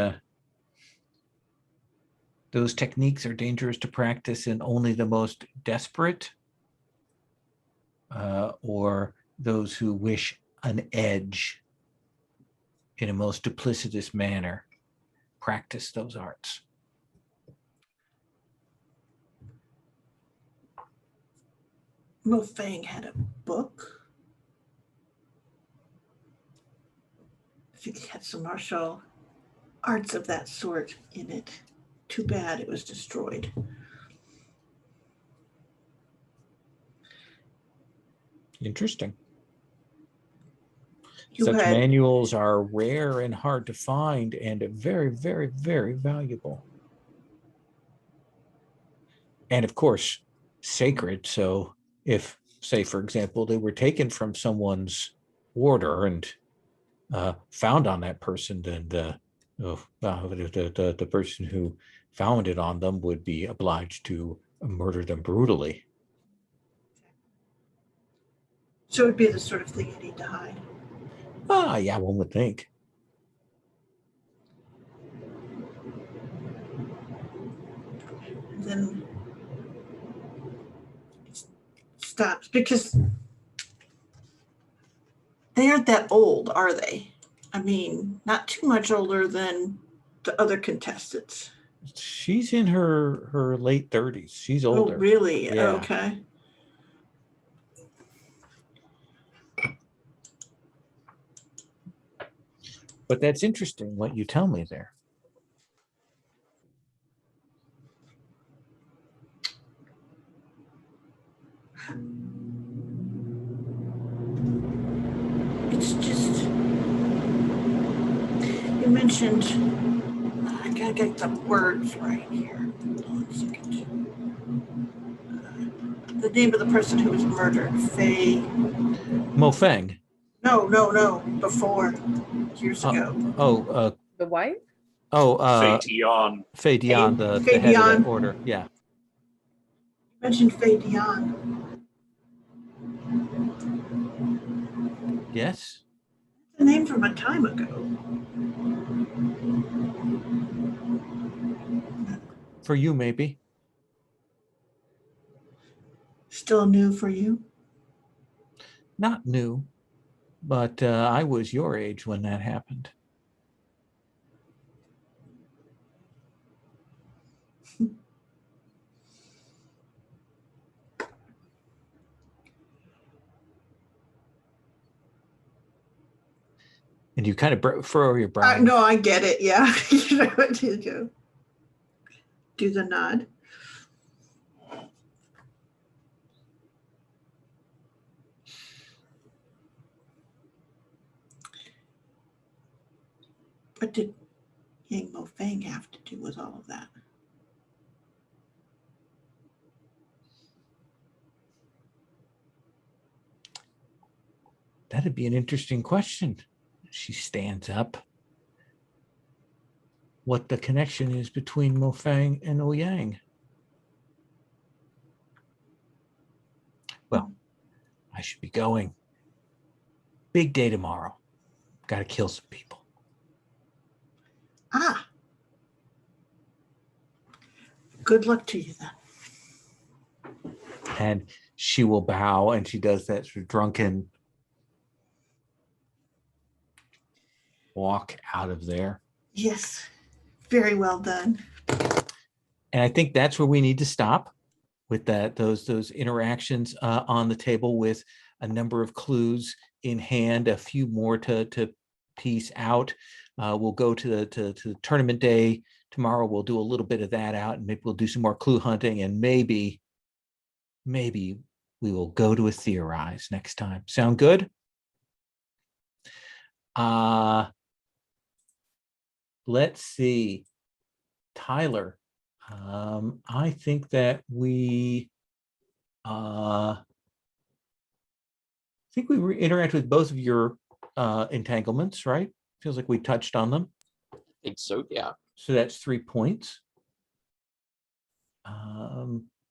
Those techniques are dangerous to practice in only the most desperate, or those who wish an edge in a most duplicitous manner practice those arts. Mo Fang had a book. I think it had some martial arts of that sort in it. Too bad it was destroyed. Interesting. You Such had manuals are rare and hard to find and very, very, very valuable. And of course, sacred. So if, say, for example, they were taken from someone's order and found on that person, then the person who found it on them would be obliged to murder them brutally. so it would be the sort of thing you need to hide. Yeah, one would think. Then it stops because they aren't that old, are they? I mean, not too much older than the other contestants. She's in her late 30s. She's Oh, older. really? Yeah. Okay. But that's interesting what you tell me there. It's just, you mentioned, I gotta get the words right here. Hold on a second. The name of the person who was murdered, Faye. Mo Feng. No, before, years ago. The wife? Fei Tian. Fei Dian, the Fei head of Dian. that order. Yeah. You mentioned Faye Dion. Yes. The name from a time ago. For you, maybe. Still new for you? Not new, but I was your age when that happened. And you kind of furrow your brow. No, I get it. Yeah. You know what to do. Do the nod. What did Yang Mo Fang have to do with all of that? That'd be an interesting question. She stands up. What the connection is between Mo Fang and Ouyang? Well, I should be going. Big day tomorrow. Got to kill some people. Ah, good luck to you then. And she will bow, and she does that sort of drunken walk out of there. Yes, very well done. And I think that's where we need to stop with that, those interactions on the table with a number of clues in hand, a few more to piece out. We'll go to the tournament day tomorrow. We'll do a little bit of that out, and maybe we'll do some more clue hunting, and maybe we will go to a theorize next time. Sound good? Let's see. Tyler, I think that we interact with both of your entanglements, right? Feels like we touched on them. I think so, yeah. So that's 3 points.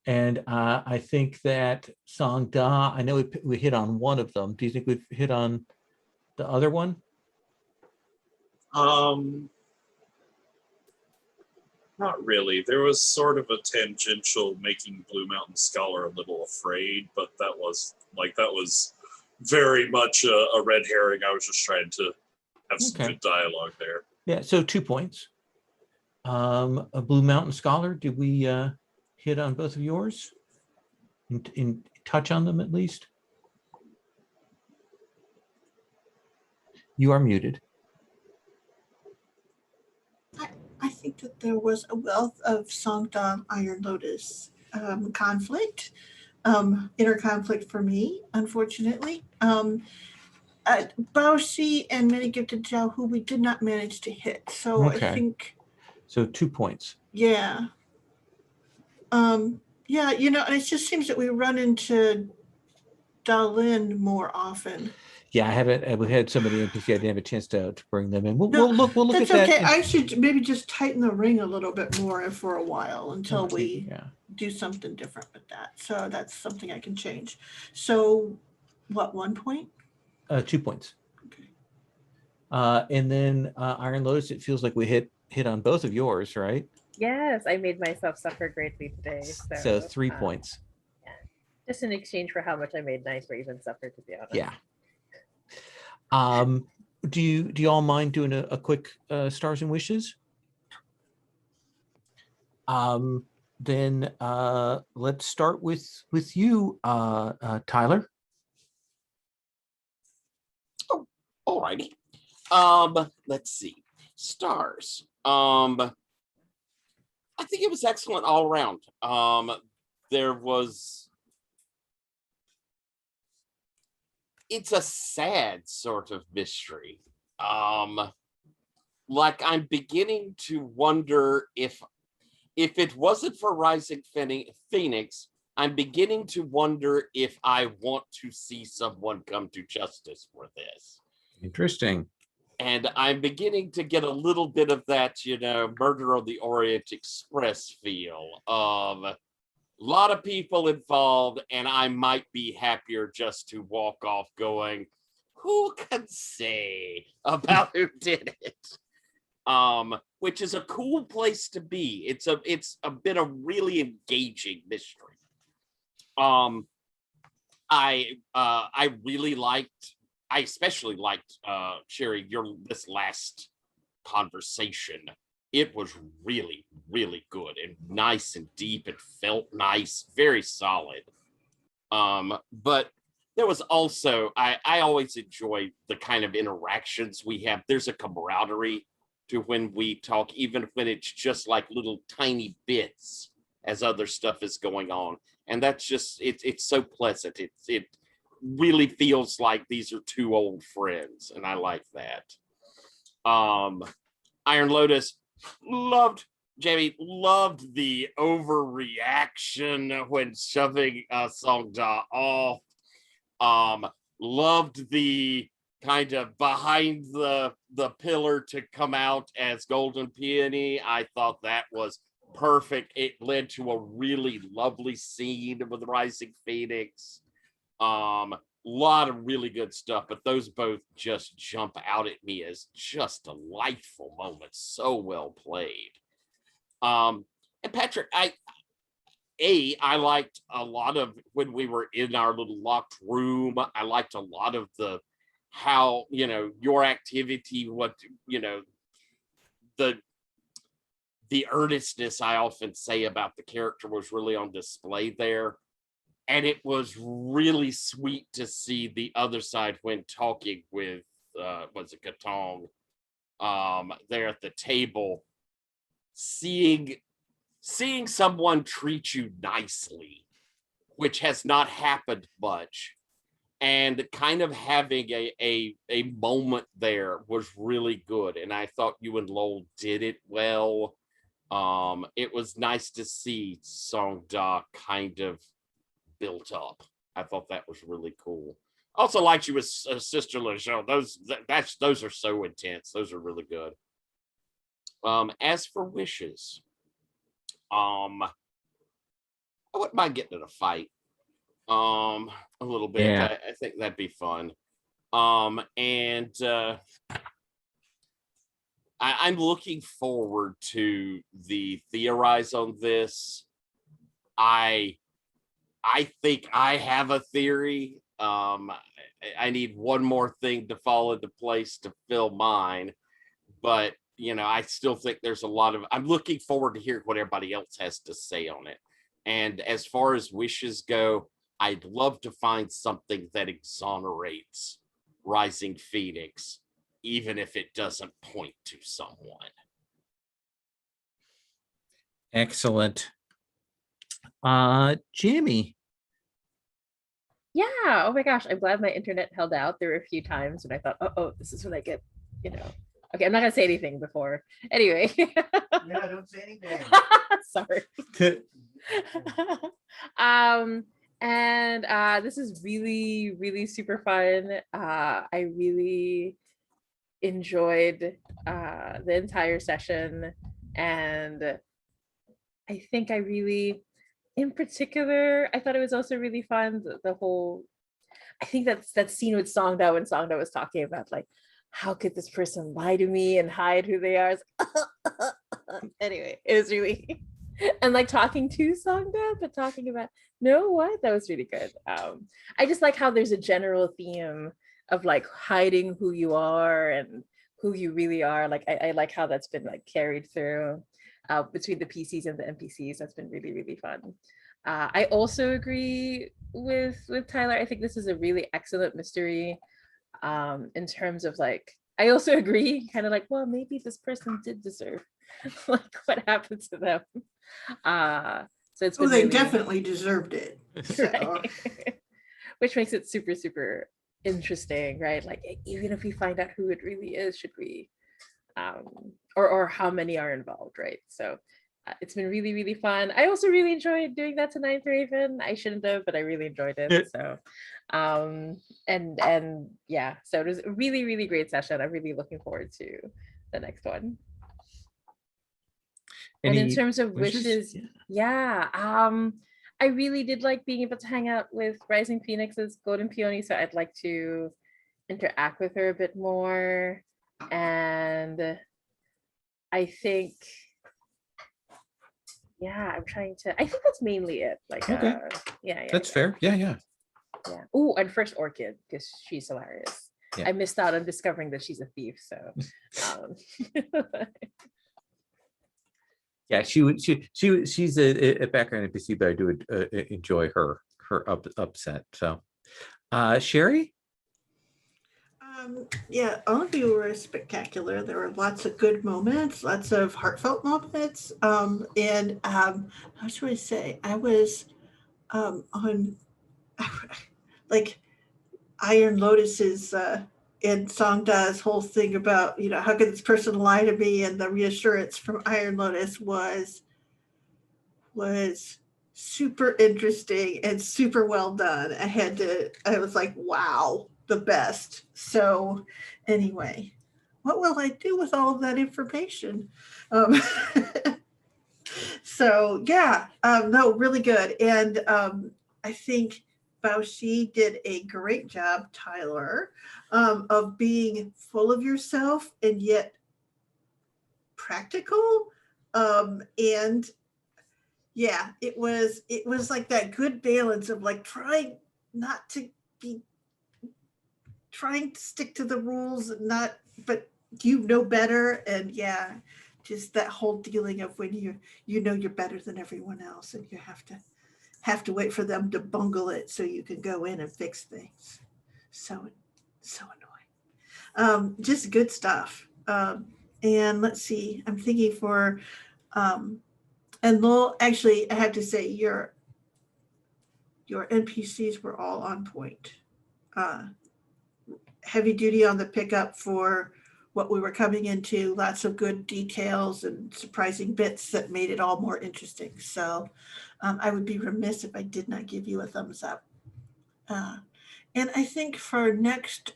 And I think that Song Da, I know we hit on one of them. Do you think we've hit on the other one? Not really. There was sort of a tangential making Blue Mountain Scholar a little afraid, but that was very much a red herring. I was just trying to have some good dialogue there. Yeah, so 2 points. A Blue Mountain Scholar, did we hit on both of yours? In touch on them at least? You are muted. I think that there was a wealth of Songdong Iron Lotus conflict, inner conflict for me, unfortunately. Baoshi and Many Gifted Zhao, who we did not manage to hit. So I think. So 2 points. Yeah. Yeah, and it just seems that we run into Dalin more often. Yeah, I haven't. We had so many NPC. I didn't have a chance to bring them in. We'll look that's at that. Okay. I should maybe just tighten the ring a little bit more for a while until we do something different with that. So that's something I can change. So, what, 1 point? 2 points. Okay. And then Iron Lotus. It feels like we hit on both of yours, right? Yes, I made myself suffer greatly today. So 3 points. Yeah, just in exchange for how much I made nice Raven suffer, to be honest. Yeah. Do you all mind doing a quick stars and wishes? Then let's start with you, Tyler. Oh, all righty. Let's see. Stars. I think it was excellent all around. It's a sad sort of mystery. Like I'm beginning to wonder if it wasn't for Rising Phoenix, I'm beginning to wonder if I want to see someone come to justice for this. Interesting. And I'm beginning to get a little bit of that, Murder on the Orient Express feel of a lot of people involved, and I might be happier just to walk off going, who can say about who did it? Which is a cool place to be. It's a bit of really engaging mystery. I especially liked Sherry, this last conversation. It was really, really good and nice and deep. It felt nice, very solid. But there was also, I always enjoy the kind of interactions we have. There's a camaraderie to when we talk, even when it's just like little tiny bits as other stuff is going on. And that's just, it's so pleasant. It really feels like these are two old friends, and I like that. Iron Lotus, Jamie loved the overreaction when shoving Songda off. Loved the kind of behind the pillar to come out as Golden Peony. I thought that was perfect. It led to a really lovely scene with Rising Phoenix. lot of really good stuff, but those both just jump out at me as just delightful moments. So well played. And Patrick, I liked a lot of when we were in our little locked room. I liked a lot of how, your activity, what, the earnestness I often say about the character was really on display there. And it was really sweet to see the other side when talking with, was it Katong, there at the table, seeing someone treat you nicely, which has not happened much, and kind of having a moment there was really good. And I thought you and Lowell did it well. It was nice to see Song Da kind of built up. I thought that was really cool. Also liked you with Sister LeJean. Those are so intense. Those are really good. As for wishes, I wouldn't mind getting in a fight. A little bit. Yeah. I think that'd be fun. And I'm looking forward to the theorize on this. I think I have a theory. I need one more thing to fall into place to fill mine, but I still think there's a lot of. I'm looking forward to hearing what everybody else has to say on it. And as far as wishes go, I'd love to find something that exonerates Rising Phoenix, even if it doesn't point to someone. Excellent. Jamie. Yeah. Oh my gosh. I'm glad my internet held out. There were a few times when I thought, oh, this is when I get, Okay, I'm not gonna say anything before. Anyway. Yeah, don't say anything. Sorry. And this is really, really super fun. I really enjoyed the entire session, and I think I really, in particular, I thought it was also really fun. The whole, I think that scene with Songda when Songda was talking about like, how could this person lie to me and hide who they are? Anyway, it was really, and like talking to Songda, but talking about, no, what? That was really good. I just like how there's a general theme of like hiding who you are and who you really are. Like I like how that's been like carried through between the PCs and the NPCs. That's been really, really fun. I also agree with Tyler. I think this is a really excellent mystery. In terms of like, I also agree, kind of like, well, maybe this person did deserve like what happened to them. So it's been they really, definitely deserved it. So. right? Which makes it super, super interesting, right? Like, even if we find out who it really is, should we, or how many are involved, right? So it's been really, really fun. I also really enjoyed doing that to Ninth Raven. I shouldn't have, but I really enjoyed it. So, and yeah, so it was a really, really great session. I'm really looking forward to the next one. And in terms of wishes, yeah, I really did like being able to hang out with Rising Phoenix's Golden Peony, so I'd like to interact with her a bit more. And I think, yeah, I think that's mainly it. Like, Okay. Yeah, That's fair. Yeah. Oh, and first Orchid, because she's hilarious. Yeah. I missed out on discovering that she's a thief, so. Yeah, she's a background NPC, but I do enjoy her upset. So, Sherry. Yeah, all of you were spectacular. There were lots of good moments, lots of heartfelt moments. And how should I say? I was on like Iron Lotus's and Songda's whole thing about, how could this person lie to me? And the reassurance from Iron Lotus was super interesting and super well done. I was like, wow, the best. So anyway, what will I do with all of that information? So yeah, no, really good. And I think Bao did a great job, Tyler, of being full of yourself and yet practical. And yeah, it was like that good balance of like trying not to be trying to stick to the rules and not, but you know better. And yeah, just that whole dealing of when you know you're better than everyone else and you have to wait for them to bungle it so you can go in and fix things. So annoying. Just good stuff. And let's see, I'm thinking for and Lowell, actually I have to say your NPCs were all on point. Heavy duty on the pickup for what we were coming into, lots of good details and surprising bits that made it all more interesting. So I would be remiss if I did not give you a thumbs up. And I think for next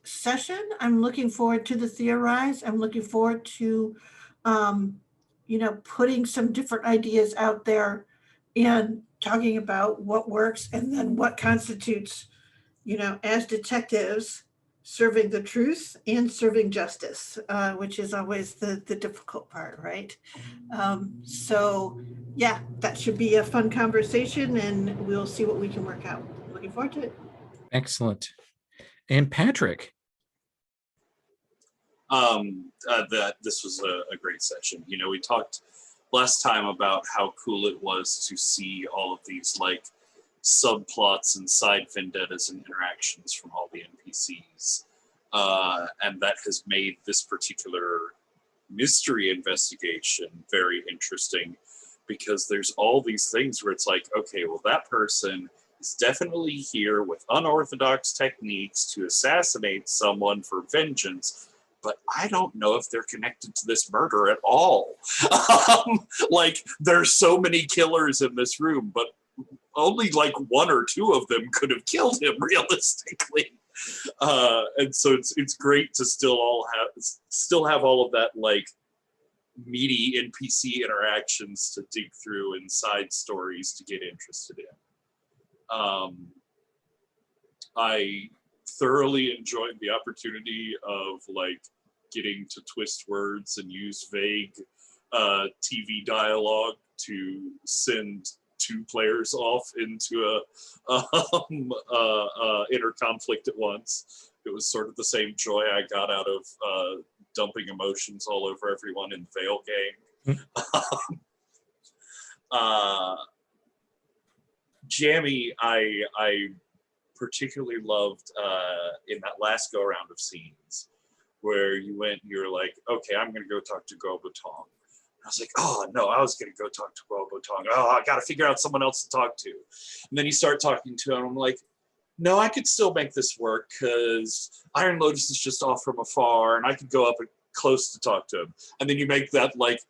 session, I'm looking forward to the Theorize. I'm looking forward to, putting some different ideas out there and talking about what works and then what constitutes, as detectives, serving the truth and serving justice, which is always the difficult part, right? So yeah, that should be a fun conversation and we'll see what we can work out. Looking forward to it. Excellent. And Patrick. This was a great session. We talked last time about how cool it was to see all of these like subplots and side vendettas and interactions from all the NPCs. And that has made this particular mystery investigation very interesting because there's all these things where it's like, okay, well, that person is definitely here with unorthodox techniques to assassinate someone for vengeance, but I don't know if they're connected to this murder at all. Like, there's so many killers in this room, but only like one or two of them could have killed him realistically. And so it's great to still have all of that like meaty NPC interactions to dig through and side stories to get interested in. I thoroughly enjoyed the opportunity of like getting to twist words and use vague TV dialogue to send two players off into a inner conflict at once. It was sort of the same joy I got out of dumping emotions all over everyone in the Veil game. Jammy, I particularly loved in that last go around of scenes where you're like, okay, I'm gonna go talk to Gobotong. I was like, oh no, I was gonna go talk to Gobotong. Oh, I gotta figure out someone else to talk to. And then you start talking to him, I'm like, no, I could still make this work because Iron Lotus is just off from afar and I could go up close to talk to him. And then you make that like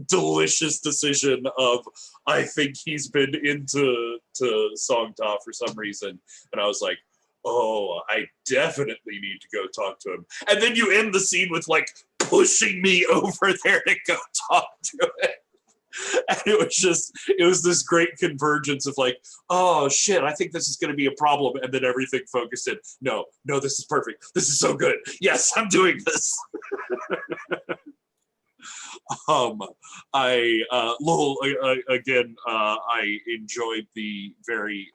delicious decision of, I think he's been into Songta for some reason. And I was like, oh, I definitely need to go talk to him. And then you end the scene with like pushing me over there to go talk to him. And it was this great convergence of like, oh shit, I think this is going to be a problem. And then everything focused in, no, this is perfect. This is so good. Yes, I'm doing this. I enjoyed the very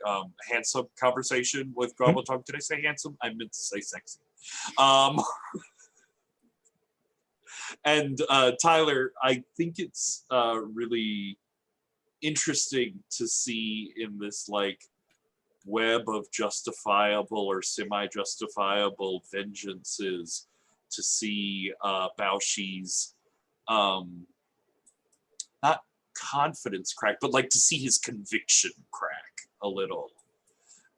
handsome conversation with Gobotong. Did I say handsome? I meant to say sexy. And Tyler, I think it's really interesting to see in this like web of justifiable or semi-justifiable vengeances to see Baoshi's not confidence crack, but like to see his conviction crack a little.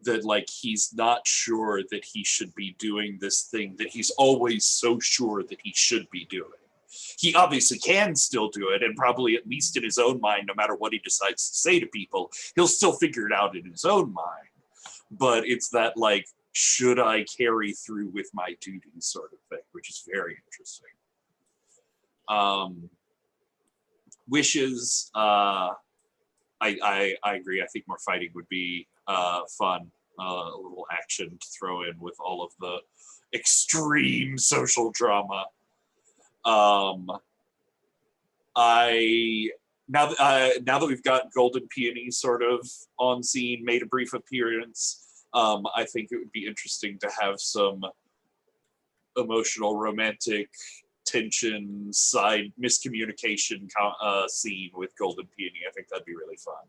That like he's not sure that he should be doing this thing that he's always so sure that he should be doing. He obviously can still do it, and probably at least in his own mind, no matter what he decides to say to people, he'll still figure it out in his own mind. But it's that like, should I carry through with my duties sort of thing, which is very interesting. Wishes, I agree. I think more fighting would be fun. A little action to throw in with all of the extreme social drama. Now that we've got Golden Peony sort of on scene, made a brief appearance, I think it would be interesting to have some emotional, romantic tension, side miscommunication scene with Golden Peony. I think that'd be really fun.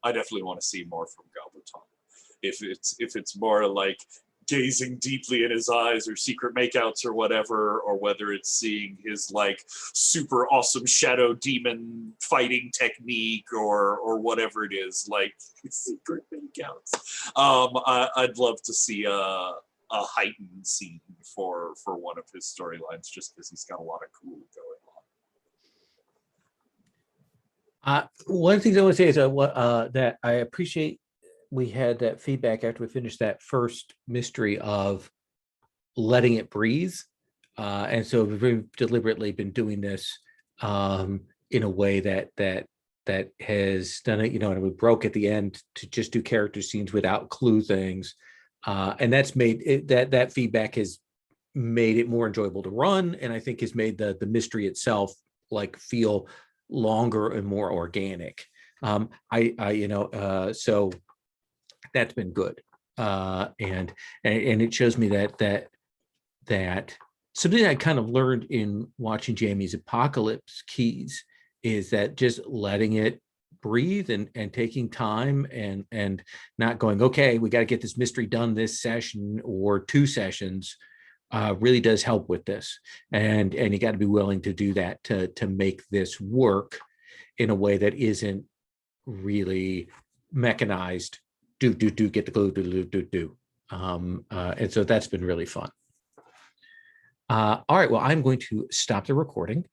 I definitely want to see more from Gobbleton. If it's more like gazing deeply in his eyes or secret makeouts or whatever, or whether it's seeing his like super awesome shadow demon fighting technique or whatever it is, like secret makeouts. I'd love to see a heightened scene for one of his storylines, just because he's got a lot of cool going on. One of the things I want to say is that I appreciate we had that feedback after we finished that first mystery of letting it breathe. And so we've deliberately been doing this in a way that has done it, and we broke at the end to just do character scenes without clue things. And that's made it, that feedback has made it more enjoyable to run, and I think has made the mystery itself like feel longer and more organic. So that's been good, and it shows me that something I kind of learned in watching Jamie's Apocalypse Keys is that just letting it breathe and taking time and not going, okay, we got to get this mystery done this session or 2 sessions, really does help with this, and you got to be willing to do that to make this work in a way that isn't really mechanized. Do get the clue, do. And so that's been really fun. All right, well, I'm going to stop the recording.